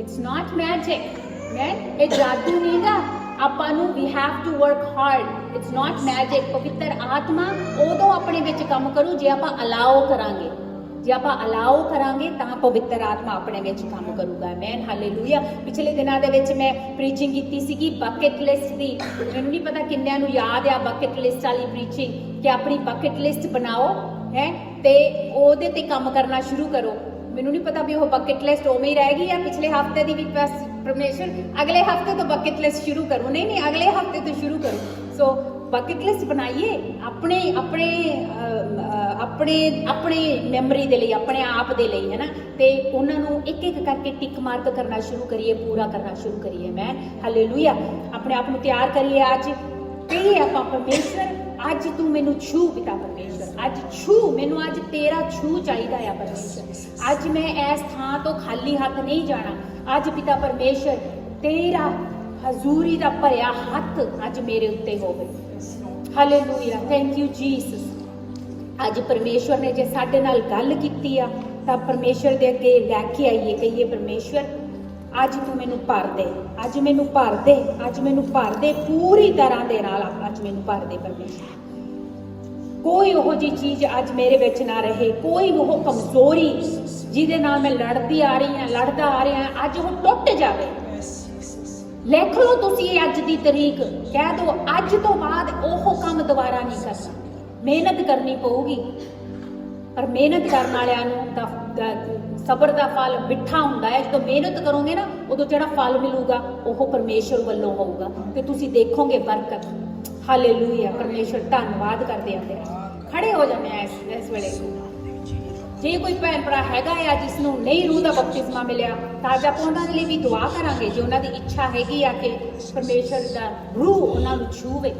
it's not magic. Man ये जादू नहीं गा, ਆਪਾਂ ਨੂੰ ਵੀ have to work hard. It's not magic. ਪਵਿੱਤਰ ਆਤਮਾ ਉਦੋਂ ਆਪਣੇ ਵਿੱਚ ਕੰਮ ਕਰੂ ਜੇ ਆਪਾਂ ਅਲਾਓ ਕਰਾਂਗੇ, ਜੇ ਆਪਾਂ ਅਲਾਓ ਕਰਾਂਗੇ ਤਾਂ ਪਵਿੱਤਰ ਆਤਮਾ ਆਪਣੇ ਵਿੱਚ ਕੰਮ ਕਰੂਗਾ। ਮੈਨ ਹਾਲੇਲੂਇਆ। ਪਿਛਲੇ ਦਿਨਾਂ ਦੇ ਵਿੱਚ ਮੈਂ ਪ੍ਰੀਚਿੰਗ ਕੀਤੀ ਸੀਗੀ ਬਕਟ ਲਿਸਟ ਦੀ। ਮੈਨੂੰ ਨਹੀਂ ਪਤਾ ਕਿੰਨਿਆਂ ਨੂੰ ਯਾਦ ਆ ਬਕਟ ਲਿਸਟ ਵਾਲੀ ਪ੍ਰੀਚਿੰਗ, ਕਿ ਆਪਣੀ ਬਕਟ ਲਿਸਟ ਬਣਾਓ ਹੈ ਤੇ ਉਹਦੇ ਤੇ ਕੰਮ ਕਰਨਾ ਸ਼ੁਰੂ ਕਰੋ। ਮੈਨੂੰ ਨਹੀਂ ਪਤਾ ਵੀ ਉਹ ਬਕਟ ਲਿਸਟ ਉਵੇਂ ਹੀ ਰਹਿ ਗਈ ਆ ਪਿਛਲੇ ਹਫਤੇ ਦੀ ਵੀ, ਬਸ परमेश्वर अगले हफ्ते तो बकेट लिस्ट शुरू करो, नहीं अगले हफ्ते तो शुरू करो। सो बकेट लिस्ट बनाइए अपने अपने अपने अपने मैमरी दे लई, अपने आप दे लई, है ना। ते उन्हां नूं एक एक करके टिक मार्क करना शुरू करिए, पूरा करना शुरू करिए। मैं हालेलुया। अपने आप नूं तैयार करिए। अज कहिए आपां परमेश्वर अज तू मैनू छू पिता परमेश्वर, अज छू मैनू, अज तेरा छू चाहिदा है परमेश्वर। अज मैं इस थां तो खाली हाथ नहीं जाना। अज पिता परमेश्वर तेरा हजूरी दा भरिया हथ अज मेरे उत्ते होवे। हालेलुया। Thank you Jesus. अज परमेश्वर ने जे साडे नाल गल कीती आ तां परमेश्वर दे अगे लैके आइए, कहिए परमेश्वर अज तू मैनू भर दे, अज मैनू भर दे, अज मैनू भर दे पूरी तरह दे नाल, अज मैनू भर दे परमेश्वर। कोई ओहो जी चीज़ अज मेरे विच ना रहे, कोई वो कमजोरी जिहदे नाल मैं लड़दी आ रही हां, लड़दा आ रहा हां, अज वो टुट जावे। लिख लो तुसी अज दी तरीक, कह दो अज तो बाद ओहो काम दोबारा नहीं करना। मेहनत करनी पऊगी, पर मेहनत करने वालियां नूं सबर का फल मिठा हुंदा है। जो मेहनत करोगे ना उदों जिहड़ा फल मिलूगा वो परमेश्वर वालों होऊगा ते तुसी देखोगे बरकत। हालेलुया। परमेश्वर धन्नवाद करदे आ तेरा। ਖੜੇ ਹੋ ਜਾਂਦੇ ਆ ਇਸ ਵੇਲੇ। ਜੇ ਕੋਈ ਭੈਣ ਭਰਾ ਹੈਗਾ ਆ ਜਿਸ ਨੂੰ ਨਹੀਂ ਰੂਹ ਦਾ ਬਪਤਿਸਮਾ ਮਿਲਿਆ ਤਾਂ ਅੱਜ ਆਪਾਂ ਉਹਨਾਂ ਦੇ ਲਈ ਵੀ ਦੁਆ ਕਰਾਂਗੇ, ਜੇ ਉਹਨਾਂ ਦੀ ਇੱਛਾ ਹੈਗੀ ਆ ਕਿ ਪਰਮੇਸ਼ਰ ਦਾ ਰੂਹ ਉਹਨਾਂ ਨੂੰ ਛੂਵੇ।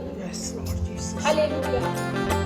ਹਾਲੇਲੂਇਆ।